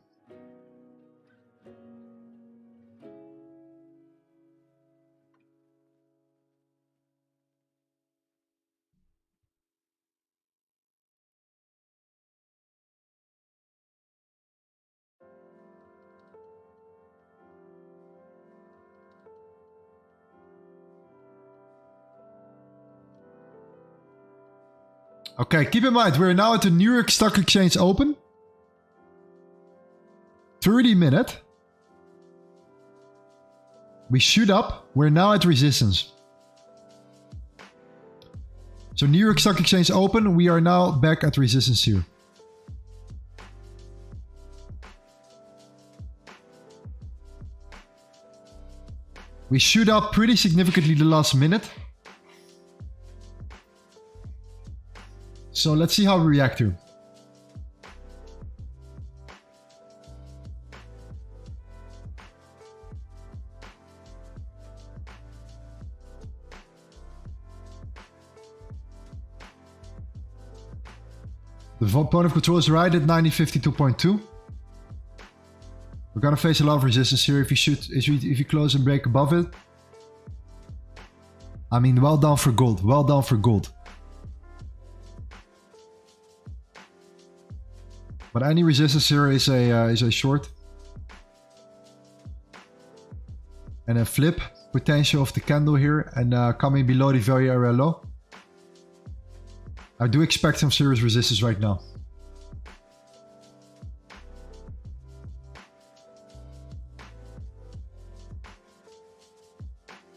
Speaker 1: Okay, keep in mind, we're now at the New York Stock Exchange Open. 30-minute. We shoot up. We're now at resistance. So New York Stock Exchange Open. We are now back at resistance here. We shoot up pretty significantly the last minute. So let's see how we react here. The point of control is right at 1952.2. We're gonna face a lot of resistance here if you close and break above it. I mean, well done for gold. Well done for gold. But any resistance here is a short. And a flip potential of the candle here and coming below the value area low. I do expect some serious resistance right now.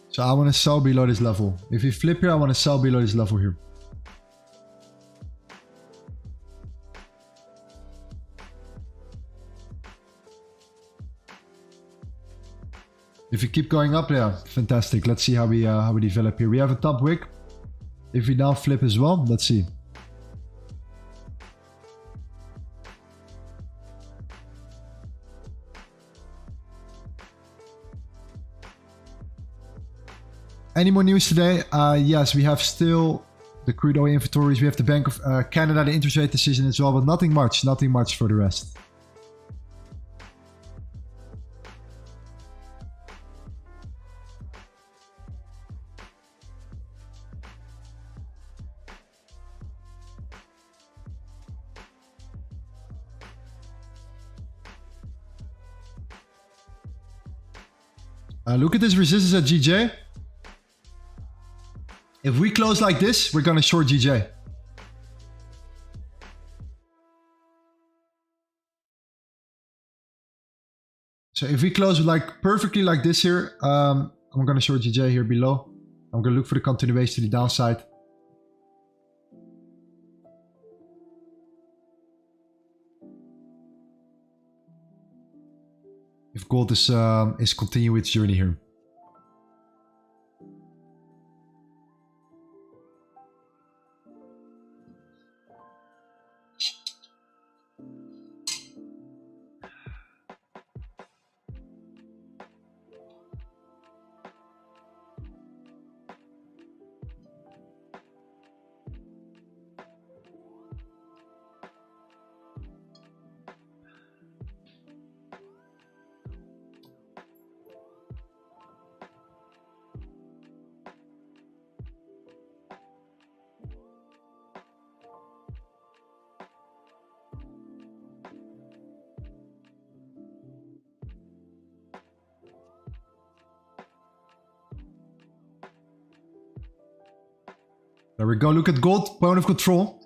Speaker 1: So I want to sell below this level. If you flip here, I want to sell below this level here. If we keep going up, yeah, fantastic. Let's see how we develop here. We have a top wick. If we now flip as well, let's see. Any more news today? Yes, we have still the crude oil inventories. We have the Bank of Canada, the interest rate decision as well, but nothing much for the rest. Look at this resistance at GJ. If we close like this, we're gonna short GJ. So if we close like perfectly like this here, I'm gonna short GJ here below. I'm gonna look for the continuation to the downside. If gold is continuing its journey here. There we go. Look at gold. Point of control.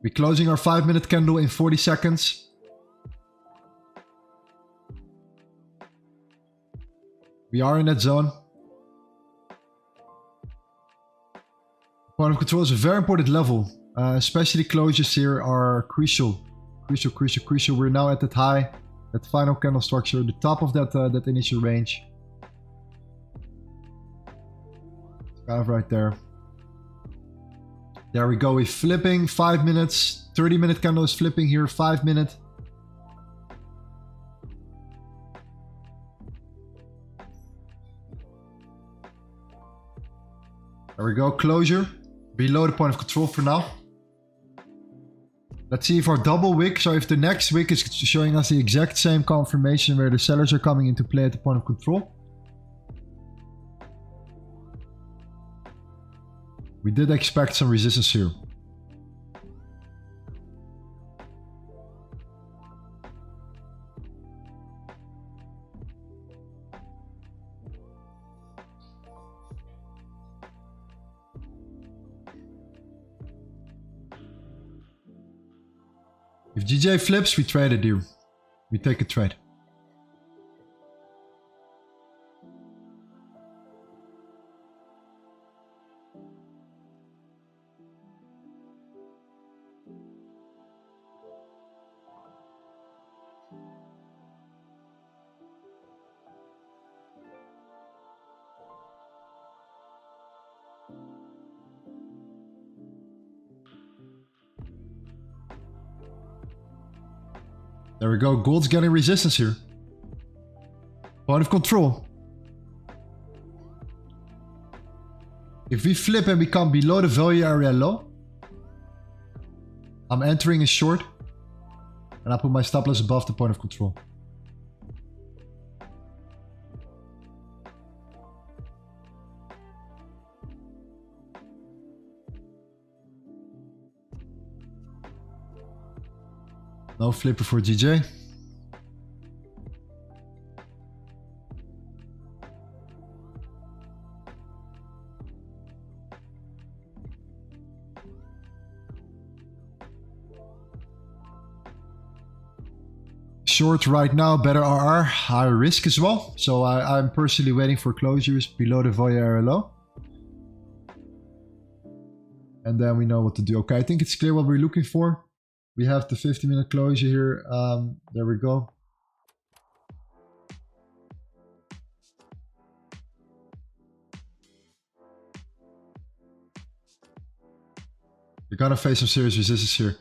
Speaker 1: We're closing our 5-minute candle in 40 seconds. We are in that zone. Point of control is a very important level. Especially closures here are crucial. Crucial. We're now at that high, that final candle structure, the top of that initial range. It's kind of right there. There we go. We're flipping 5 minutes. 30-minute candle is flipping here. 5 minute. There we go. Closure. Below the point of control for now. Let's see if our double wick, so if the next wick is showing us the exact same confirmation where the sellers are coming into play at the point of control. We did expect some resistance here. If GJ flips, we trade it here. We take a trade. There we go. Gold's getting resistance here. Point of control. If we flip and we come below the value area low, I'm entering a short. And I put my stop loss above the point of control. No flipper for GJ. Short right now, better RR, higher risk as well. So I'm personally waiting for closures below the value area low. And then we know what to do. Okay, I think it's clear what we're looking for. We have the 50-minute closure here. There we go. You're gonna face some serious resistance here.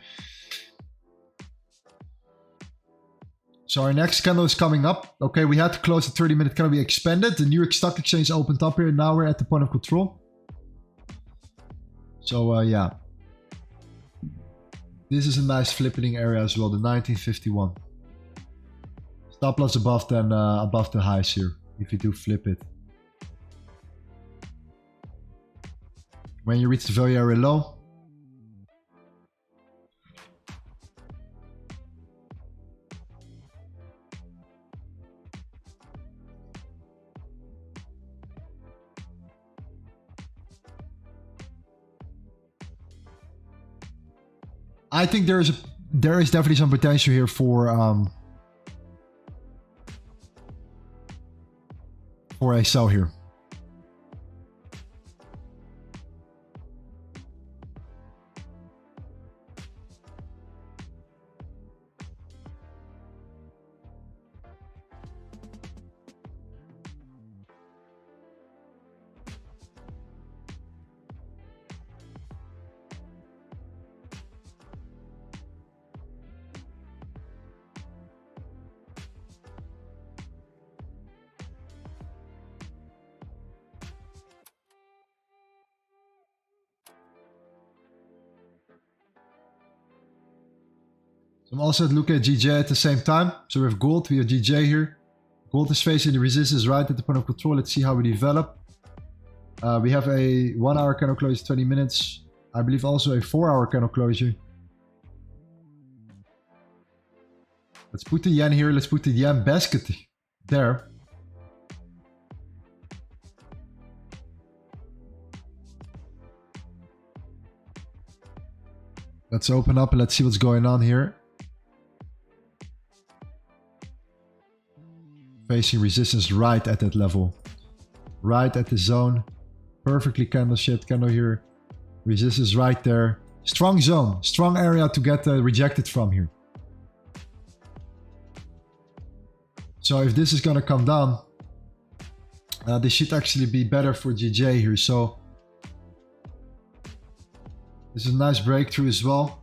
Speaker 1: So our next candle is coming up. Okay, we had to close the 30-minute candle. We expanded. The New York Stock Exchange opened up here. Now we're at the point of control. So yeah. This is a nice flipping area as well, the 1951. Stop loss above the highs here, if you do flip it. When you reach the value area low, I think there is definitely some potential here for a sell here. So I'm also looking at GJ at the same time. So we have gold, we have GJ here. Gold is facing the resistance right at the point of control. Let's see how we develop. We have a 1 hour candle closure, 20 minutes. I believe also a 4 hour candle closure. Let's put the yen here. Let's put the yen basket there. Let's open up and let's see what's going on here. Facing resistance right at that level. Right at the zone. Perfectly candle-shaped candle here. Resistance right there. Strong zone. Strong area to get rejected from here. So if this is going to come down, this should actually be better for GJ here. So this is a nice breakthrough as well.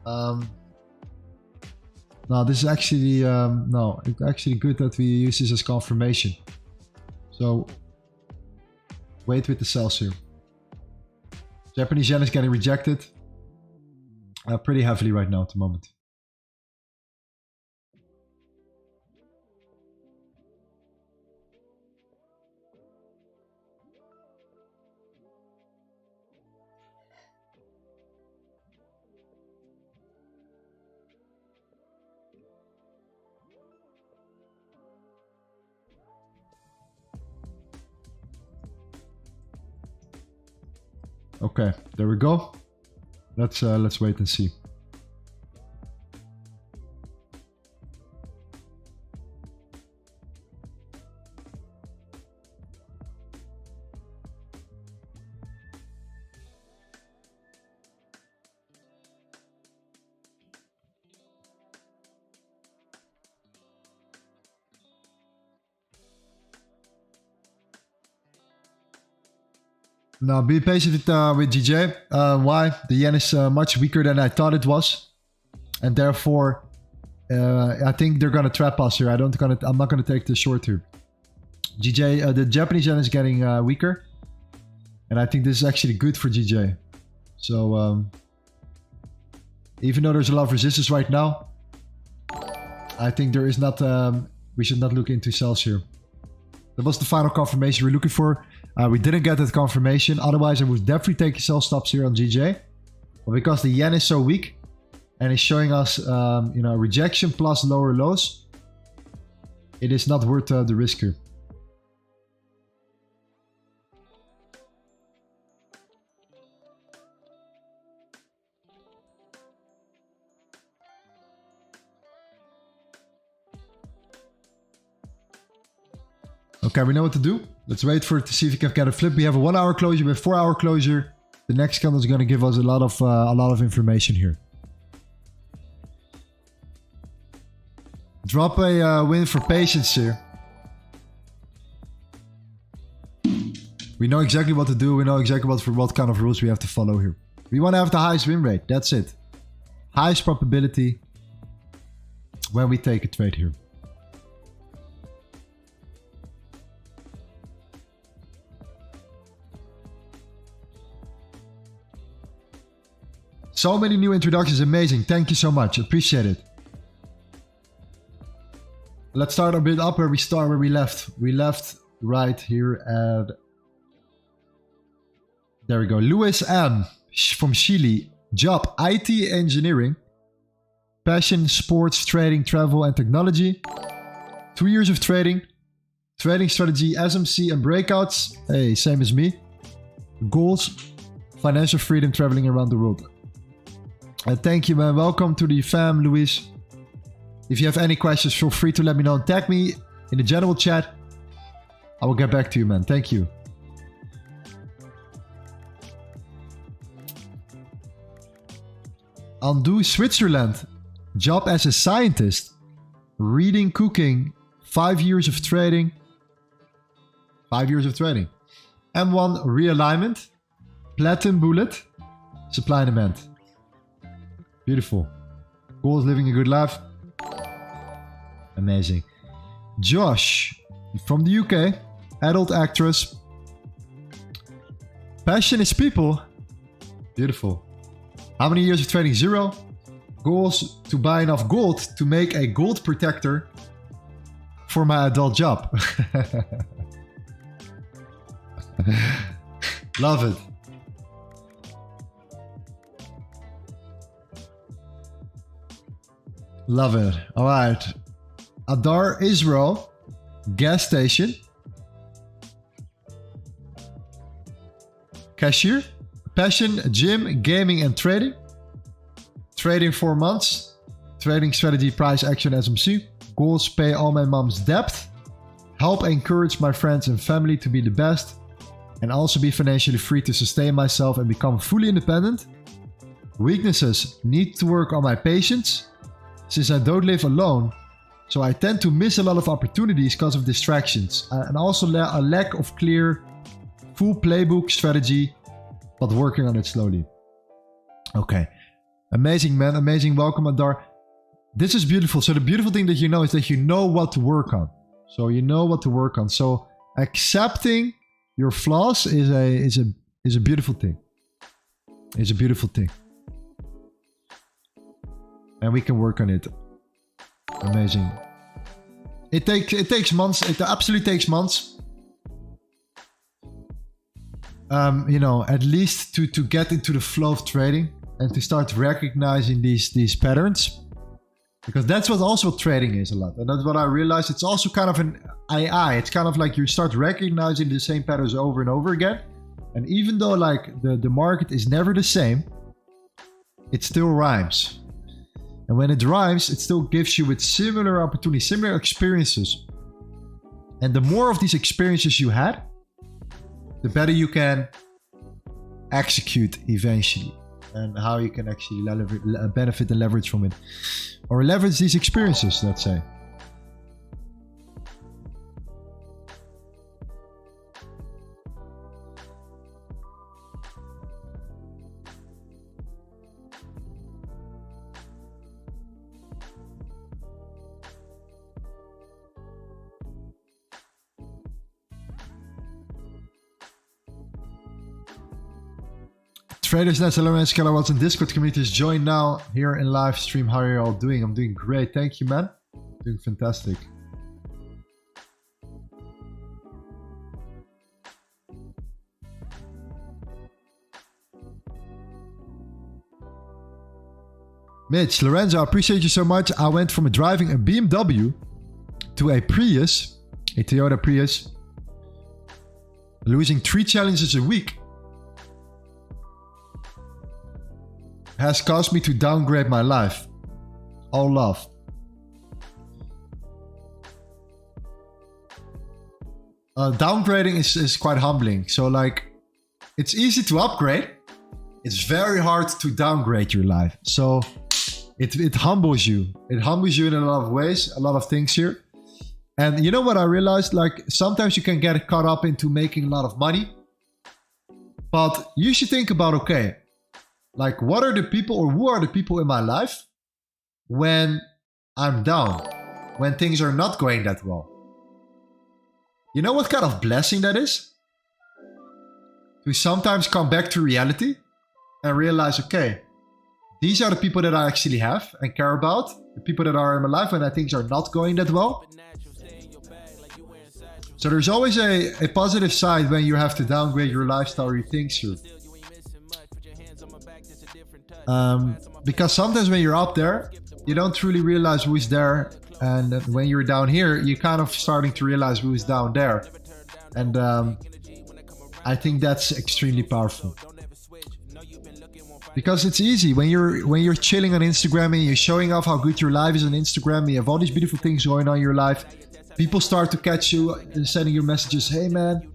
Speaker 1: No, this is actually, no, it's actually good that we use this as confirmation. So wait with the sells here. Japanese yen is getting rejected pretty heavily right now at the moment. Okay, there we go. Let's wait and see. Now, be patient with GJ. Why? The yen is much weaker than I thought it was, and therefore, I think they're gonna trap us here. I'm not gonna take the short here. GJ, the Japanese yen is getting weaker, and I think this is actually good for GJ. So, even though there's a lot of resistance right now, I think there is not. We should not look into sells here. That was the final confirmation we're looking for. We didn't get that confirmation. Otherwise, I would definitely take sell stops here on GJ. But because the yen is so weak and is showing us, you know, rejection plus lower lows, it is not worth the risk here. Okay, we know what to do. Let's wait for it to see if we can get a flip. We have a 1 hour closure, we have 4 hour closure. The next candle is going to give us a lot of information here. Drop a win for patience here. We know exactly what to do. We know exactly what kind of rules we have to follow here. We want to have the highest win rate. That's it. Highest probability when we take a trade here. So many new introductions, amazing. Thank you so much, appreciate it. Let's start a bit up where we left. We left right here at... There we go, Luis M. from Chile. Job, IT engineering. Passion, sports, trading, travel and technology. 2 years of trading. Trading strategy, SMC and breakouts. Hey, same as me. Goals, financial freedom, traveling around the world. Thank you, man. Welcome to the fam, Luis. If you have any questions, feel free to let me know. Tag me in the general chat. I will get back to you, man. Thank you. Undo Switzerland. Job as a scientist. Reading, cooking. 5 years of trading. 5 years of trading. M1 realignment. Platinum bullet. Supply and demand. Beautiful. Goals, living a good life. Amazing. Josh from the UK. Adult actress. Passion is people. Beautiful. How many years of trading? 0. Goals to buy enough gold to make a gold protector for my adult job. Love it. Love it. All right. Adar Israel. Gas station. Cashier. Passion, gym, gaming and trading. Trading 4 months. Trading strategy, price action, SMC. Goals, pay all my mom's debt. Help encourage my friends and family to be the best. And also be financially free to sustain myself and become fully independent. Weaknesses, need to work on my patience. Since I don't live alone, so I tend to miss a lot of opportunities because of distractions. And also a lack of clear, full playbook strategy, but working on it slowly. Okay. Amazing, man. Amazing. Welcome, Adar. This is beautiful. So the beautiful thing that you know is that you know what to work on. So you know what to work on. So accepting your flaws is a beautiful thing. It's a beautiful thing. And we can work on it. Amazing. It takes months. It absolutely takes months. You know, at least to get into the flow of trading and to start recognizing these patterns. Because that's what also trading is a lot. And that's what I realized. It's also kind of an AI. It's kind of like you start recognizing the same patterns over and over again. And even though like the market is never the same, it still rhymes. And when it rhymes, it still gives you with similar opportunities, similar experiences. And the more of these experiences you had, the better you can execute eventually. And how you can actually benefit and leverage from it. Or leverage these experiences, let's say. Traders Nest, Lorenzo, Keller, what's in Discord communities? Join now here in live stream. How are you all doing? I'm doing great. Thank you, man. Doing fantastic. Mitch, Lorenzo, I appreciate you so much. I went from driving a BMW to a Prius, a Toyota Prius, losing 3 challenges a week. Has caused me to downgrade my life. All love. Downgrading is quite humbling. So like, it's easy to upgrade. It's very hard to downgrade your life. So it humbles you. It humbles you in a lot of ways, a lot of things here. And you know what I realized? Like sometimes you can get caught up into making a lot of money. But you should think about, okay, like, what are the people or who are the people in my life when I'm down, when things are not going that well? You know what kind of blessing that is? To sometimes come back to reality and realize, okay, these are the people that I actually have and care about, the people that are in my life when things are not going that well. So there's always a positive side when you have to downgrade your lifestyle or your things here. Because sometimes when you're up there, you don't truly realize who's there. And when you're down here, you're kind of starting to realize who's down there. And I think that's extremely powerful. Because it's easy when you're chilling on Instagram and you're showing off how good your life is on Instagram. You have all these beautiful things going on in your life. People start to catch you and sending you messages. Hey man,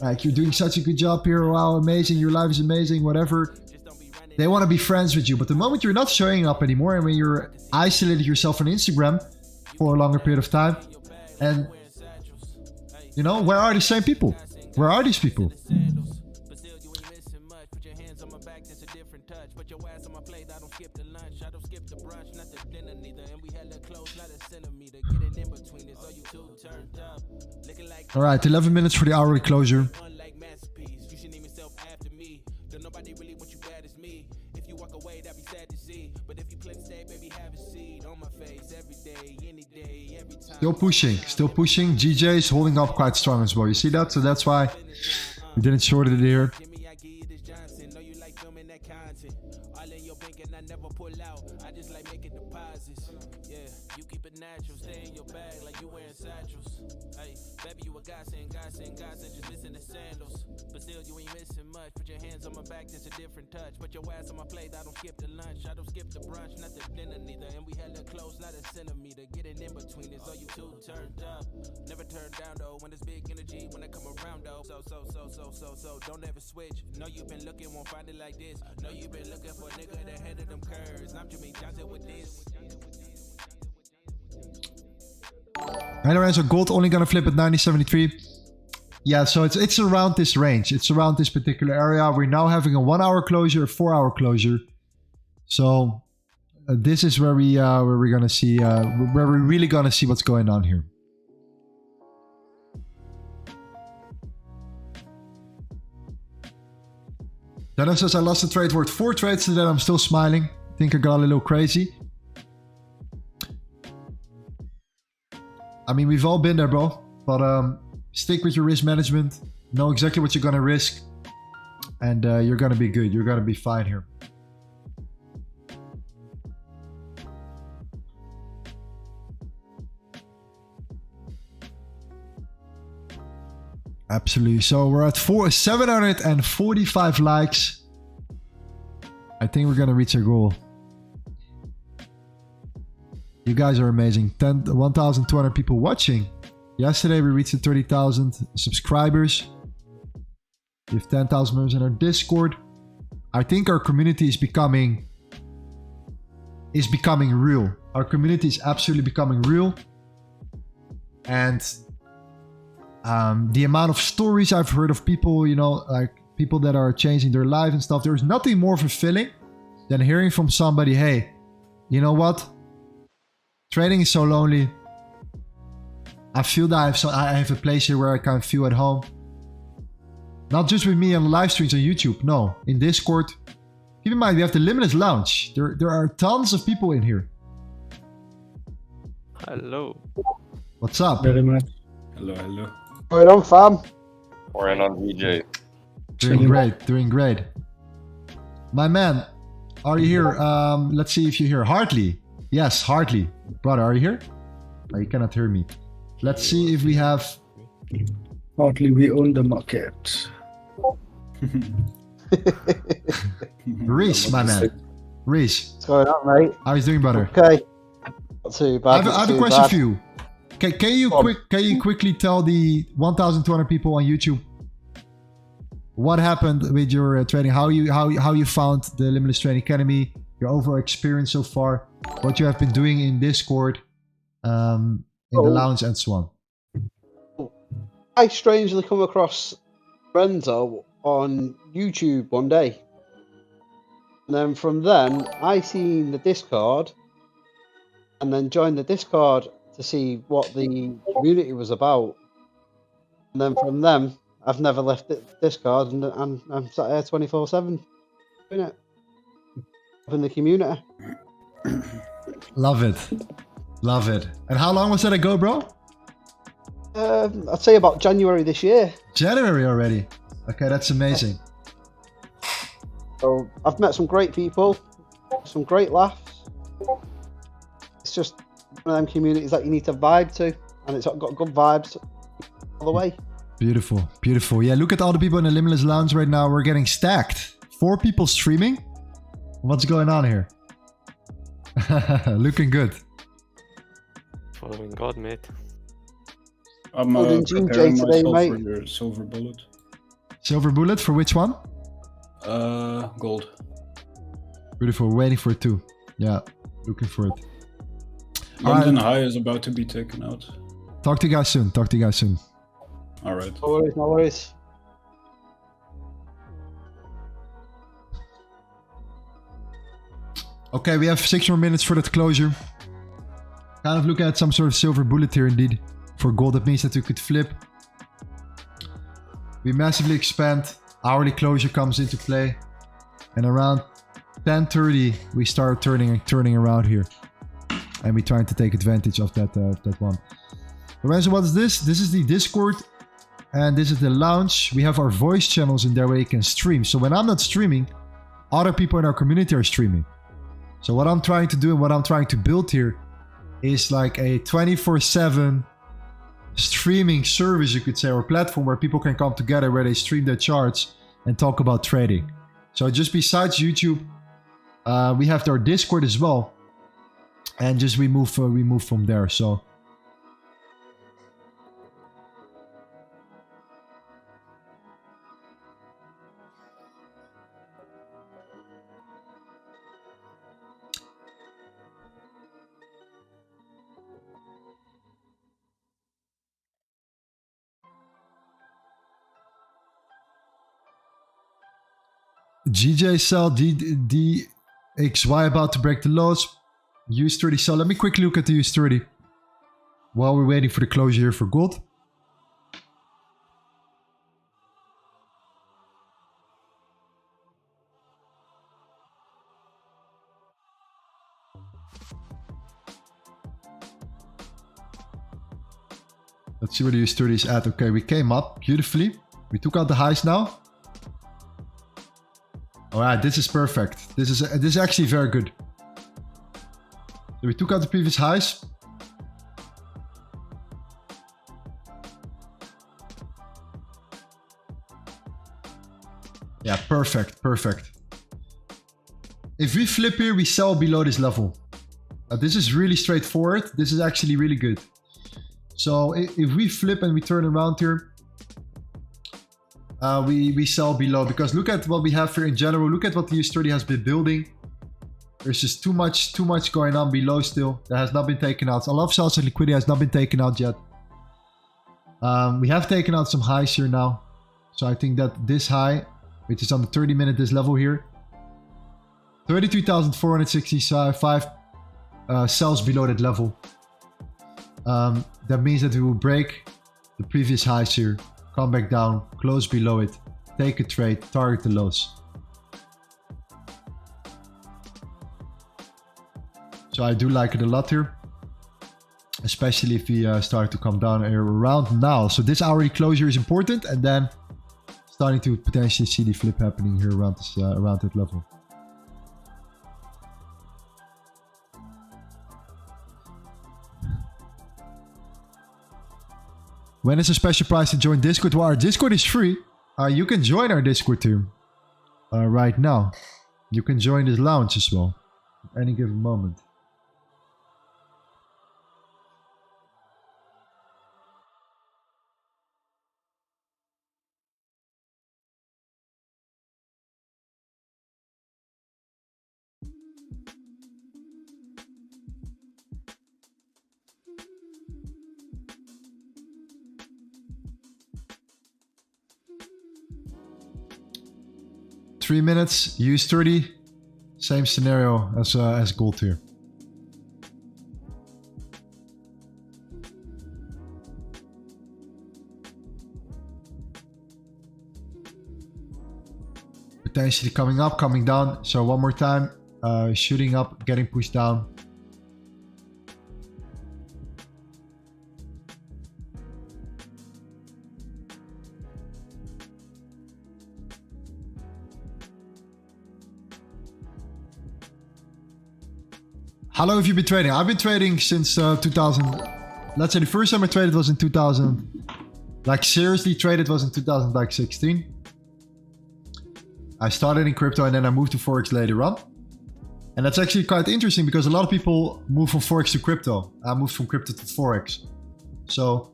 Speaker 1: like you're doing such a good job here. Wow, amazing. Your life is amazing, whatever. They want to be friends with you. But the moment you're not showing up anymore and when you're isolated yourself on Instagram for a longer period of time, and you know, where are the same people? Where are these people? All right, 11 minutes for the hourly closure. Still pushing. GJ is holding up quite strong as well. You see that? So that's why we didn't short it here.
Speaker 2: thinking I never pull out. I just like making deposits. Yeah, you keep it natural, stay in your bag like you wearing satchels. Hey, baby, you a godsend, just missing the sandals. But still, you ain't missing much. Put your hands on my back, that's a different touch. Put your ass on my plate, I don't skip the lunch. I don't skip the brunch, not the dinner neither. And we hella close, not a centimeter. Getting in between is all you two turned up. Never turn down though, when there's big energy, when I come around though. So, don't ever switch. Know you've been looking, won't find it like this. Know you've been looking for a nigga that head of them curves. I'm Jimmy Johnson with this.
Speaker 1: Hey Lorenzo, gold only gonna flip at 90.73. Yeah, so it's around this range. It's around this particular area. We're now having a 1 hour closure, a 4 hour closure. So this is where we're gonna see where we're really gonna see what's going on here. Dennis says I lost the trade worth 4 trades today. I'm still smiling. I think I got a little crazy. I mean, we've all been there, bro. But stick with your risk management. Know exactly what you're gonna risk, and you're gonna be good. You're gonna be fine here. Absolutely. So we're at 745 likes. I think we're gonna reach our goal. You guys are amazing. 1,200 people watching. Yesterday we reached the 30,000 subscribers. We have 10,000 members in our Discord. I think our community is becoming real. Our community is absolutely becoming real. And the amount of stories I've heard of people, you know, like people that are changing their life and stuff. There's nothing more fulfilling than hearing from somebody, hey, you know what? Trading is so lonely. I feel that I have a place here where I can feel at home. Not just with me on live streams on YouTube. No, in Discord. Keep in mind, we have the Limitless Lounge. There are tons of people in here.
Speaker 3: Hello.
Speaker 1: What's up?
Speaker 4: Very much.
Speaker 5: Hello, hello.
Speaker 6: Going on, fam?
Speaker 3: We're in on VJ.
Speaker 1: Doing great, doing great. My man, are you here? Let's see if you're here. Hartley. Yes, Hartley. Brother, are you here? Oh, you cannot hear me. Let's see if we have...
Speaker 4: Partly we own the market.
Speaker 1: Reese, my man. Reese.
Speaker 6: What's going on, mate?
Speaker 1: How are you doing, brother?
Speaker 6: Okay. Not too bad.
Speaker 1: I have a question for you. Can you quickly tell the 1,200 people on YouTube what happened with your trading? How you found the Limitless Trading Academy? Your overall experience so far? What you have been doing in Discord, in the lounge, and so on.
Speaker 6: I strangely come across Lorenzo on YouTube one day, and then from then I seen the Discord, and then joined the Discord to see what the community was about, and then from them I've never left the Discord, and I'm sat here 24/7 doing it in the community.
Speaker 1: Love it, love it. And how long was that ago, bro?
Speaker 6: I'd say about January this year.
Speaker 1: January already. Okay, that's amazing.
Speaker 6: So I've met some great people, some great laughs. It's just one of them communities that you need to vibe to, and it's got good vibes all the way.
Speaker 1: Beautiful, beautiful. Yeah, look at all the people in the Limitless Lounge right now. We're getting stacked. 4 people streaming. What's going on here? Looking good.
Speaker 3: Following God, mate.
Speaker 5: I'm
Speaker 6: June
Speaker 5: preparing
Speaker 6: today,
Speaker 5: myself
Speaker 6: mate.
Speaker 5: for your silver bullet.
Speaker 1: Silver bullet for which one?
Speaker 5: Gold.
Speaker 1: Beautiful. Waiting for it too. Yeah, looking for it.
Speaker 5: London High is about to be taken out.
Speaker 1: Talk to you guys soon. Talk to you guys soon.
Speaker 5: All right.
Speaker 6: No worries, no worries.
Speaker 1: Okay, we have 6 more minutes for that closure. Kind of looking at some sort of silver bullet here indeed. For gold, that means that we could flip. We massively expand. Hourly closure comes into play. And around 10:30, we start turning around here. And we're trying to take advantage of that one. Lorenzo, what is this? This is the Discord. And this is the lounge. We have our voice channels in there where you can stream. So when I'm not streaming, other people in our community are streaming. So what I'm trying to do and what I'm trying to build here is like a 24/7 streaming service, you could say, or platform where people can come together, where they stream their charts and talk about trading. So just besides YouTube, we have our Discord as well, and just we move from there. So GJ sell DXY about to break the lows. US30 sell. Let me quickly look at the US30 while we're waiting for the closure here for gold. Let's see where the US30 is at. Okay, we came up beautifully. We took out the highs now. Alright, this is perfect. This is actually very good. So we took out the previous highs. Yeah, perfect, perfect. If we flip here, we sell below this level. This is really straightforward. This is actually really good. So if we flip and we turn around here, we sell below, because look at what we have here in general. Look at what the US30 has been building. There's just too much going on below still that has not been taken out. A lot of sales and liquidity has not been taken out yet. We have taken out some highs here now. So I think that this high, which is on the 30-minute, this level here, 33,465 sells below that level. That means that we will break the previous highs here, come back down, close below it, take a trade, target the lows. So I do like it a lot here, especially if we start to come down here around now. So this hourly closure is important, and then starting to potentially see the flip happening here around this, around that level. When is a special price to join Discord? Well, our Discord is free. You can join our Discord too. Right now. You can join this lounge as well. At any given moment. Three minutes, use 30. Same scenario as gold here. Potentially coming up, coming down. So one more time, shooting up, getting pushed down. How long have you been trading? I've been trading since 2000. Let's say the first time I traded was in 2000. Like seriously traded was in 2016. I started in crypto and then I moved to Forex later on. And that's actually quite interesting because a lot of people move from Forex to crypto. I moved from crypto to Forex. So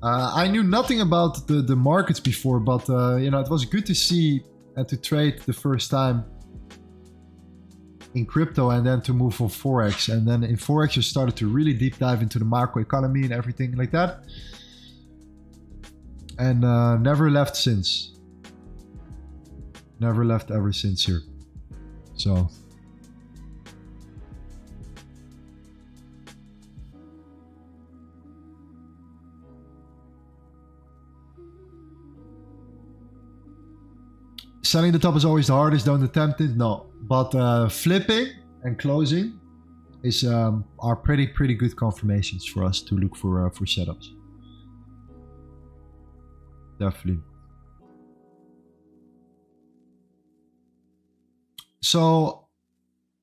Speaker 1: I knew nothing about the markets before, but you know, it was good to see and to trade the first time in crypto and then to move from Forex. And then in Forex you started to really deep dive into the macro economy and everything like that. And never left since. Never left ever since here. So selling the top is always the hardest, don't attempt it. No. But flipping and closing is are pretty good confirmations for us to look for setups. Definitely. So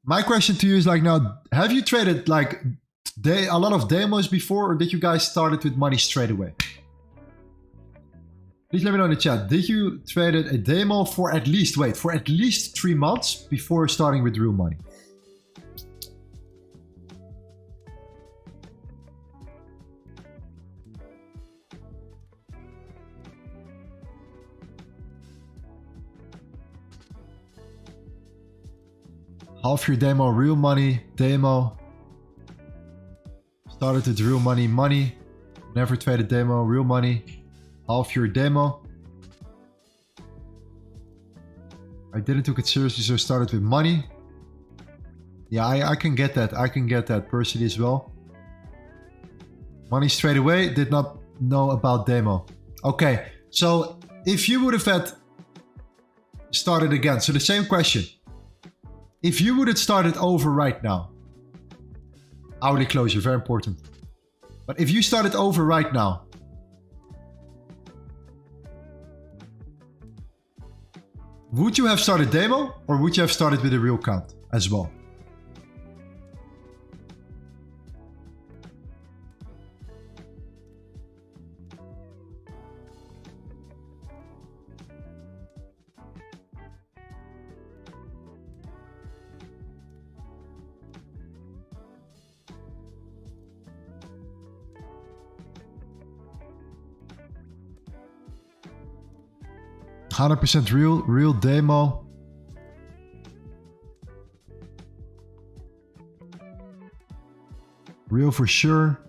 Speaker 1: my question to you is like now, have you traded like a lot of demos before, or did you guys start it with money straight away? Please let me know in the chat. Did you traded a demo for at least 3 months before starting with real money? Half your demo, real money, demo. Started with real money, money. Never traded demo, real money. Half your demo. I didn't take it seriously, so I started with money. Yeah, I can get that. I can get that personally as well. Money straight away, did not know about demo. Okay, so if you would have had started again, so the same question. If you would have started over right now, hourly closure, very important. But if you started over right now, would you have started demo or would you have started with a real count as well? %100% real demo. Real for sure.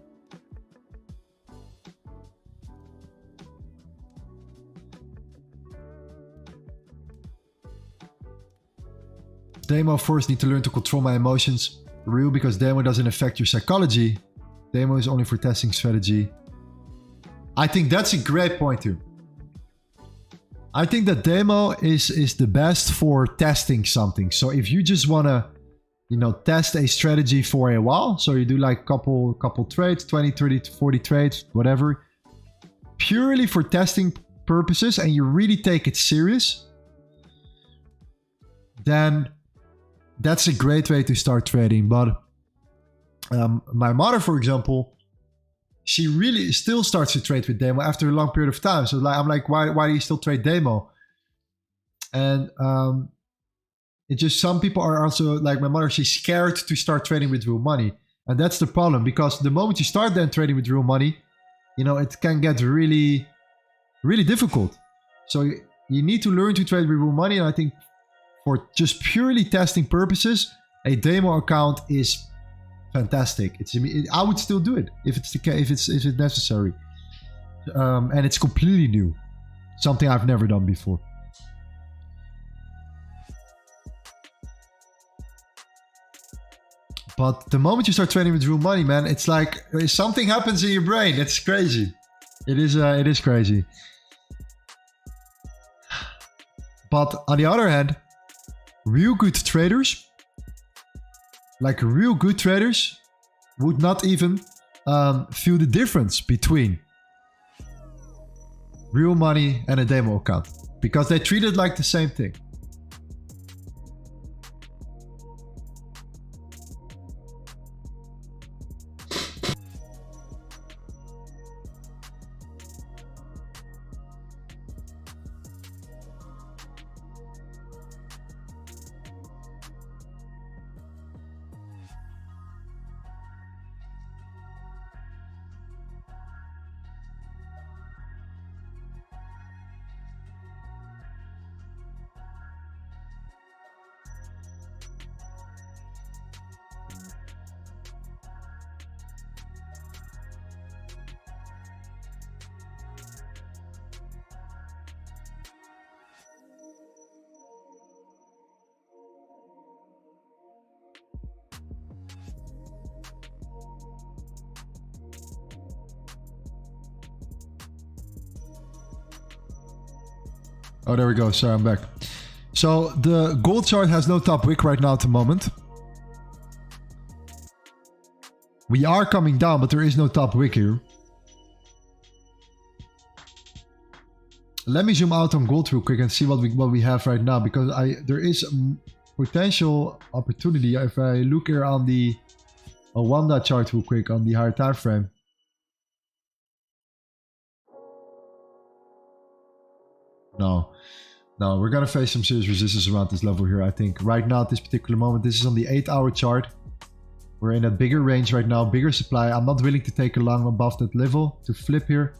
Speaker 1: Demo first, need to learn to control my emotions. Real because demo doesn't affect your psychology. Demo is only for testing strategy. I think that's a great point too. I think that demo is the best for testing something. So if you just want to, you know, test a strategy for a while, so you do like couple trades, 20, 30, 40 trades, whatever, purely for testing purposes, and you really take it serious, then that's a great way to start trading. But my mother, for example, she really still starts to trade with demo after a long period of time. So like, I'm like, why do you still trade demo? And it just, some people are also like my mother, she's scared to start trading with real money. And that's the problem, because the moment you start then trading with real money, you know, it can get really, really difficult. So you need to learn to trade with real money. And I think for just purely testing purposes, a demo account is fantastic. I would still do it if it's the case, if it's necessary, and it's completely new, something I've never done before. But the moment you start trading with real money, man, it's like something happens in your brain. It's crazy. It is crazy. But on the other hand, real good traders. Like real good traders would not even feel the difference between real money and a demo account, because they treat it like the same thing. Oh, there we go. Sorry, I'm back. So the gold chart has no top wick right now at the moment. We are coming down, but there is no top wick here. Let me zoom out on gold real quick and see what we have right now, because there is potential opportunity. If I look here on the Wanda chart real quick on the higher time frame. No, we're gonna face some serious resistance around this level here. I think right now at this particular moment, this is on the 8-hour chart. We're in a bigger range right now, bigger supply. I'm not willing to take a long above that level to flip here.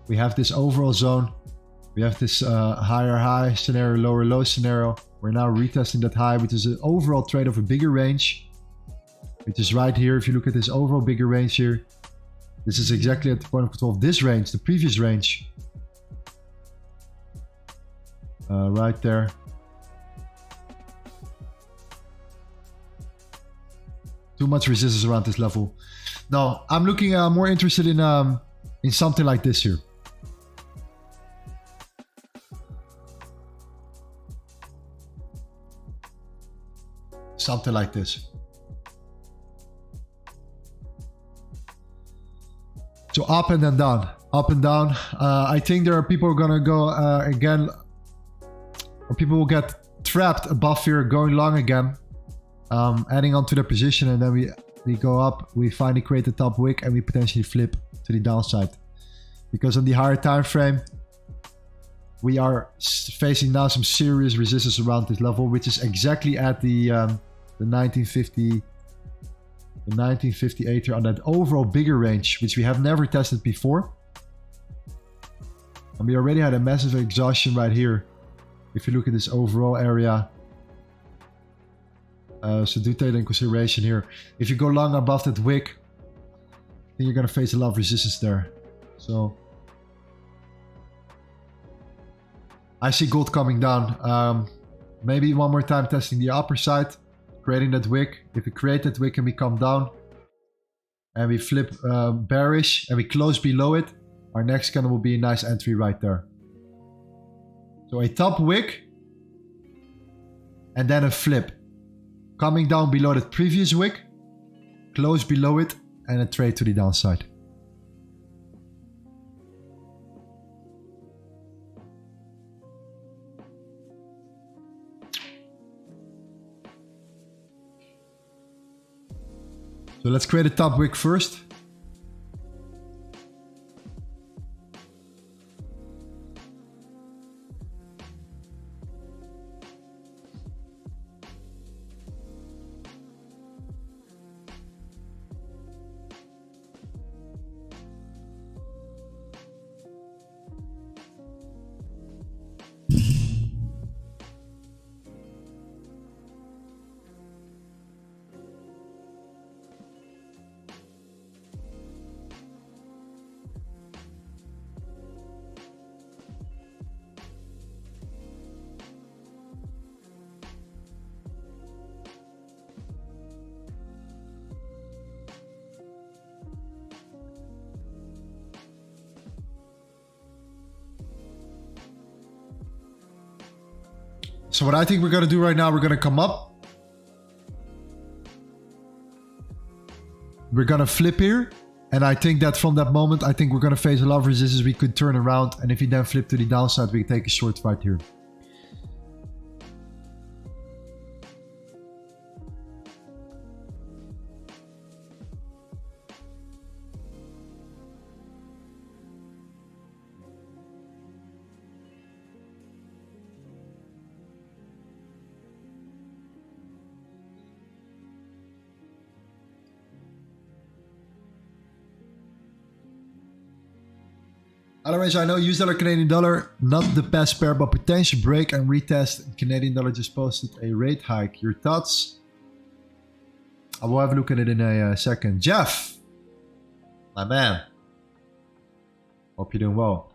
Speaker 1: We have this overall zone. We have this higher high scenario, lower low scenario. We're now retesting that high, which is an overall trade of a bigger range, which is right here. If you look at this overall bigger range here, this is exactly at the point of control of this range, the previous range. Right there. Too much resistance around this level. Now, I'm looking more interested in something like this here. Something like this. So up and then down, up and down. I think there are people who are gonna go again, or people will get trapped above here, going long again, adding onto their position, and then we go up, we finally create the top wick, and we potentially flip to the downside. Because on the higher time frame, we are facing now some serious resistance around this level, which is exactly at the 1950. The 1958 here on that overall bigger range, which we have never tested before. And we already had a massive exhaustion right here. If you look at this overall area. So do take that in consideration here. If you go long above that wick, then you're going to face a lot of resistance there. So I see gold coming down. Maybe one more time testing the upper side. Creating that wick. If we create that wick and we come down and we flip bearish and we close below it, our next candle will be a nice entry right there. So a top wick and then a flip. Coming down below that previous wick, close below it, and a trade to the downside. So let's create a top wick first. So what I think we're going to do right now, we're going to come up. We're going to flip here. And I think that from that moment, I think we're going to face a lot of resistance. We could turn around. And if we then flip to the downside, we can take a short right here. Otherwise, I know US dollar, Canadian dollar, not the best pair, but potential break and retest. Canadian dollar just posted a rate hike. Your thoughts? I will have a look at it in a second. Jeff, my man. Hope you're doing well.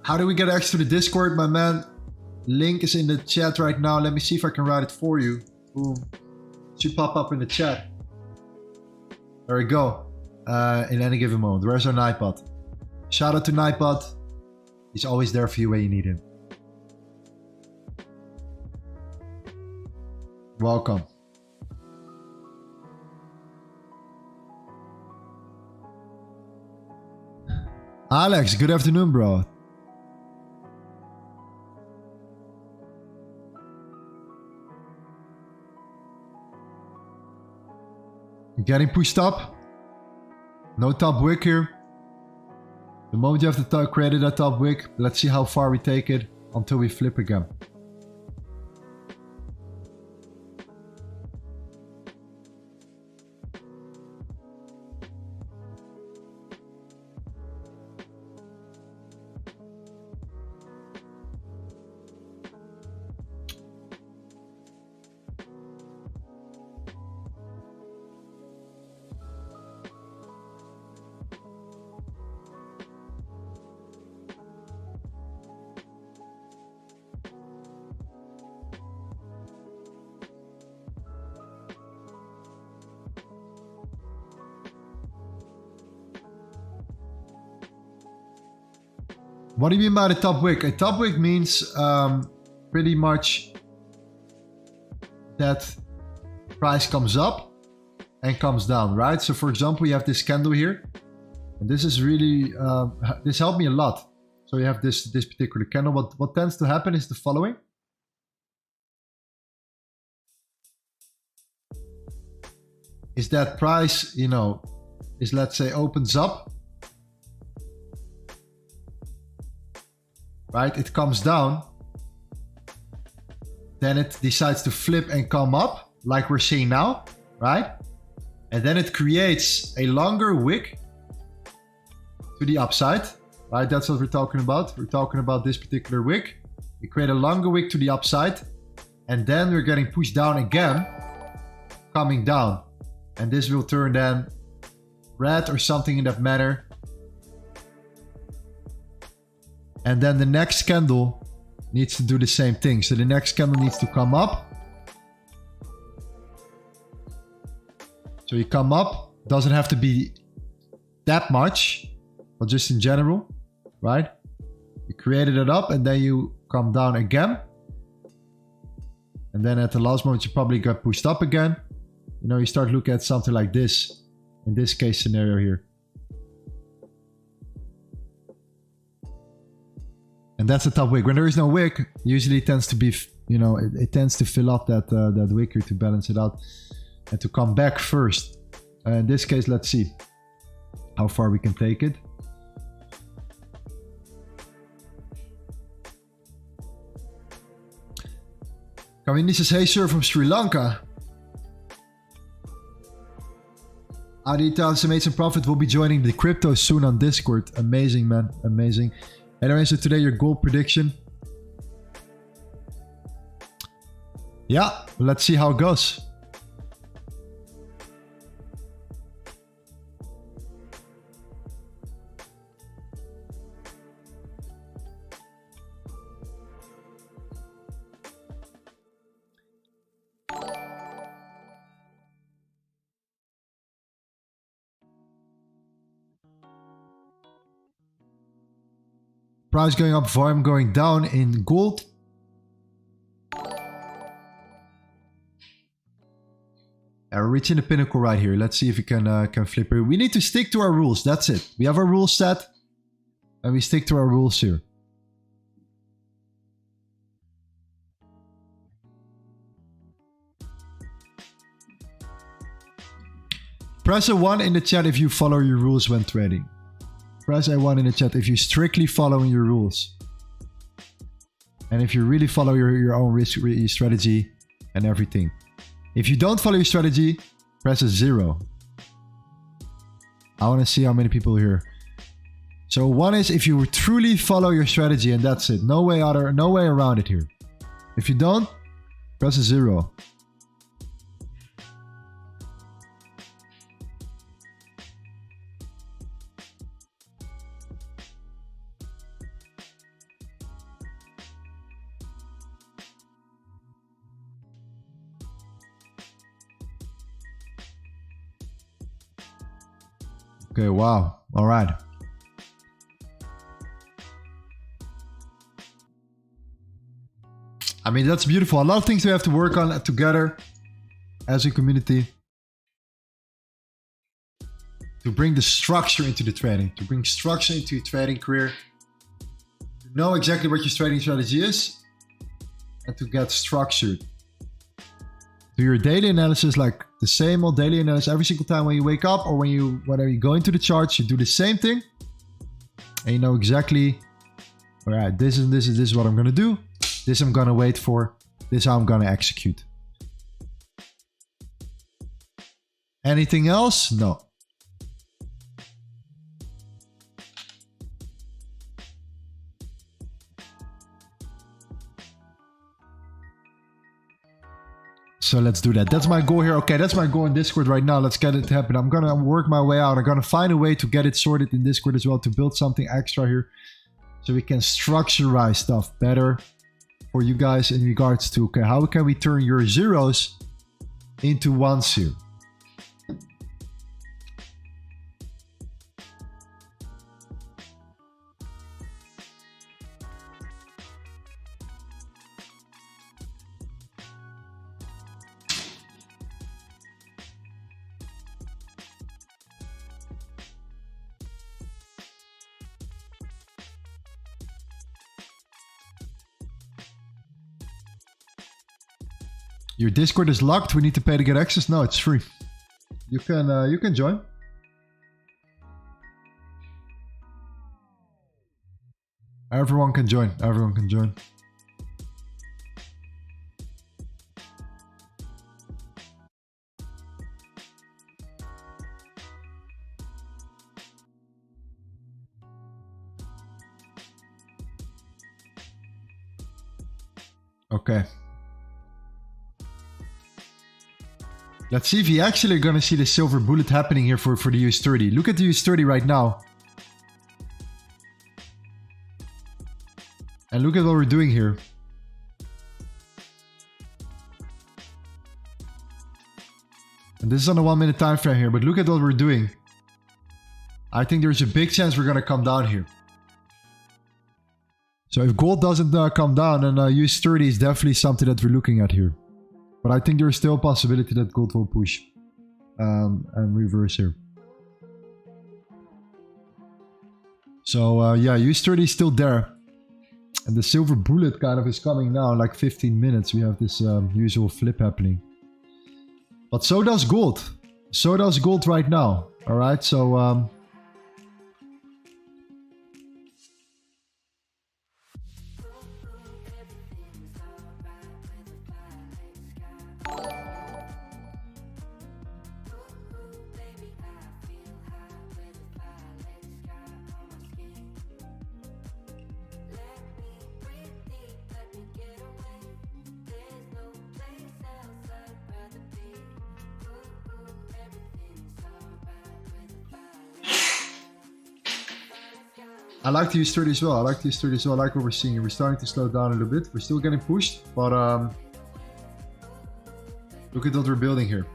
Speaker 1: How do we get access to the Discord, my man? Link is in the chat right now. Let me see if I can write it for you. Boom. It should pop up in the chat. There we go. In any given moment. Where's our Nightbot? Shout out to Nightbot. He's always there for you when you need him. Welcome. Alex, good afternoon, bro. Getting pushed up. No top wick here. The moment you have to create that top wick, let's see how far we take it until we flip again. What do you mean by the top wick? A top wick means pretty much that price comes up and comes down, right? So for example, you have this candle here. And this is really, this helped me a lot. So you have this particular candle. What tends to happen is the following. Is that price, you know, is let's say opens up. Right, it comes down, then it decides to flip and come up, like we're seeing now, right? And then it creates a longer wick to the upside, right? That's what we're talking about. We're talking about this particular wick. We create a longer wick to the upside, and then we're getting pushed down again, coming down. And this will turn then red or something in that manner. And then the next candle needs to do the same thing. So the next candle needs to come up. So you come up, doesn't have to be that much, but just in general, right? You created it up and then you come down again. And then at the last moment, you probably got pushed up again. You know, you start looking at something like this, in this case scenario here. And that's a top wick. When there is no wick, usually it tends to be, you know, it tends to fill up that wick here to balance it out and to come back first. In this case, let's see how far we can take it. Kawini says, hey sir, from Sri Lanka. Adita made some profit. Will be joining the crypto soon on Discord. Amazing, man. Amazing. Hey Lorenzo, today your gold prediction. Yeah, let's see how it goes. Price going up, volume going down in gold. We're reaching the pinnacle right here. Let's see if we can flip here. We need to stick to our rules. That's it. We have our rules set, and we stick to our rules here. Press a 1 in the chat if you follow your rules when trading. Press A1 in the chat if you're strictly following your rules. And if you really follow your own risk strategy and everything. If you don't follow your strategy, press a 0. I want to see how many people here. So 1 is if you truly follow your strategy and that's it. No way around it here. If you don't, press a 0. Okay, wow. All right. I mean, that's beautiful. A lot of things we have to work on together as a community to bring the structure into the trading, to bring structure into your trading career, to know exactly what your trading strategy is, and to get structured. Do your daily analysis like the same old daily analysis every single time when you wake up or whenever you go into the charts, you do the same thing. And you know exactly, all right, this is what I'm going to do. This I'm going to wait for. This how I'm going to execute. Anything else? No. So let's do that. That's my goal here. Okay, that's my goal in Discord right now. Let's get it to happen. I'm going to work my way out. I'm going to find a way to get it sorted in Discord as well, to build something extra here so we can structurize stuff better for you guys in regards to, okay, how can we turn your zeros into ones here? Your Discord is locked. We need to pay to get access. No, it's free. You can join. Everyone can join. Everyone can join. Okay. Let's see if we actually are going to see the silver bullet happening here for the US30. Look at the US30 right now. And look at what we're doing here. And this is on a 1 minute time frame here, but look at what we're doing. I think there's a big chance we're going to come down here. So if gold doesn't come down, then US30 is definitely something that we're looking at here. But I think there's still a possibility that gold will push and reverse here. So yeah, US30 is still there. And the silver bullet kind of is coming now in like 15 minutes. We have this usual flip happening. But so does gold. So does gold right now. All right, so... I like the US30 as well. I like the US30 as well. I like what we're seeing. We're starting to slow down a little bit. We're still getting pushed, but look at what we're building here.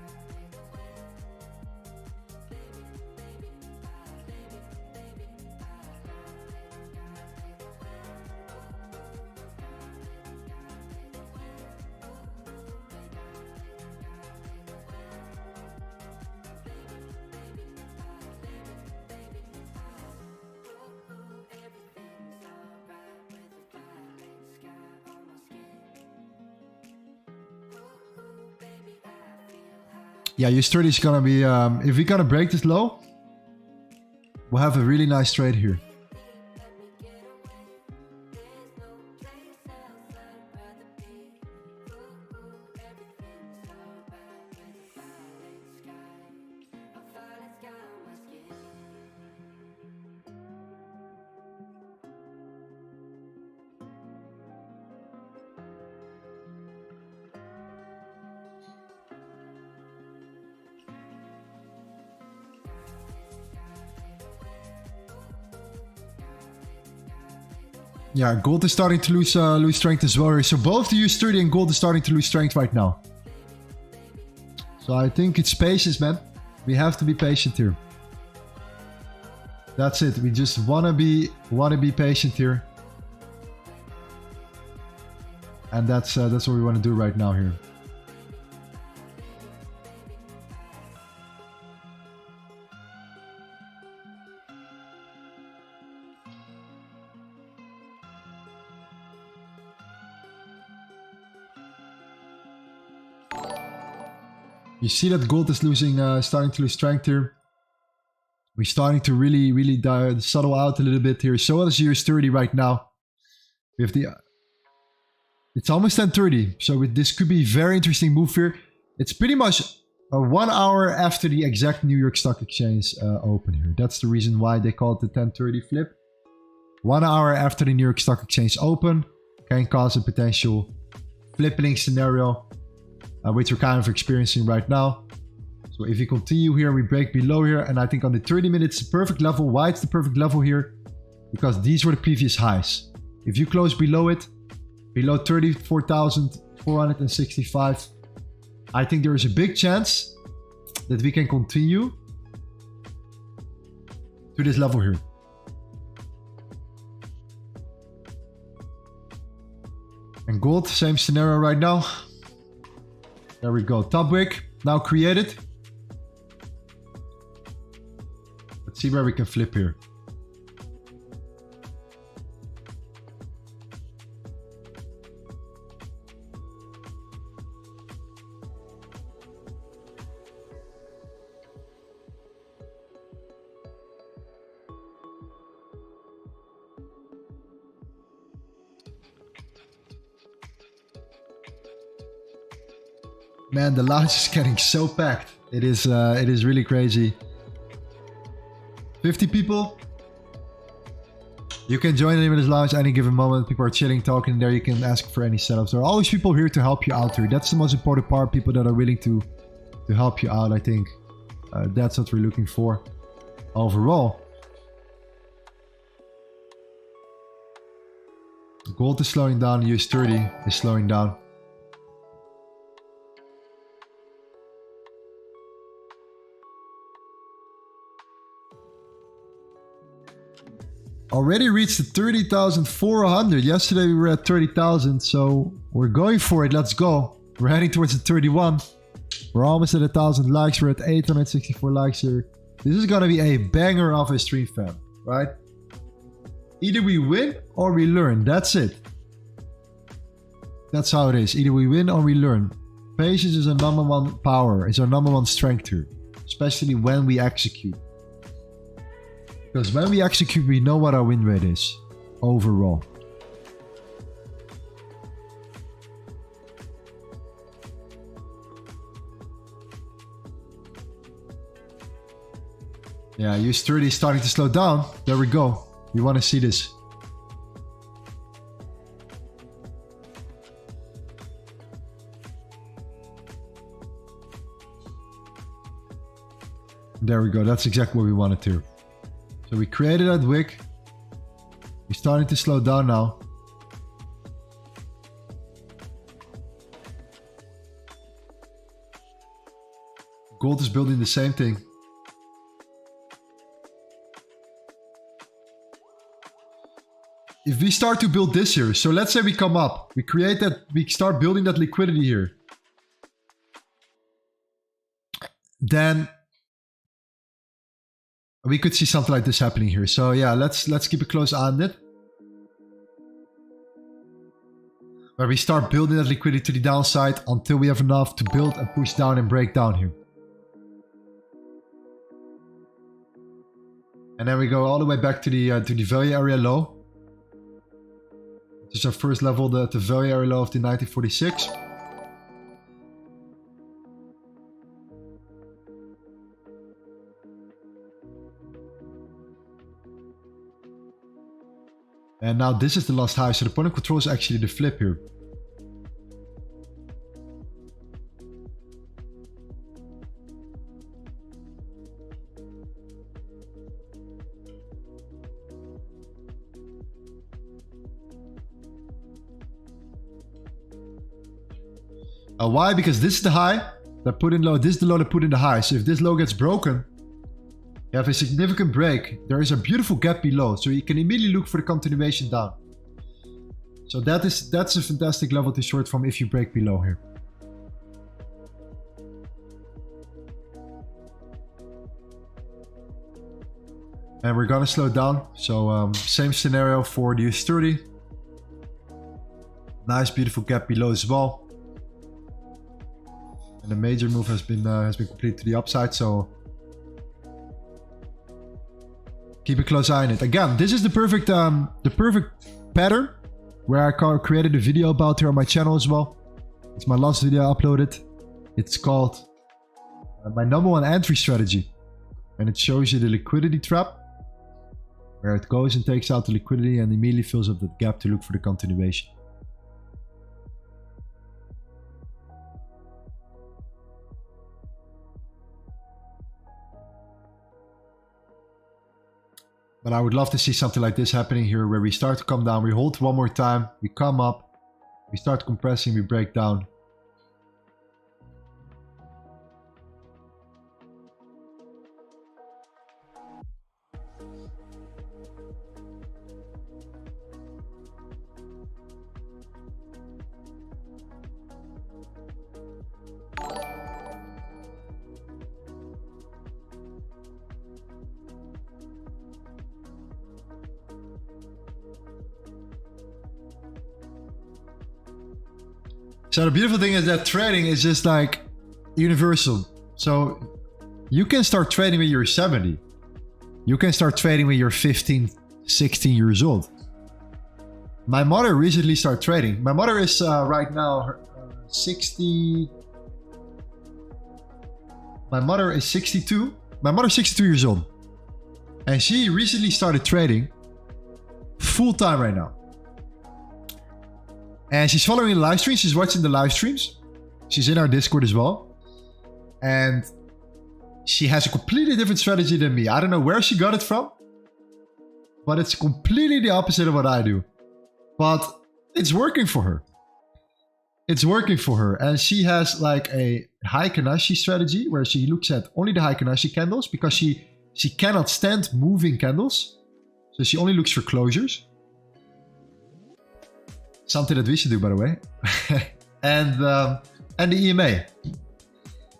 Speaker 1: Yeah, US30 is gonna be, if we're gonna break this low, we'll have a really nice trade here. Yeah, gold is starting to lose strength as well here. So both the US30 and gold is starting to lose strength right now. So I think it's patience, man. We have to be patient here. That's it. We just wanna be patient here. And that's what we want to do right now here. You see that gold is losing, starting to lose strength here. We're starting to really settle out a little bit here. So is USD right now. We have the... It's almost 10:30, so this could be a very interesting move here. It's pretty much 1 hour after the exact New York Stock Exchange open here. That's the reason why they call it the 10:30 flip. 1 hour after the New York Stock Exchange open can cause a potential flipping scenario, which we're kind of experiencing right now. So if you continue here, we break below here, and I think on the 30 minutes, the perfect level. Why it's the perfect level here? Because these were the previous highs. If you close below it, below 34,465, I think there is a big chance that we can continue to this level here. And gold, same scenario right now. There we go. Top wick now created. Let's see where we can flip here. Man, the lounge is getting so packed. It is really crazy. 50 people. You can join in with this lounge any given moment. People are chilling, talking there. You can ask for any setups. There are always people here to help you out here. That's the most important part. People that are willing to help you out. I think that's what we're looking for overall. Gold is slowing down. US30 is slowing down. Already reached the 30,400. Yesterday we were at 30,000, so we're going for it. Let's go. We're heading towards the 31. We're almost at 1,000 likes. We're at 864 likes here. This is gonna be a banger of a stream, fam, right? Either we win or we learn. That's it. That's how it is. Either we win or we learn. Patience is our number one power. It's our number one strength here, especially when we execute. Because when we execute, we know what our win rate is overall. Yeah, US30 is starting to slow down. There we go. You want to see this. There we go. That's exactly what we wanted to. So we created that wick. We're starting to slow down now. Gold is building the same thing. If we start to build this here, so let's say we come up, we create that, we start building that liquidity here. Then we could see something like this happening here. So yeah, let's keep a close eye on it. Where we start building that liquidity to the downside until we have enough to build and push down and break down here. And then we go all the way back to the value area low. This is our first level, the value area low of the 1946. And now this is the last high, so the point of control is actually the flip here. Why? Because this is the high that put in low, this is the low that put in the high. So if this low gets broken, You have a significant break. There is a beautiful gap below, so you can immediately look for the continuation down. So that's a fantastic level to short from if you break below here. And we're gonna slow down. So same scenario for the US30. Nice, beautiful gap below as well. And the major move has been completed to the upside. So keep a close eye on it. Again, this is the perfect pattern where I created a video about here on my channel as well. It's my last video I uploaded. It's called my #1 entry strategy, and it shows you the liquidity trap, where it goes and takes out the liquidity and immediately fills up that gap to look for the continuation. But I would love to see something like this happening here, where we start to come down, we hold one more time, we come up, we start compressing, we break down. So the beautiful thing is that trading is just like universal. So you can start trading when you're 70. You can start trading when you're 15, 16 years old. My mother recently started trading. My mother is right now 60. My mother is 62. My mother's 62 years old. And she recently started trading full time right now. And she's following the live streams. She's watching the live streams. She's in our Discord as well. And she has a completely different strategy than me. I don't know where she got it from, but it's completely the opposite of what I do. But it's working for her. It's working for her. And she has like a high Kanashi strategy where she looks at only the high Kanashi candles because she cannot stand moving candles. So she only looks for closures. Something that we should do, by the way. and the EMA.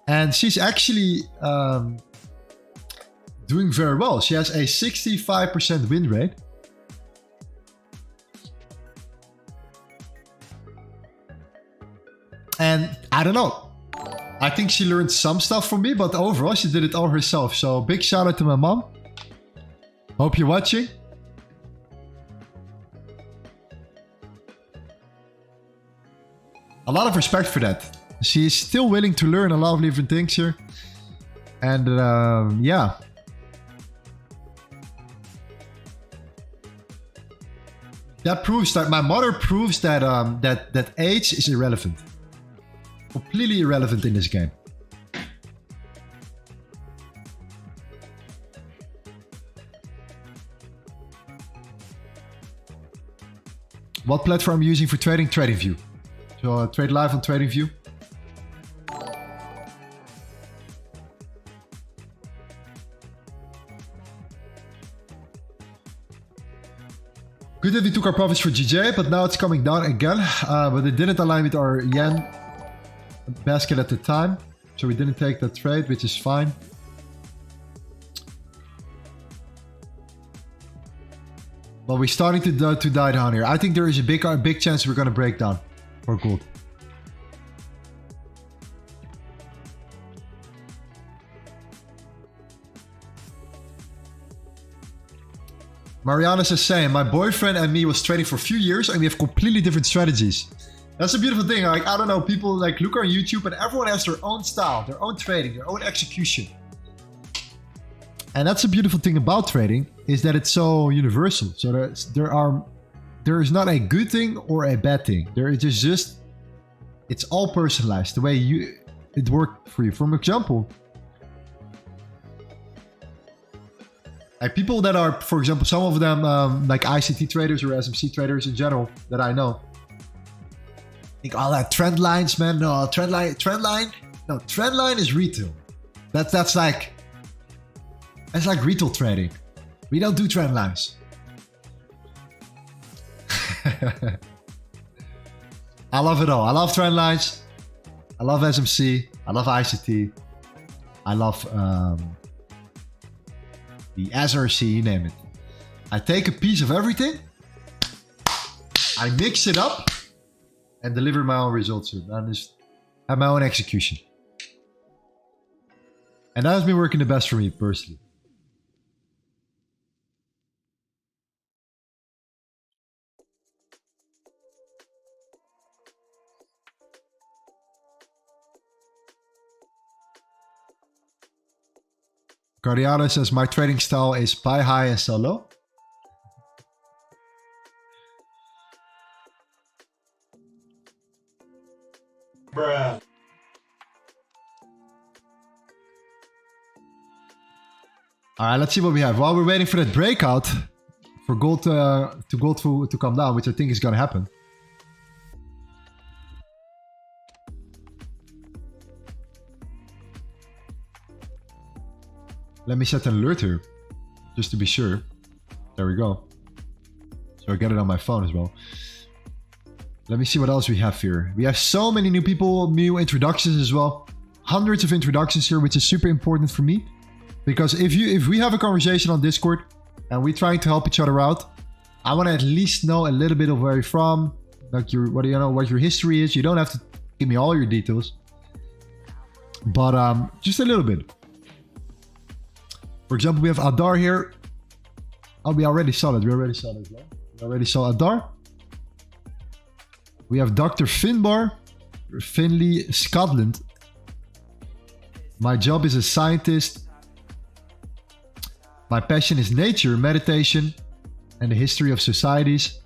Speaker 1: And she's actually doing very well. She has a 65% win rate. And I don't know. I think she learned some stuff from me, but overall she did it all herself. So big shout out to my mom. Hope you're watching. A lot of respect for that. She is still willing to learn a lot of different things here. And yeah. That proves that my mother proves that that age is irrelevant. Completely irrelevant in this game. What platform are you using for trading? TradingView. So trade live on TradingView. Good that we took our profits for GJ, but now it's coming down again. But it didn't align with our yen basket at the time. So we didn't take that trade, which is fine. But we're starting to die down here. I think there is a big chance we're going to break down for gold. Mariana says saying, my boyfriend and me was trading for a few years and we have completely different strategies. That's a beautiful thing. Like, I don't know, people like look on YouTube and everyone has their own style, their own trading, their own execution. And that's a beautiful thing about trading, is that it's so universal. So there is not a good thing or a bad thing. There is just it's all personalized the way it worked for you. For example, like people that are, for example, some of them like ICT traders or SMC traders in general that I know. Think all that trend lines, man. No, trend line. No, trend line is retail. That's like It's like retail trading. We don't do trend lines. I love it all. I love trend lines. I love SMC. I love ICT. I love the SRC, you name it. I take a piece of everything. I mix it up and deliver my own results. And just have my own execution. And that has been working the best for me personally. Corrado says, my trading style is buy high and sell low.
Speaker 7: Bruh.
Speaker 1: All right, let's see what we have. While we're waiting for that breakout for gold to come down, which I think is going to happen. Let me set an alert here, just to be sure. There we go. So I get it on my phone as well. Let me see what else we have here. We have so many new people, new introductions as well. Hundreds of introductions here, which is super important for me. Because if we have a conversation on Discord and we're trying to help each other out, I want to at least know a little bit of where you're from, like what your history is. You don't have to give me all your details, but just a little bit. For example, we have Adar here. Oh, we already saw it. We already saw it as well. We already saw Adar. We have Dr. Finbar, Finley, Scotland. My job is a scientist. My passion is nature, meditation, and the history of societies.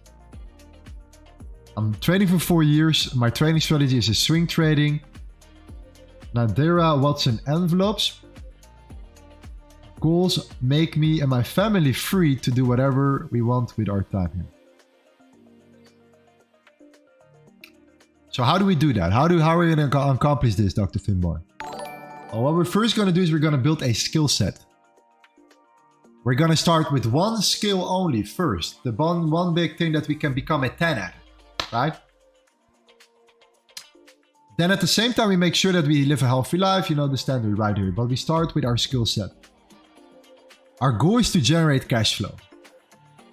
Speaker 1: I'm trading for 4 years. My trading strategy is a swing trading. Nadera Watson envelopes. Goals make me and my family free to do whatever we want with our time here. So how do we do that? How are we going to accomplish this, Dr. Finbar? Well, what we're first going to do is we're going to build a skill set. We're going to start with one skill only first. The one big thing that we can become a 10 at, right? Then at the same time, we make sure that we live a healthy life. You know the standard right here. But we start with our skill set. Our goal is to generate cash flow.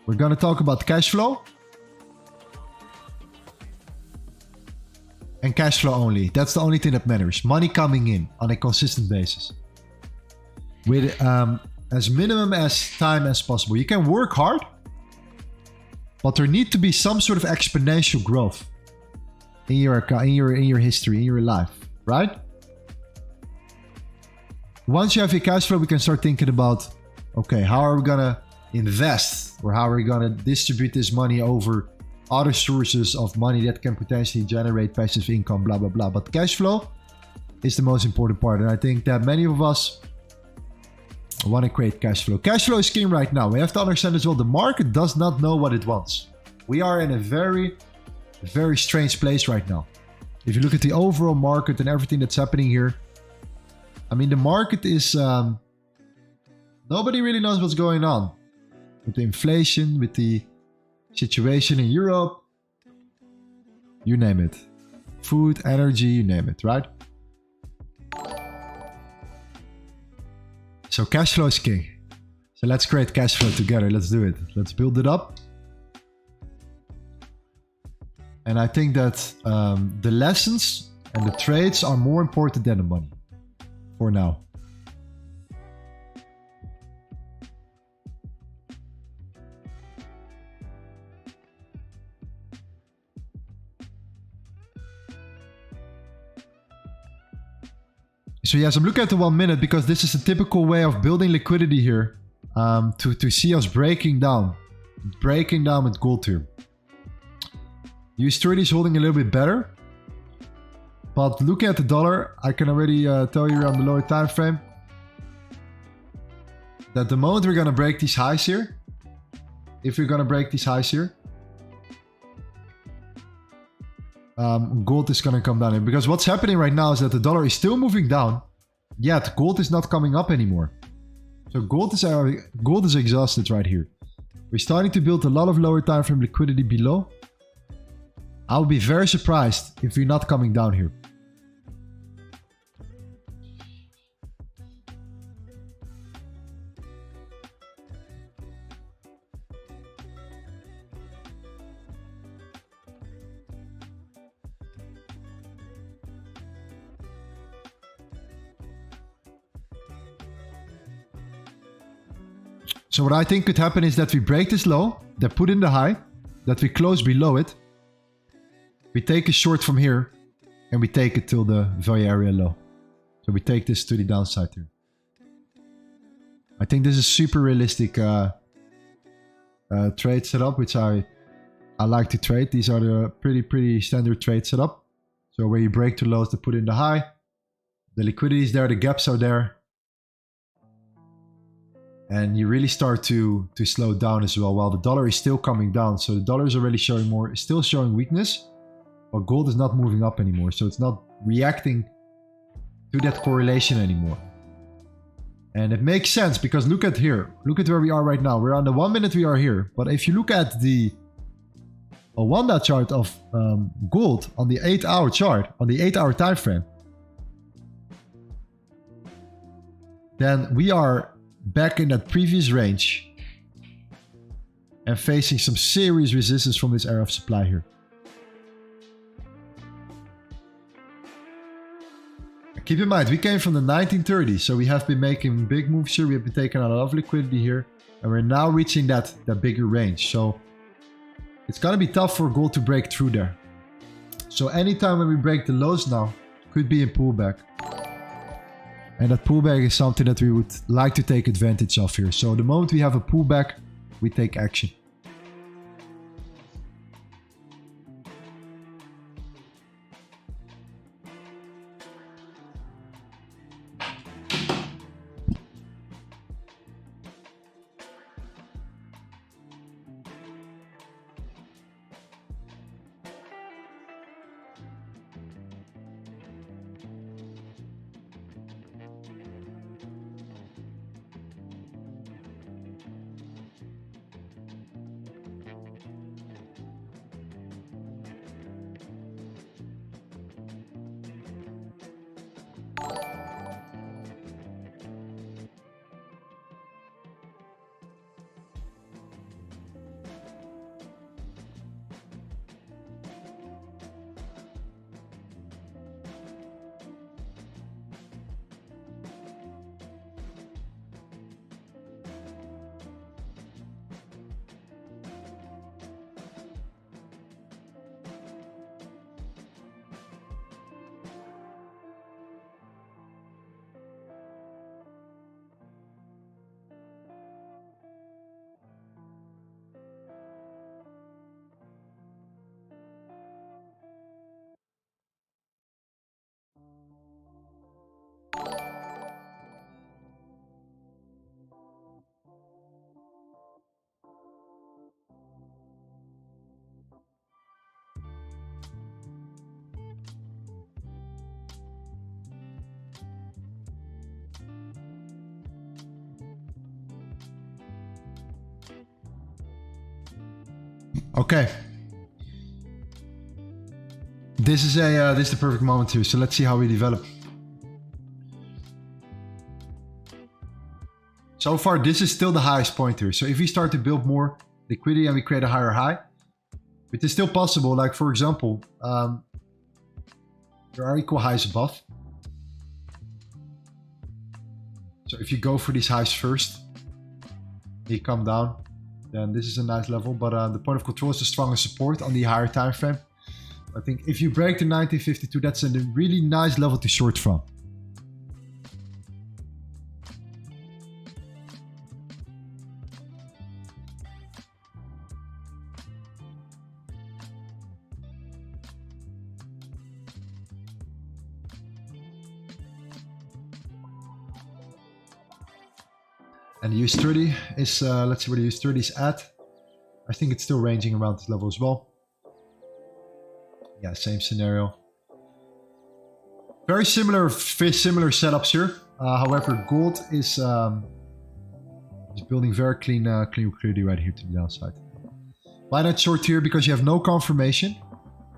Speaker 1: We're going to talk about cash flow. And cash flow only. That's the only thing that matters. Money coming in on a consistent basis. With as minimum as time as possible. You can work hard. But there needs to be some sort of exponential growth. In your history, in your life. Right? Once you have your cash flow, we can start thinking about, okay, how are we gonna invest, or how are we gonna distribute this money over other sources of money that can potentially generate passive income, blah, blah, blah. But cash flow is the most important part. And I think that many of us want to create cash flow. Cash flow is king right now. We have to understand as well, the market does not know what it wants. We are in a very, very strange place right now. If you look at the overall market and everything that's happening here, I mean, the market is... nobody really knows what's going on. With the inflation, with the situation in Europe. You name it. Food, energy, you name it, right? So cash flow is king. So let's create cash flow together. Let's do it. Let's build it up. And I think that the lessons and the trades are more important than the money. For now. So yes, I'm looking at the 1 minute because this is a typical way of building liquidity here. To see us breaking down with gold here. US30 is holding a little bit better. But looking at the dollar, I can already tell you on the lower time frame that the moment we're going to break these highs here, if we're going to break these highs here, gold is going to come down here. Because what's happening right now is that the dollar is still moving down, yet gold is not coming up anymore. So gold is exhausted right here. We're starting to build a lot of lower time frame liquidity below. I'll be very surprised if we're not coming down here. So what I think could happen is that we break this low, that put in the high, that we close below it. We take a short from here, and we take it till the value area low. So we take this to the downside here. I think this is super realistic trade setup, which I like to trade. These are the pretty standard trade setup. So where you break to lows to put in the high, the liquidity is there, the gaps are there. And you really start to slow down as well, while the dollar is still coming down. So the dollar is already showing more, still showing weakness, but gold is not moving up anymore. So it's not reacting to that correlation anymore. And it makes sense because look at here. Look at where we are right now. We're on the 1 minute we are here. But if you look at the Wanda chart of gold on the 8-hour chart, on the 8-hour time frame, then we are back in that previous range and facing some serious resistance from this area of supply here. Keep in mind, we came from the 1930s, so we have been making big moves here. We have been taking a lot of liquidity here, and we're now reaching that bigger range. So it's gonna be tough for gold to break through there. So anytime when we break the lows now, could be a pullback. And that pullback is something that we would like to take advantage of here. So the moment we have a pullback, we take action. Okay. This is the perfect moment too. So let's see how we develop. So far, this is still the highest point here. So if we start to build more liquidity and we create a higher high, it is still possible. Like for example, there are equal highs above. So if you go for these highs first, you come down, then this is a nice level. But the point of control is the strongest support on the higher time frame. I think if you break the 1952, that's a really nice level to short from. And the US30 is, let's see where the US30 is at. I think it's still ranging around this level as well. Yeah, same scenario. Very similar setups here. However, gold is It's building very clean liquidity right here to the downside. Why not short here? Because you have no confirmation.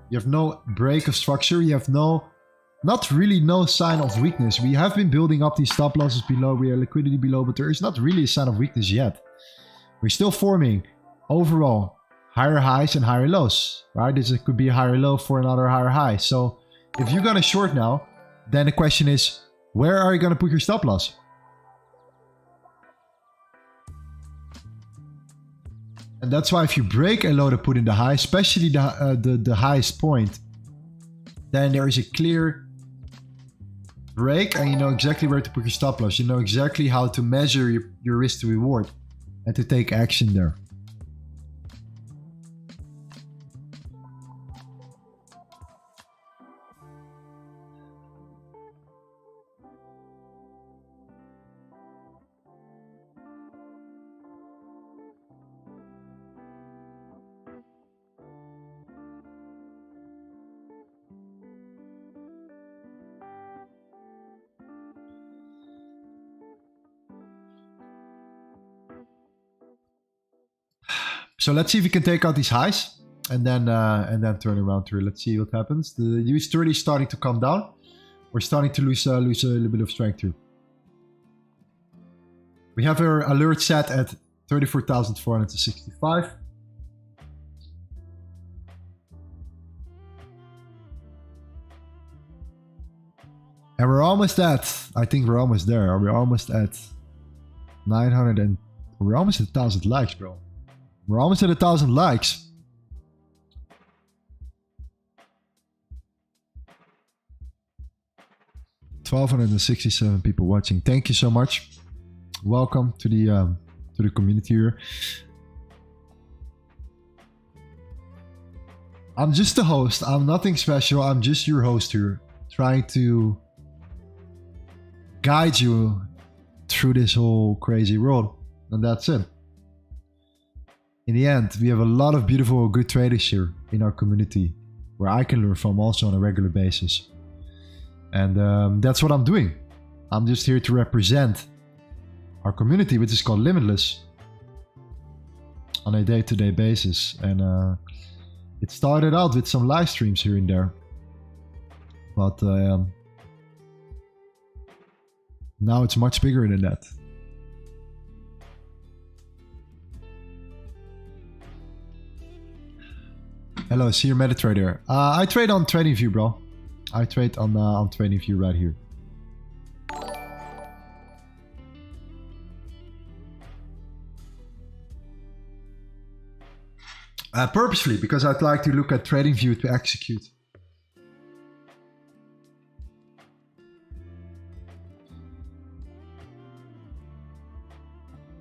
Speaker 1: You have no break of structure. You have not really no sign of weakness. We have been building up these stop losses below. We are liquidity below, but there is not really a sign of weakness yet. We're still forming overall higher highs and higher lows, right? This could be a higher low for another higher high. So if you're going to short now, then the question is, where are you going to put your stop loss? And that's why if you break a low to put in the high, especially the highest point, then there is a clear break and you know exactly where to put your stop loss. You know exactly how to measure your risk to reward and to take action there. So let's see if we can take out these highs and then turn around here. Let's see what happens. The US30 is starting to come down. We're starting to lose a little bit of strength here. We have our alert set at 34,465. And we're almost at, I think we're almost there. We're almost at 900 and we're almost at 1,000 likes, bro. We're almost at 1,000 likes. $1,267 people watching. Thank you so much. Welcome to the community here. I'm just the host. I'm nothing special. I'm just your host here, trying to guide you through this whole crazy world, and that's it. In the end, we have a lot of beautiful, good traders here in our community where I can learn from also on a regular basis. And that's what I'm doing. I'm just here to represent our community, which is called Limitless, on a day-to-day basis. And it started out with some live streams here and there. But now it's much bigger than that. Hello, see your MetaTrader. I trade on TradingView, bro. I trade on TradingView right here. Purposefully, because I'd like to look at TradingView to execute.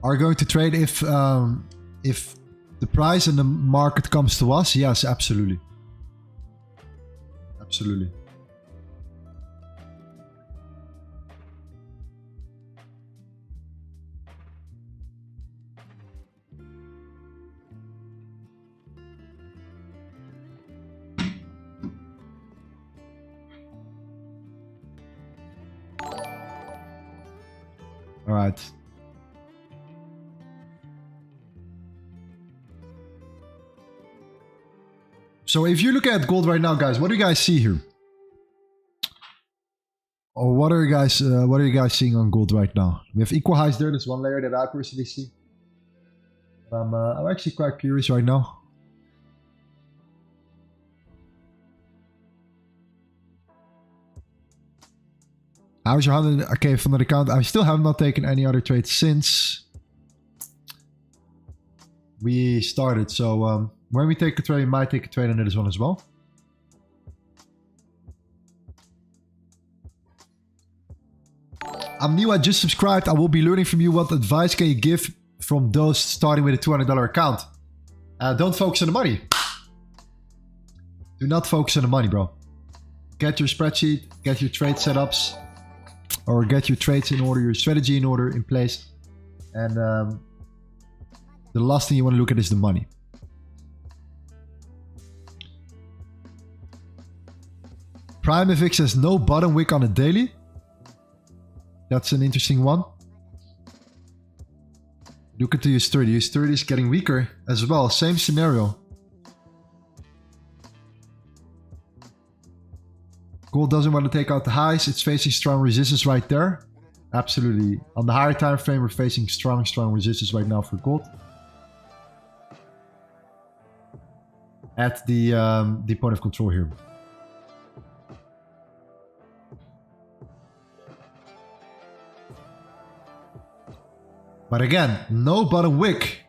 Speaker 1: Are going to trade if the price and the market comes to us? Yes, absolutely. Absolutely. All right. So if you look at gold right now, guys, what do you guys see here? Or what are you guys seeing on gold right now? We have equal highs there. That's one layer that I personally see. I'm actually quite curious right now. How's your 100k from the account? I still have not taken any other trades since we started. So when we take a trade, we might take a trade on this one as well. I'm new, I just subscribed. I will be learning from you. What advice can you give from those starting with a $200 account? Don't focus on the money. Do not focus on the money, bro. Get your spreadsheet, get your trade setups, or get your trades in order, your strategy in order, in place. And the last thing you want to look at is the money. Prime FX has no bottom wick on a daily. That's an interesting one. Look at the US30. US30 is getting weaker as well. Same scenario. Gold doesn't want to take out the highs. It's facing strong resistance right there. Absolutely. On the higher time frame, we're facing strong resistance right now for gold. At the point of control here. But again, no bottom wick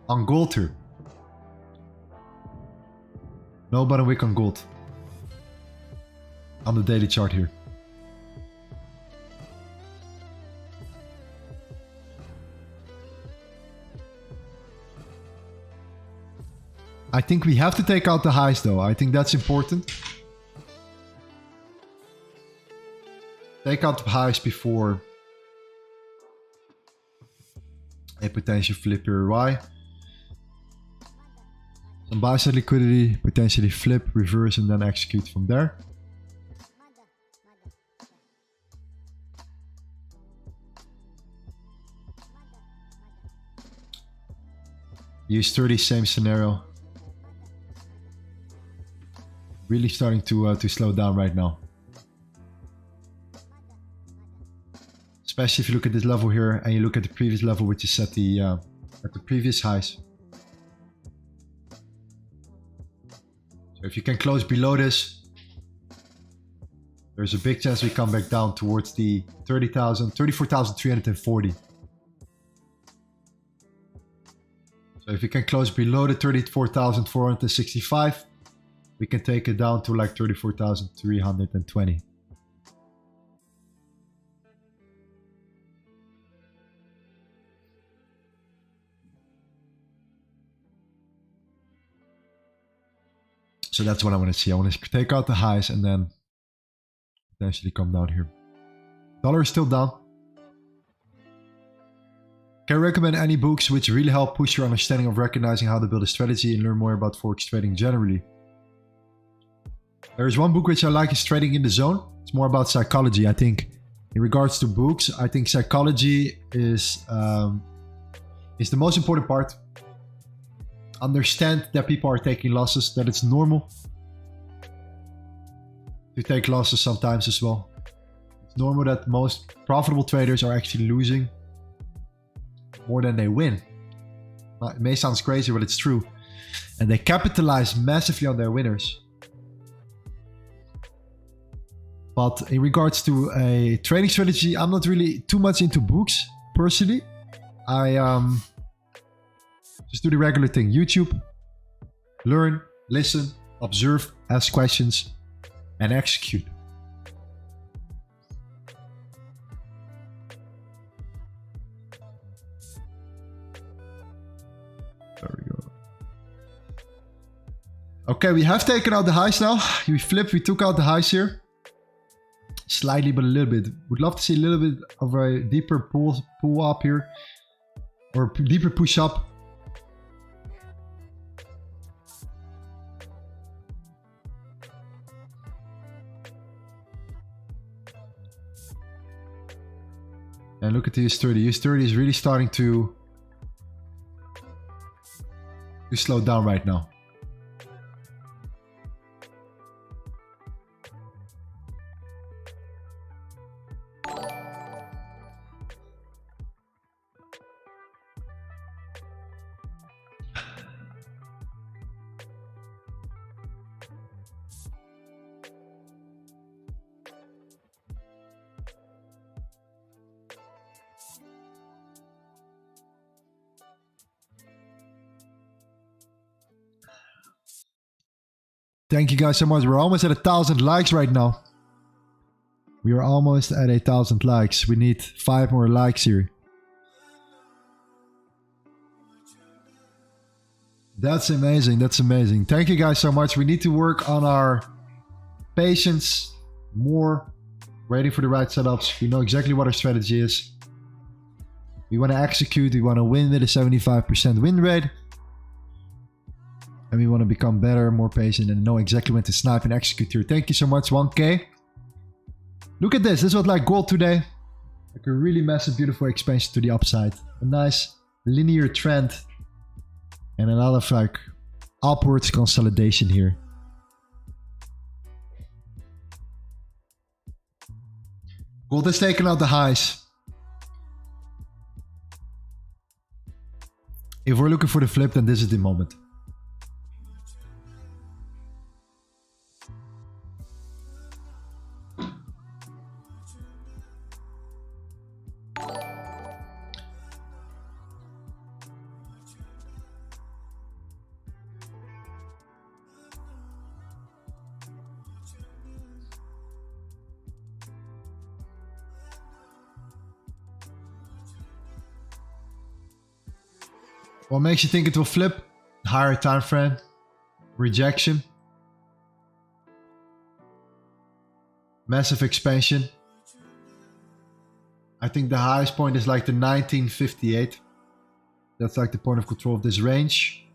Speaker 1: on gold here. No bottom wick on gold. On the daily chart here. I think we have to take out the highs though. I think that's important. Take out the highs before a potential flip here. Why? Some buy side liquidity, potentially flip, reverse, and then execute from there. Use 30, same scenario. Really starting to slow down right now. Especially if you look at this level here and you look at the previous level, which is at the previous highs. So if you can close below this, there's a big chance we come back down towards the 34,340. So if you can close below the 34,465, we can take it down to like 34,320. So that's what I want to see. I want to take out the highs and then potentially come down here. Dollar is still down. Can I recommend any books which really help push your understanding of recognizing how to build a strategy and learn more about Forex trading generally? There is one book which I like, is Trading in the Zone. It's more about psychology. I think in regards to books, I think psychology is the most important part. Understand that people are taking losses, that it's normal to take losses sometimes as well. It's normal that most profitable traders are actually losing more than they win. It may sound crazy, but it's true. And they capitalize massively on their winners. But in regards to a trading strategy, I'm not really too much into books, personally. I just do the regular thing. YouTube, learn, listen, observe, ask questions, and execute. There we go. Okay, we have taken out the highs now. We flipped, we took out the highs here. Slightly, but a little bit. Would love to see a little bit of a deeper pull up here. Or deeper push up. And look at the US30. US30 is really starting to slow down right now. Thank you guys so much. We're almost at 1,000 likes right now. We are almost at 1,000 likes. We need 5 more likes here. That's amazing. That's amazing. Thank you guys so much. We need to work on our patience more. Waiting for the right setups. We know exactly what our strategy is. We want to execute. We want to win with a 75% win rate. And we want to become better, more patient, and know exactly when to snipe and execute here. Thank you so much, 1K. Look at this. This was like gold today. Like a really massive, beautiful expansion to the upside. A nice linear trend. And a lot of like upwards consolidation here. Gold has taken out the highs. If we're looking for the flip, then this is the moment. What makes you think it will flip? Higher time frame, rejection, massive expansion. I think the highest point is like the 1958. That's like the point of control of this range.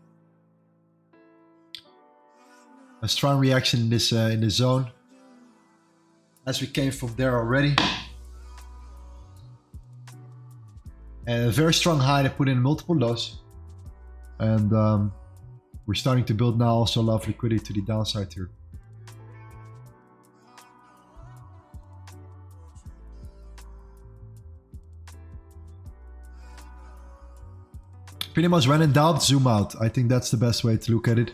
Speaker 1: A strong reaction in this zone, as we came from there already. And a very strong high that put in multiple lows. And we're starting to build now also a lot of liquidity to the downside here. Pretty much when in doubt, zoom out. I think that's the best way to look at it.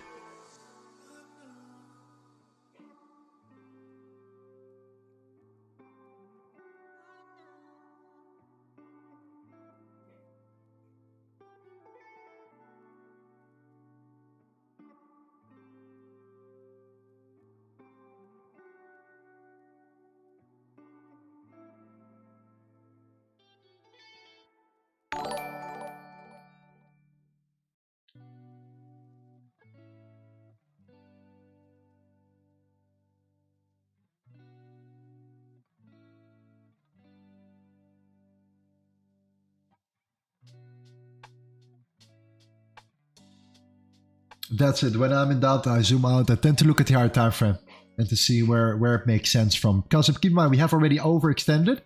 Speaker 1: That's it. When I'm in doubt, I zoom out. I tend to look at the higher time frame and to see where it makes sense from. Because keep in mind, we have already overextended.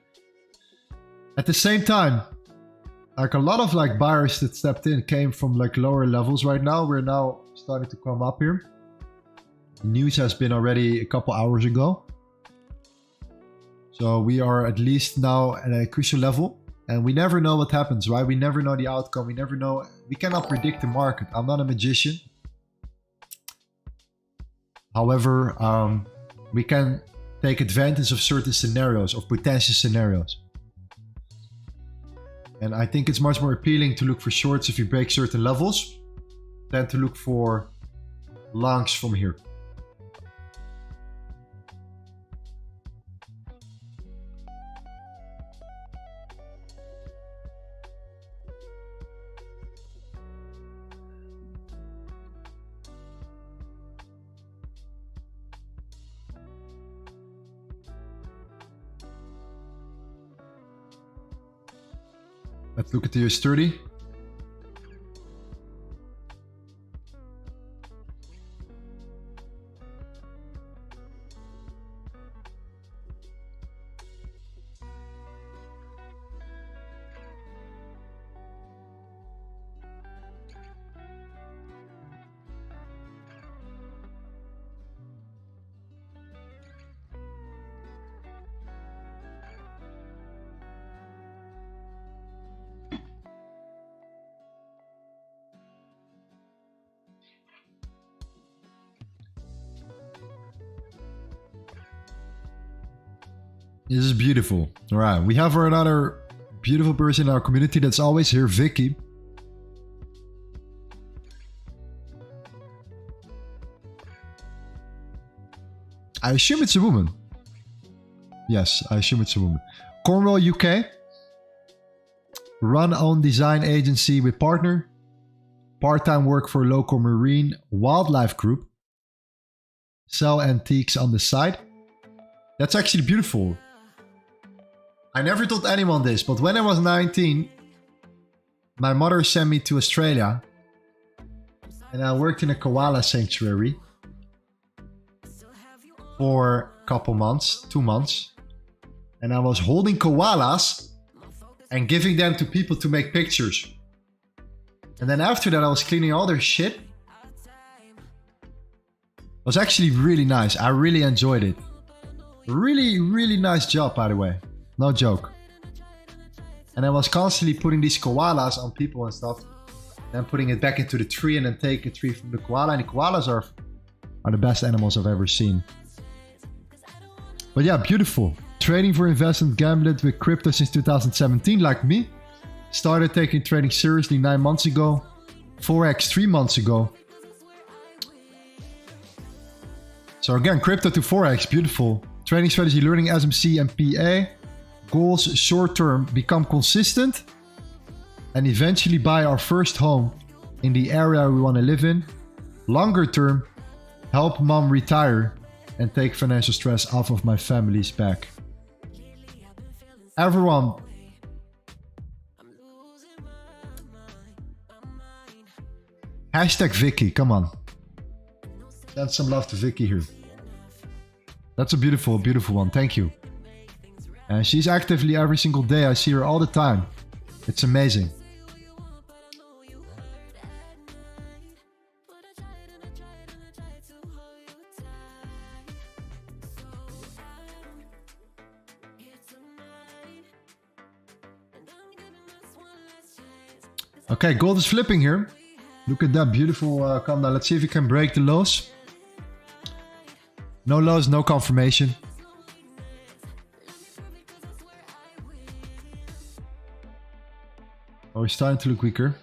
Speaker 1: At the same time, like a lot of like buyers that stepped in came from like lower levels right now. We're now starting to come up here. The news has been already a couple hours ago. So we are at least now at a crucial level. And we never know what happens, right? We never know the outcome. We never know. We cannot predict the market. I'm not a magician. However, we can take advantage of certain scenarios, of potential scenarios. And I think it's much more appealing to look for shorts if you break certain levels than to look for longs from here. Let's look at the US30. This is beautiful. All right, we have another beautiful person in our community that's always here, Vicky. I assume it's a woman. Yes, I assume it's a woman. Cornwall, UK. Run own design agency with partner. Part-time work for local marine wildlife group. Sell antiques on the side. That's actually beautiful. I never told anyone this, but when I was 19, my mother sent me to Australia and I worked in a koala sanctuary for a couple months, 2 months. And I was holding koalas and giving them to people to make pictures. And then after that, I was cleaning all their shit. It was actually really nice. I really enjoyed it. Really, really nice job, by the way. No joke. And I was constantly putting these koalas on people and stuff. Then putting it back into the tree and then take a tree from the koala. And the koalas are the best animals I've ever seen. But yeah, beautiful. Trading for investment, gambling with crypto since 2017, like me. Started taking trading seriously 9 months ago. Forex 3 months ago. So again, crypto to Forex, beautiful. Trading strategy, learning SMC and PA. Goals short term, become consistent. And eventually buy our first home in the area we want to live in. Longer term, help mom retire and take financial stress off of my family's back. Everyone, hashtag Vicky, come on. Send some love to Vicky here. That's a beautiful, beautiful one. Thank you. And she's actively every single day. I see her all the time. It's amazing. Okay, gold is flipping here. Look at that beautiful come down. Let's see if we can break the lows. No lows, no confirmation. Oh, it's starting to look weaker.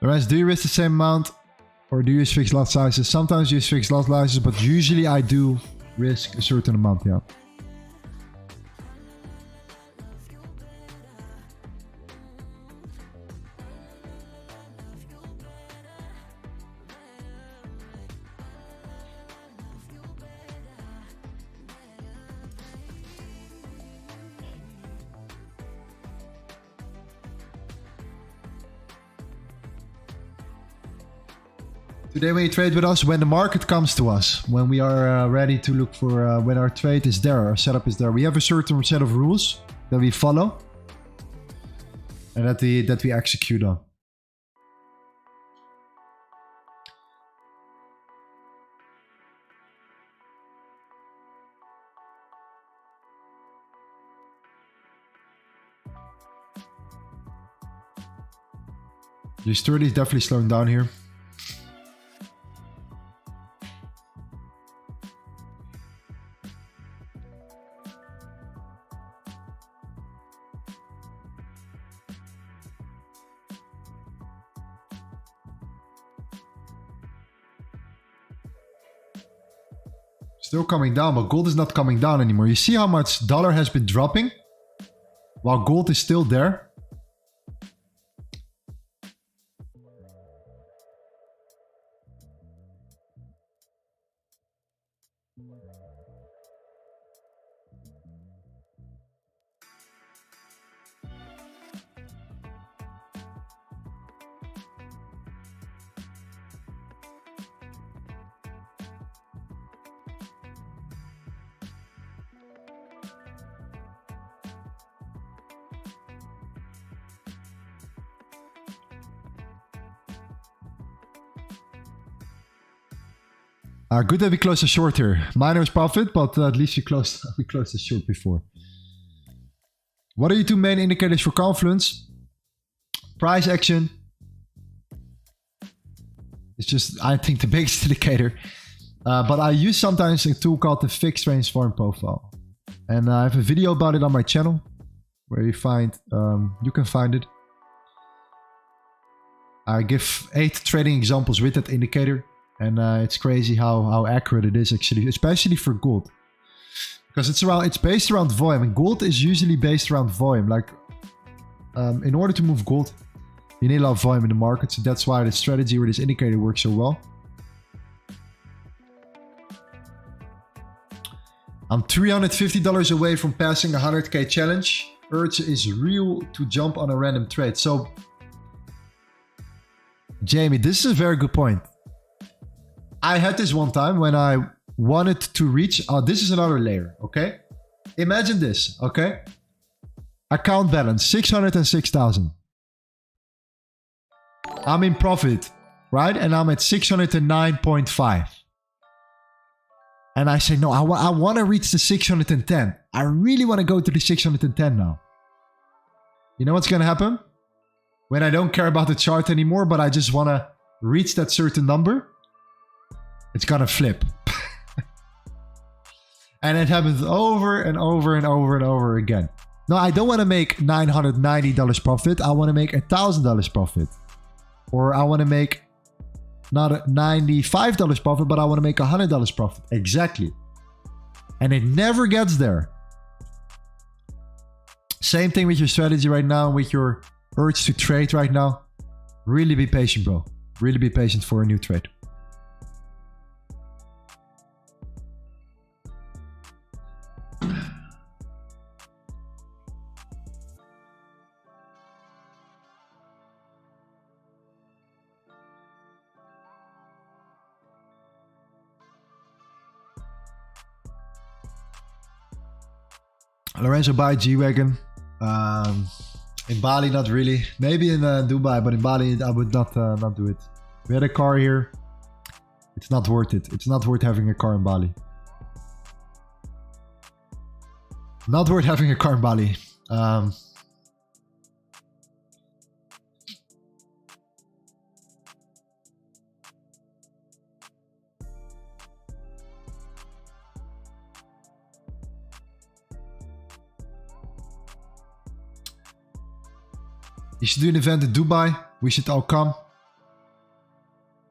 Speaker 1: Lorenzo, do you risk the same amount or do you use fixed lot sizes? Sometimes you use fixed lot sizes, but usually I do risk a certain amount, yeah. Today when you trade with us, when the market comes to us, when we are ready to look for, when our trade is there, our setup is there, we have a certain set of rules that we follow and that we execute on. The sturdy is definitely slowing down here. Still coming down, but gold is not coming down anymore. You see how much dollar has been dropping while gold is still there? Good that we closed a short here. Miners profit, but at least we closed the short before. What are your two main indicators for confluence? Price action. It's just, I think, the biggest indicator. But I use sometimes a tool called the fixed range volume profile. And I have a video about it on my channel where you can find it. I give 8 trading examples with that indicator. And it's crazy how accurate it is actually, especially for gold. Because it's based around volume, and gold is usually based around volume. Like, in order to move gold, you need a lot of volume in the market. So that's why the strategy with this indicator works so well. I'm $350 away from passing a 100k challenge. Urge is real to jump on a random trade. So Jamie, this is a very good point. I had this one time when I wanted to reach... Oh, this is another layer, okay? Imagine this, okay? Account balance, 606,000. I'm in profit, right? And I'm at 609.5. And I say, no, I want to reach the 610. I really want to go to the 610 now. You know what's going to happen? When I don't care about the chart anymore, but I just want to reach that certain number, it's going to flip. And it happens over and over and over and over again. No, I don't want to make $990 profit. I want to make $1,000 profit. Or I want to make not $95 profit, but I want to make $100 profit. Exactly. And it never gets there. Same thing with your strategy right now, with your urge to trade right now. Really be patient, bro. Really be patient for a new trade. Lorenzo buy G-Wagon. In Bali, not really. Maybe in Dubai, but in Bali, I would not do it. We had a car here. It's not worth it. It's not worth having a car in Bali. Not worth having a car in Bali. You should do an event in Dubai. We should all come.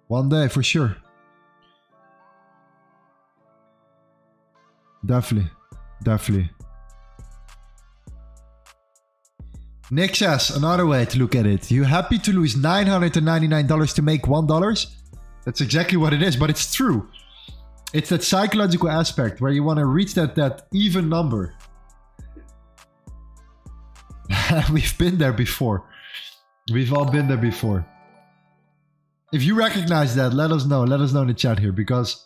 Speaker 1: One day, for sure. Definitely. Definitely. Nick says, another way to look at it. You happy to lose $999 to make $1? That's exactly what it is, but it's true. It's that psychological aspect where you want to reach that even number. We've been there before. We've all been there before. If you recognize that, let us know. Let us know in the chat here, because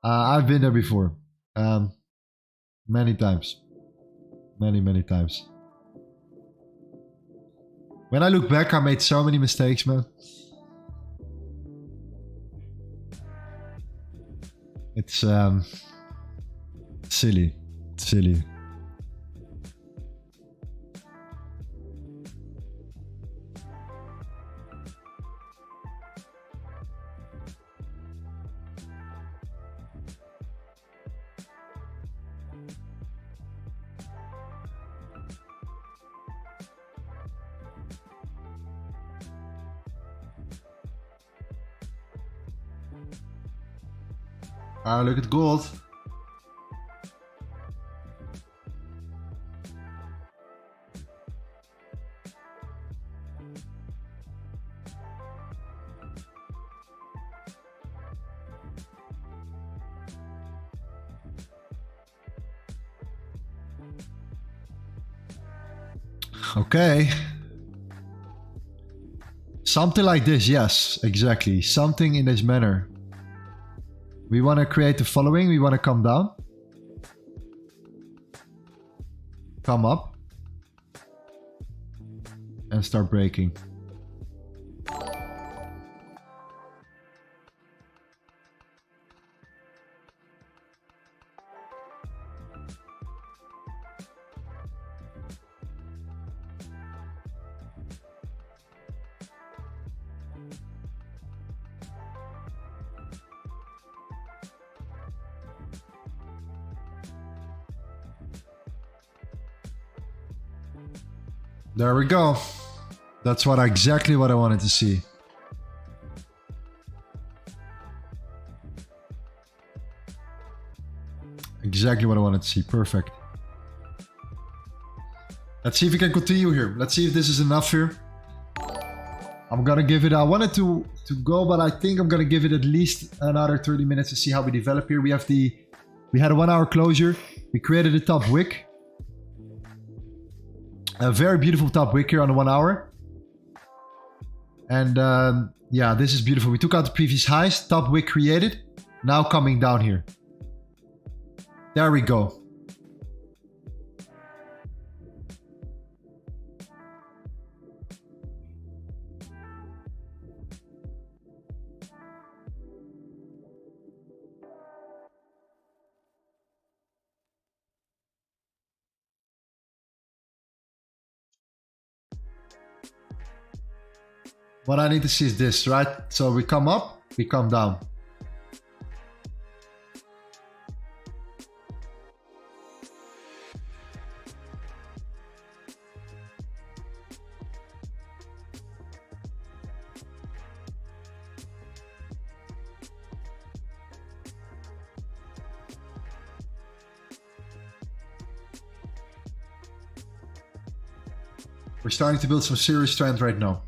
Speaker 1: I've been there before. Many times. Many times. When I look back, I made so many mistakes, man. It's silly. Silly. Look at gold. Okay. Something like this, yes, exactly. Something in this manner. We want to create the following. We want to come down. Come up. And start breaking. There we go. That's exactly what I wanted to see. Exactly what I wanted to see. Perfect. Let's see if we can continue here. Let's see if this is enough here. I'm gonna give it, I wanted to go, but I think I'm gonna give it at least another 30 minutes to see how we develop here. We had a 1 hour closure. We created a top wick. A very beautiful top wick here on the 1 hour. And yeah, this is beautiful. We took out the previous highs, top wick created, now coming down here. There we go. What I need to see is this, right? So we come up, we come down. We're starting to build some serious strength right now.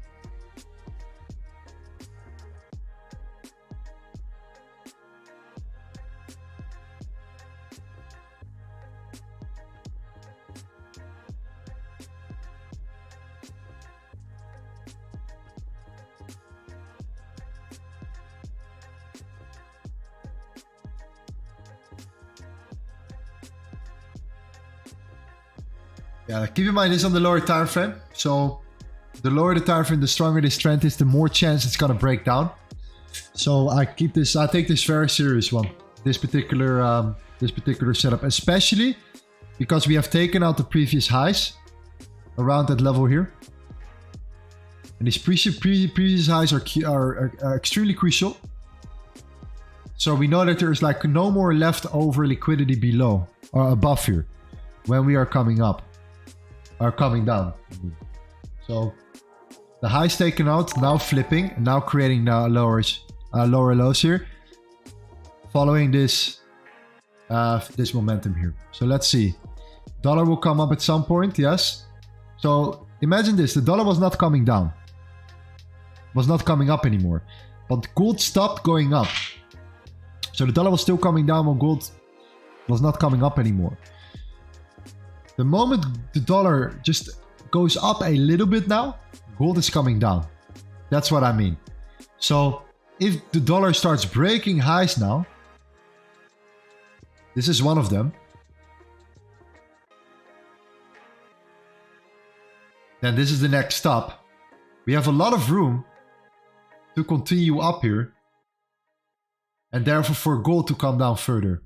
Speaker 1: Yeah, keep in mind this is on the lower time frame. So the lower the time frame, the stronger this trend is, the more chance it's gonna break down. So I take this very serious one. This particular setup, especially because we have taken out the previous highs around that level here. And these previous highs are extremely crucial. So we know that there's like no more leftover liquidity below or above here when we are coming up. Are coming down. So the highs taken out, now flipping, now creating lower lows here, following this this momentum here. So let's see. Dollar will come up at some point, yes. So imagine this: the dollar was not coming down, was not coming up anymore, but gold stopped going up. So the dollar was still coming down, but gold was not coming up anymore. The moment the dollar just goes up a little bit now, gold is coming down. That's what I mean. So if the dollar starts breaking highs now, this is one of them, then this is the next stop. We have a lot of room to continue up here, and therefore for gold to come down further.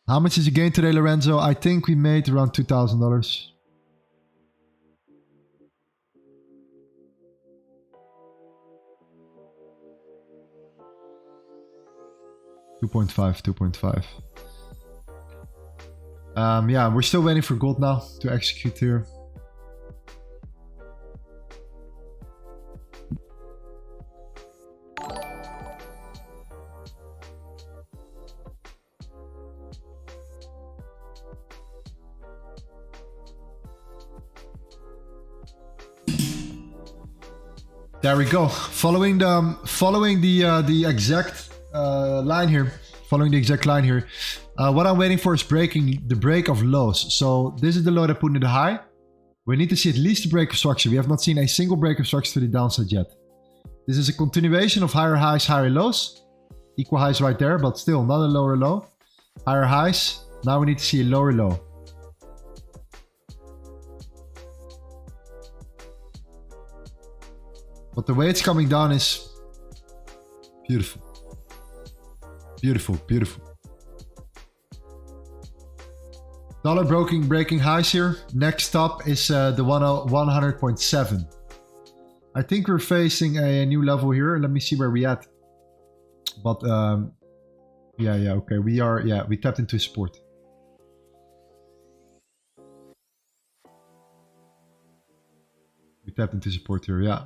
Speaker 1: How much did you gain today, Lorenzo? I think we made around $2,000. 2.5. Yeah, we're still waiting for gold now to execute here. There we go. Following the exact line here. Following the exact line here. What I'm waiting for is breaking the break of lows. So this is the low that put in the high. We need to see at least a break of structure. We have not seen a single break of structure to the downside yet. This is a continuation of higher highs, higher lows. Equal highs right there, but still not a lower low. Higher highs. Now we need to see a lower low. But the way it's coming down is beautiful. Beautiful, beautiful. Dollar breaking highs here. Next stop is the 100.7. I think we're facing a new level here. Let me see where we at. But yeah, okay. We tapped into support. We tapped into support here, yeah.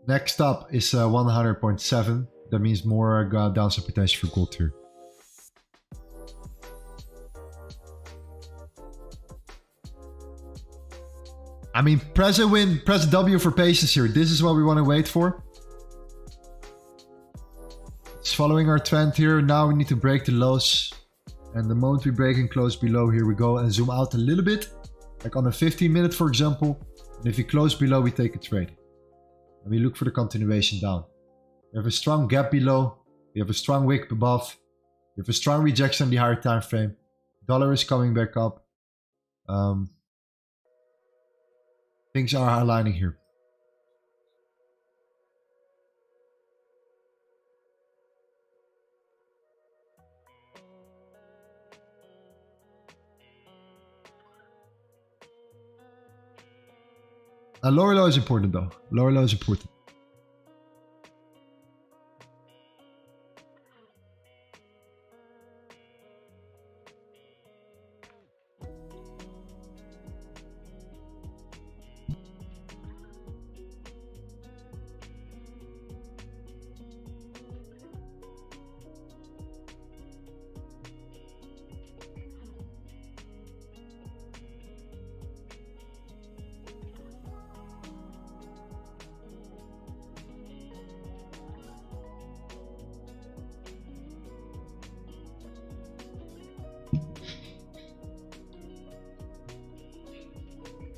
Speaker 1: Next up is 100.7. That means more downside potential for gold here. I mean, press a win, press W for patience here. This is what we want to wait for. following our trend here. Now we need to break the lows. And the moment we break and close below, here we go and zoom out a little bit. Like on a 15-minute, for example. And if we close below, we take a trade. And we look for the continuation down. We have a strong gap below. We have a strong wick above. We have a strong rejection on the higher time frame. Dollar is coming back up. Things are aligning here. Lower low is important though. Lower low is important.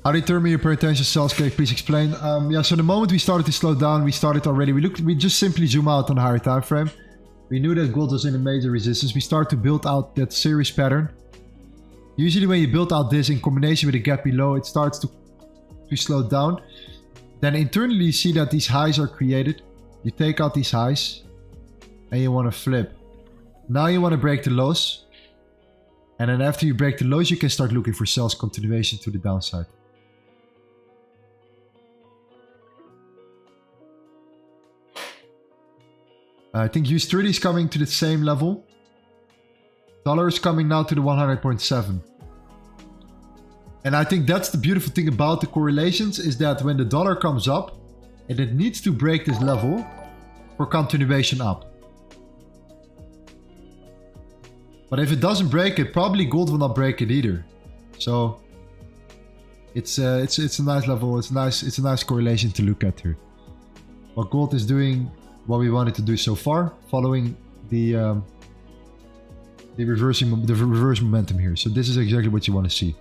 Speaker 1: How determine your potential sales case? Please explain. Yeah, so the moment we started to slow down, we started already. We just simply zoom out on the higher time frame. We knew that gold was in a major resistance. We start to build out that series pattern. Usually when you build out this in combination with a gap below, it starts to slow down. Then internally you see that these highs are created. You take out these highs and you want to flip. Now you want to break the lows. And then after you break the lows, you can start looking for sales continuation to the downside. I think USD is coming to the same level. Dollar is coming now to the 100.7. And I think that's the beautiful thing about the correlations is that when the dollar comes up and it needs to break this level for continuation up. But if it doesn't break it, probably gold will not break it either. So it's a nice level. It's a nice correlation to look at here. What gold is doing what we wanted to do so far, following the reverse momentum here. So this is exactly what you want to see.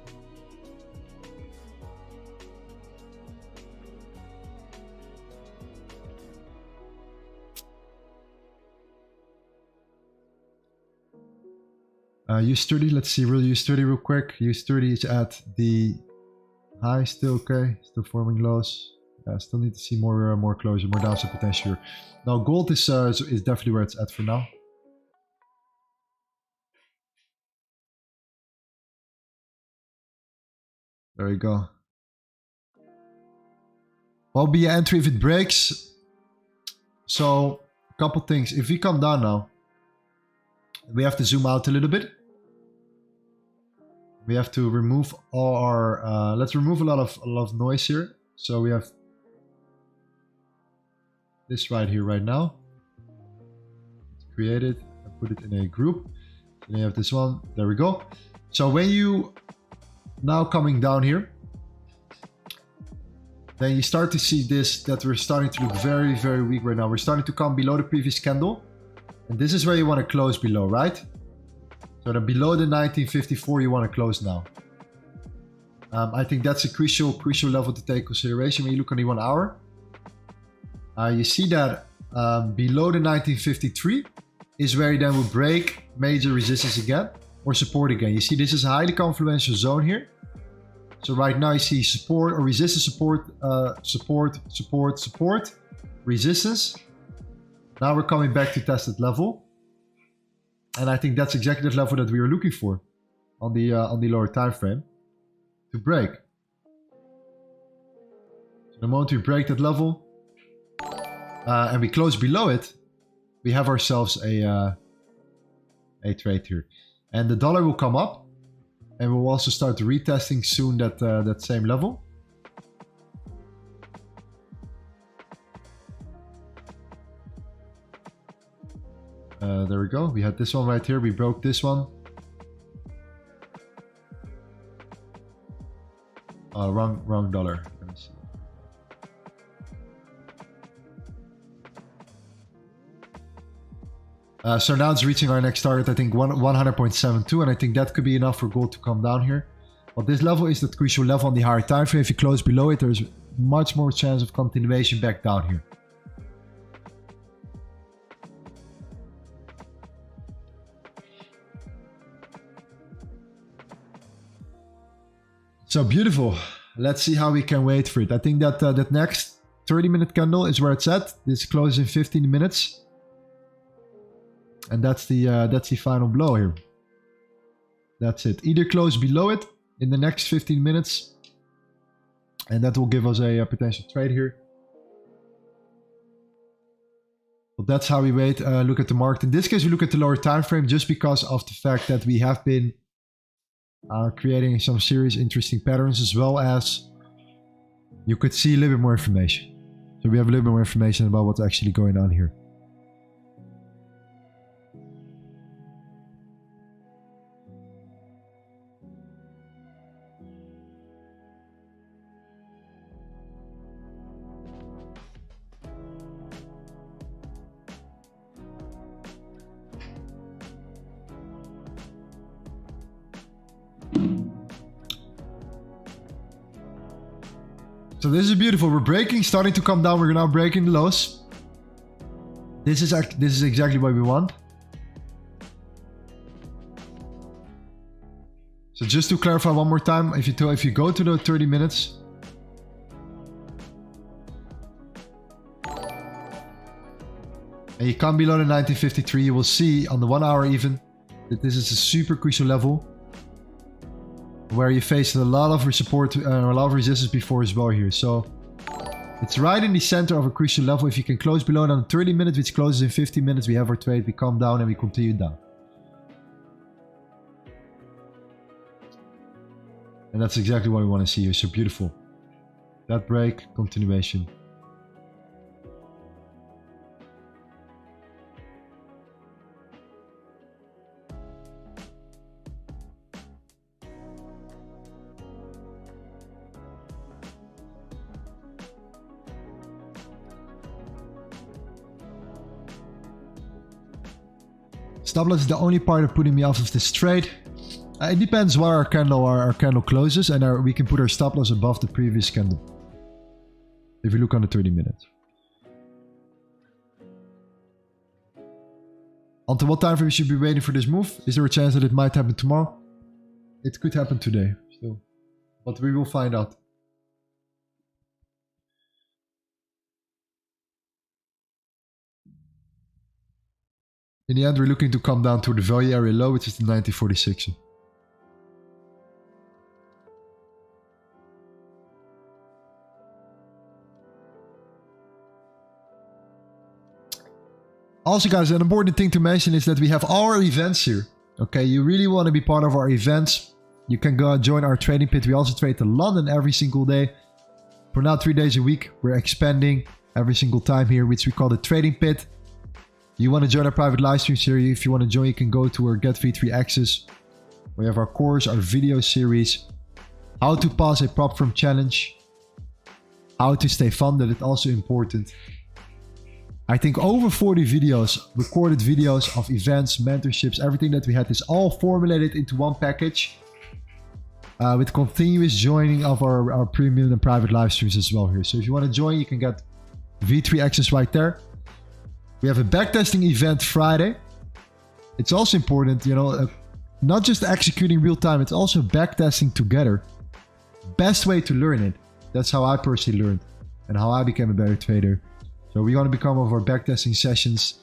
Speaker 1: USD, let's see real USD real quick. USD is at the high, still okay, still forming lows. Still need to see more closure, more downside potential here. Now gold is definitely where it's at for now. There you go. What will be your entry if it breaks? So a couple things. If we come down now, we have to zoom out a little bit. We have to remove all our. Let's remove a lot of noise here. So we have this right here right now. Create it and put it in a group. And you have this one. There we go. So when you now coming down here, then you start to see this, that we're starting to look very, very weak right now. We're starting to come below the previous candle. And this is where you want to close below, right? So then below the 1954, you want to close now. I think that's a crucial level to take consideration when you look on the 1 hour. You see that below the 1953 is where you then will break major resistance again or support again. You see this is a highly confluential zone here. So right now you see support or resistance, support, resistance. Now we're coming back to tested level. And I think that's exactly the level that we were looking for on the lower time frame to break. So the moment we break that level and we close below it, we have ourselves a trade here. And the dollar will come up and we'll also start retesting soon that same level. There we go. We had this one right here. We broke this one. Wrong dollar. Let me see. So now it's reaching our next target, I think 100.72, and I think that could be enough for gold to come down here. But this level is the crucial level on the higher time frame. If you close below it, there's much more chance of continuation back down here. So beautiful. Let's see how we can wait for it. I think that that next 30-minute candle is where it's at. This closes in 15 minutes. And that's the final blow here. That's it. Either close below it in the next 15 minutes. And that will give us a potential trade here. But that's how we wait. Look at the market. In this case, we look at the lower time frame just because of the fact that we have been creating some serious interesting patterns, as well as you could see a little bit more information. So we have a little bit more information about what's actually going on here. So this is beautiful. We're breaking, starting to come down. We're now breaking the lows. This is exactly what we want. So just to clarify one more time, if you go to the 30 minutes, and you come below the 1953, you will see on the 1 hour even that this is a super crucial level, where you faced a lot of support, a lot of resistance before as well here. So it's right in the center of a crucial level. If you can close below it on 30 minutes, which closes in 15 minutes, we have our trade, we come down and we continue down. And that's exactly what we want to see here. So beautiful. That break, continuation. Stop loss is the only part of putting me off of this trade. It depends where our candle closes, and we can put our stop loss above the previous candle. If you look on the 30 minutes. Until what time frame we should be waiting for this move? Is there a chance that it might happen tomorrow? It could happen today still, but we will find out. In the end, we're looking to come down to the value area low, which is the 1946. Also, guys, an important thing to mention is that we have our events here. Okay, you really want to be part of our events. You can go join our trading pit. We also trade to London every single day. For now, 3 days a week. We're expanding every single time here, which we call the trading pit. You want to join our private live stream series? If you want to join, you can go to our Get V3 Access. We have our course, our video series, how to pass a prop firm challenge, how to stay funded. It's also important. I think over 40 videos, recorded videos of events, mentorships, everything that we had is all formulated into one package. With continuous joining of our premium and private live streams as well here. So if you want to join, you can get V3 Access right there. We have a backtesting event Friday. It's also important, you know, not just executing real time, it's also backtesting together. Best way to learn it. That's how I personally learned and how I became a better trader. So we're going to become of our backtesting sessions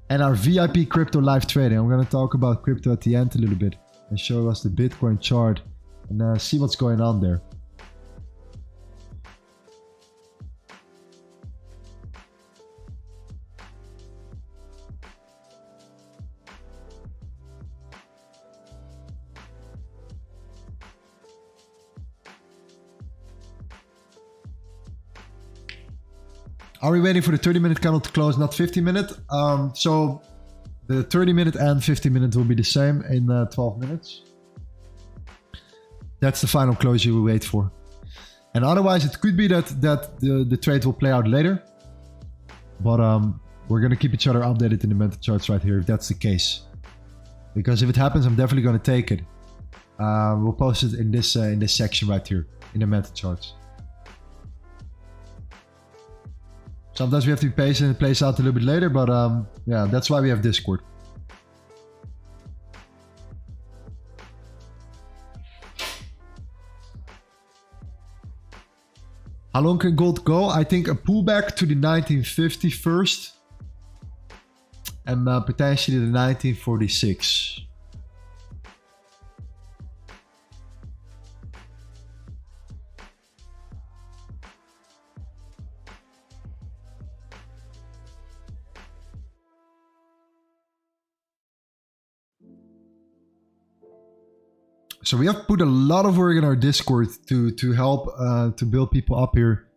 Speaker 1: and our VIP crypto live trading. I'm going to talk about crypto at the end a little bit and show us the Bitcoin chart and see what's going on there. Are we waiting for the 30-minute candle to close, not 50-minute? So the 30-minute and 50-minute will be the same in 12 minutes. That's the final close you will wait for. And otherwise, it could be that the trade will play out later. But we're going to keep each other updated in the mental charts right here if that's the case. Because if it happens, I'm definitely going to take it. We'll post it in this section right here in the mental charts. Sometimes we have to be patient and it plays out a little bit later, but yeah, that's why we have Discord. How long can gold go? I think a pullback to the 1950 first. And potentially the 1946. So we have put a lot of work in our Discord to help to build people up here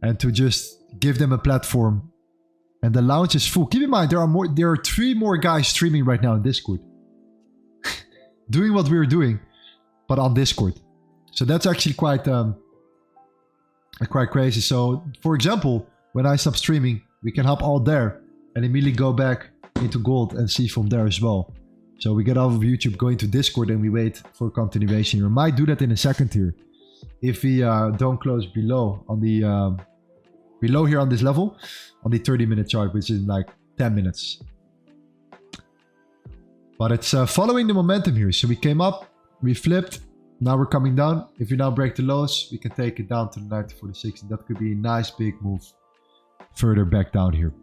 Speaker 1: and to just give them a platform. And the lounge is full. Keep in mind there are 3 more guys streaming right now in Discord. Doing what we're doing, but on Discord. So that's actually quite crazy. So for example, when I stop streaming, we can hop all there and immediately go back into gold and see from there as well. So we get off of YouTube, go into Discord, and we wait for continuation. We might do that in a second here. If we don't close below on the below here on this level, on the 30-minute chart, which is like 10 minutes. But it's following the momentum here. So we came up, we flipped, now we're coming down. If we now break the lows, we can take it down to the 1946, and that could be a nice big move further back down here.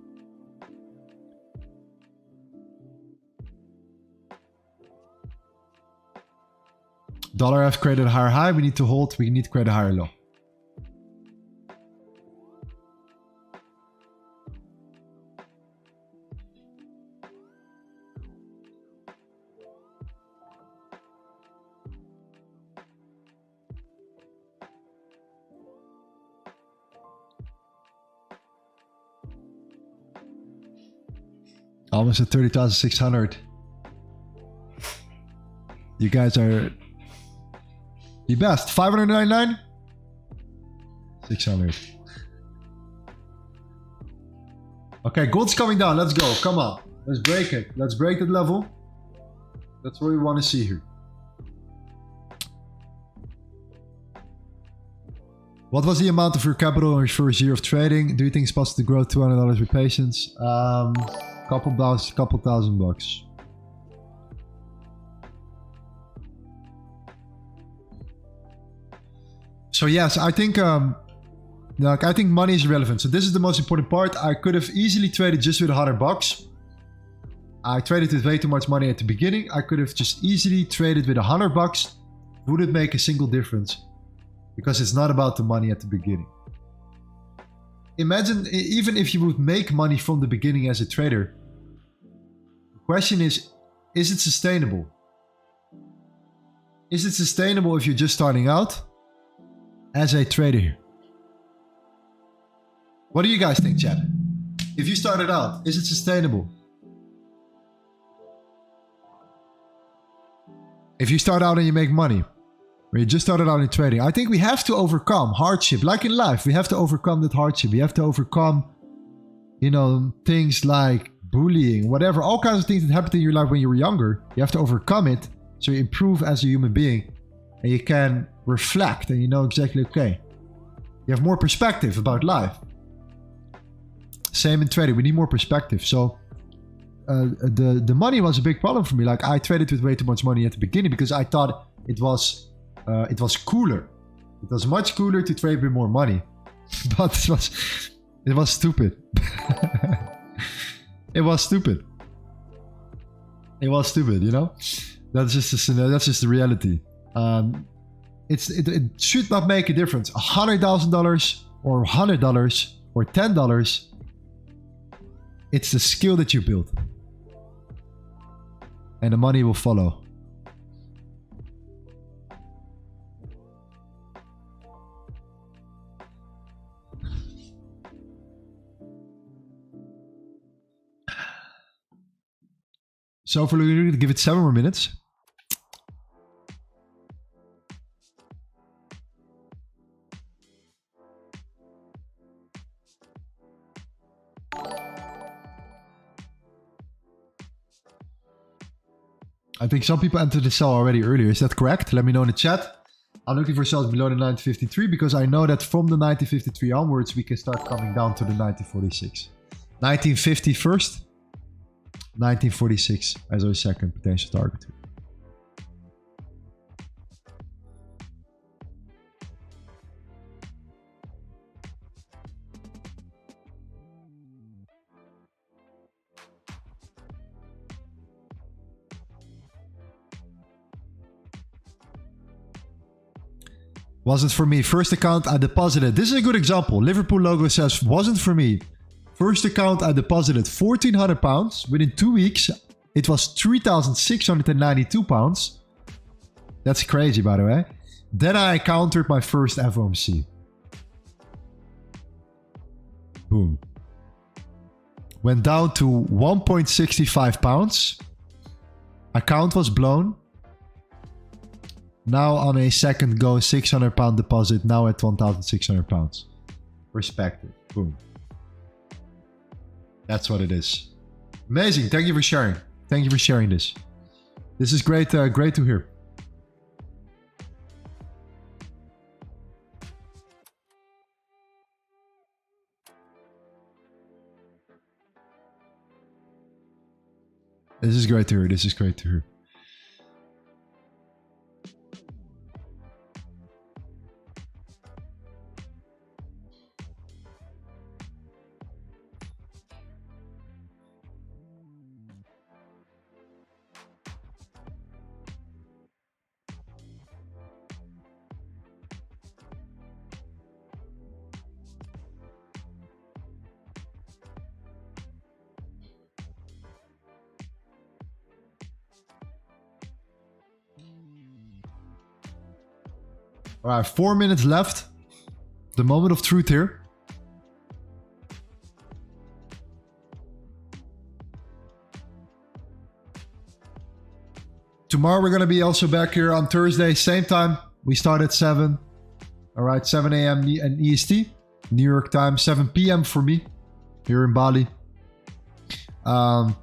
Speaker 1: Dollar have created a higher high. We need to hold. We need to create a higher low. Almost at 30,600. You guys are the best. 599? 600. Okay, gold's coming down. Let's go. Come on. Let's break it. Let's break that level. That's what we want to see here. What was the amount of your capital in your first year of trading? Do you think it's possible to grow $200 with patience? Couple thousand bucks. So yes, I think I think money is relevant. So this is the most important part. I could have easily traded just with $100. I traded with way too much money at the beginning. I could have just easily traded with $100. Would it make a single difference? Because it's not about the money at the beginning. Imagine even if you would make money from the beginning as a trader. The question is it sustainable? Is it sustainable if you're just starting out as a trader? What do you guys think, chat? If you started out, is it sustainable? If you start out and you make money, or you just started out in trading, I think we have to overcome hardship. Like in life, we have to overcome that hardship. We have to overcome, you know, things like bullying, whatever, all kinds of things that happened in your life when you were younger. You have to overcome it so you improve as a human being, and you can reflect and you know exactly, okay, you have more perspective about life. Same in trading, we need more perspective. So the money was a big problem for me. Like I traded with way too much money at the beginning because I thought it was cooler. It was much cooler to trade with more money, but it was stupid. It was stupid. It was stupid, you know. That's just the reality. It should not make a difference. $100,000 or $100 or $10. It's the skill that you build, and the money will follow. So for Luigi to give it 7 more minutes. I think some people entered the sell already earlier. Is that correct? Let me know in the chat. I'm looking for sells below the 1953 because I know that from the 1953 onwards, we can start coming down to the 1946. 1950 first. 1946 as our second potential target. Wasn't for me. First account I deposited. This is a good example. Liverpool logo says, wasn't for me. First account I deposited £1,400. Within 2 weeks, it was £3,692. That's crazy, by the way. Then I encountered my first FOMC. Boom. Went down to £1.65. Account was blown. Now on a second go, £600 deposit. Now at £1,600. Perspective. Boom. That's what it is. Amazing. Thank you for sharing. Thank you for sharing this. This is great. Great to hear. This is great to hear. This is great to hear. All right, 4 minutes left. The moment of truth here. Tomorrow we're going to be also back here on Thursday, same time. We start at 7. All right, 7 a.m. and EST, New York time, 7 p.m. for me here in Bali. Gonna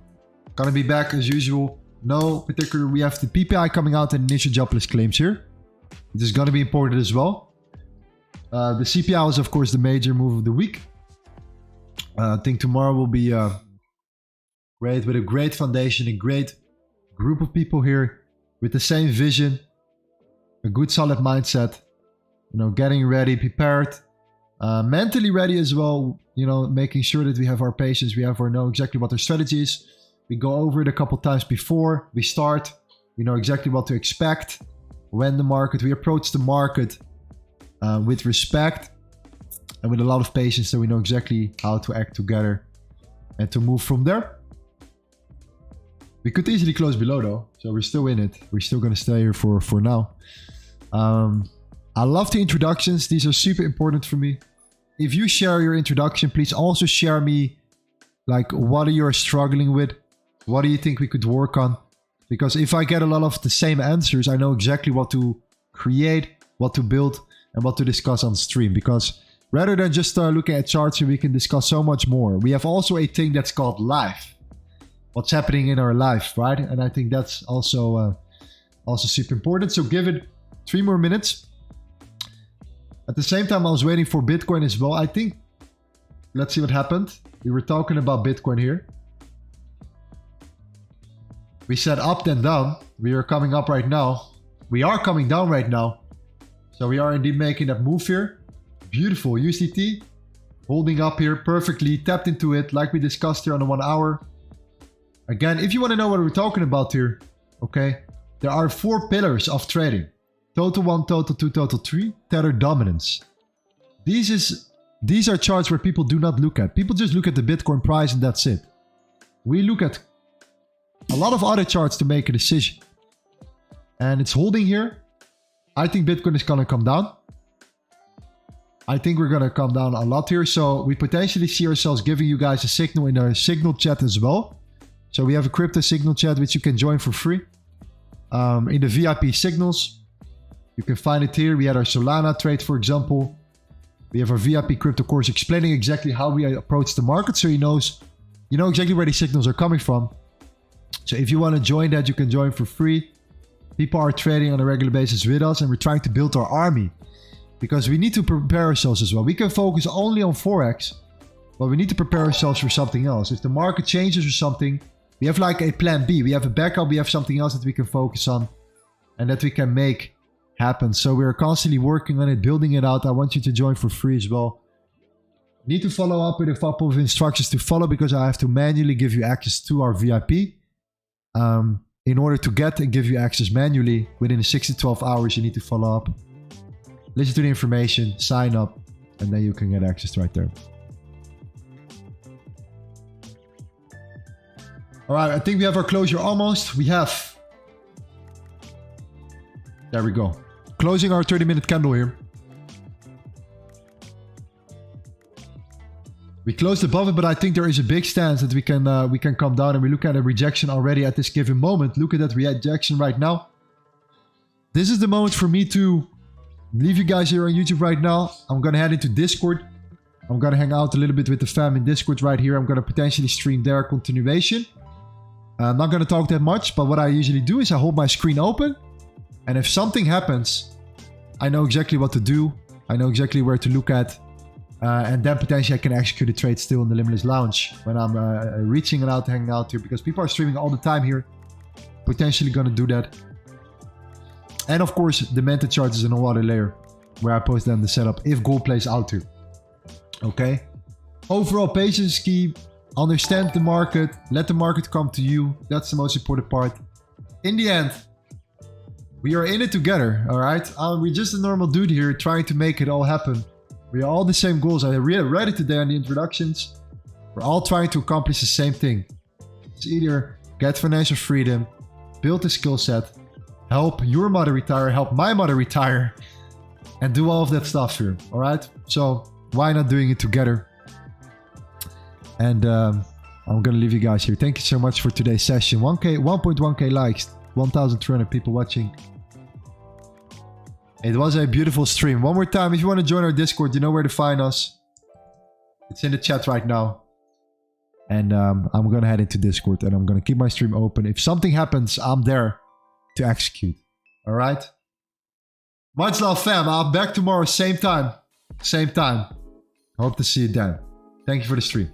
Speaker 1: be back as usual. No particular, we have the PPI coming out and initial jobless claims here. It is going to be important as well. The CPI is, of course, the major move of the week. I think tomorrow will be great, with a great foundation, a great group of people here with the same vision, a good solid mindset, you know, getting ready, prepared, mentally ready as well, you know, making sure that we have our patience, we have our know exactly what our strategy is. We go over it a couple times before we start. We know exactly what to expect. When the market, we approach the market with respect and with a lot of patience, so we know exactly how to act together and to move from there. We could easily close below though, so we're still in it. We're still going to stay here for now. I love the introductions. These are super important for me. If you share your introduction, please also share me, like, what are you struggling with? What do you think we could work on? Because if I get a lot of the same answers, I know exactly what to create, what to build, and what to discuss on stream. Because rather than just looking at charts, we can discuss so much more. We have also a thing that's called life. What's happening in our life, right? And I think that's also super important. So give it 3 more minutes. At the same time, I was waiting for Bitcoin as well. I think, let's see what happened. We were talking about Bitcoin here. We said up then down. We are coming up right now. We are coming down right now. So we are indeed making that move here. Beautiful. USDT holding up here perfectly. Tapped into it like we discussed here on the 1 hour. Again, if you want to know what we're talking about here, okay, there are 4 pillars of trading. Total 1, total 2, total 3. Tether dominance. These are charts where people do not look at. People just look at the Bitcoin price and that's it. We look at a lot of other charts to make a decision. And it's holding here. I think Bitcoin is going to come down. I think we're going to come down a lot here. So we potentially see ourselves giving you guys a signal in our signal chat as well. So we have a crypto signal chat which you can join for free. In the VIP signals. You can find it here. We had our Solana trade, for example. We have our VIP crypto course explaining exactly how we approach the market. So you know exactly where these signals are coming from. So if you want to join that, you can join for free. People are trading on a regular basis with us, and we're trying to build our army. Because we need to prepare ourselves as well. We can focus only on Forex, but we need to prepare ourselves for something else. If the market changes or something, we have like a plan B. We have a backup, we have something else that we can focus on and that we can make happen. So we're constantly working on it, building it out. I want you to join for free as well. Need to follow up with a couple of instructions to follow because I have to manually give you access to our VIP. In order to get and give you access manually within 6 to 12 hours, you need to follow up, listen to the information, sign up, and then you can get access right there. All right, I think we have our closure almost. We have. There we go. Closing our 30-minute candle here. We closed above it, but I think there is a big stance that we can come down, and we look at a rejection already at this given moment. Look at that rejection right now. This is the moment for me to leave you guys here on YouTube right now. I'm going to head into Discord. I'm going to hang out a little bit with the fam in Discord right here. I'm going to potentially stream their continuation. I'm not going to talk that much, but what I usually do is I hold my screen open. And if something happens, I know exactly what to do. I know exactly where to look at. And then potentially I can execute a trade still in the Limitless Lounge when I'm reaching it out, hanging out here. Because people are streaming all the time here. Potentially going to do that. And of course, the Manta chart is in a water layer where I post then the setup if gold plays out here. Okay. Overall, patience is key. Understand the market. Let the market come to you. That's the most important part. In the end, we are in it together. All right. We're just a normal dude here trying to make it all happen. We are all the same goals. I read it today on the introductions. We're all trying to accomplish the same thing. It's either get financial freedom, build a skill set, help your mother retire, help my mother retire, and do all of that stuff here. All right. So why not doing it together? And I'm going to leave you guys here. Thank you so much for today's session. 1.1k likes, 1,300 people watching. It was a beautiful stream. One more time, if you want to join our Discord, you know where to find us. It's in the chat right now. And I'm going to head into Discord and I'm going to keep my stream open. If something happens, I'm there to execute. All right? Much love, fam. I'll be back tomorrow, same time. Same time. Hope to see you then. Thank you for the stream.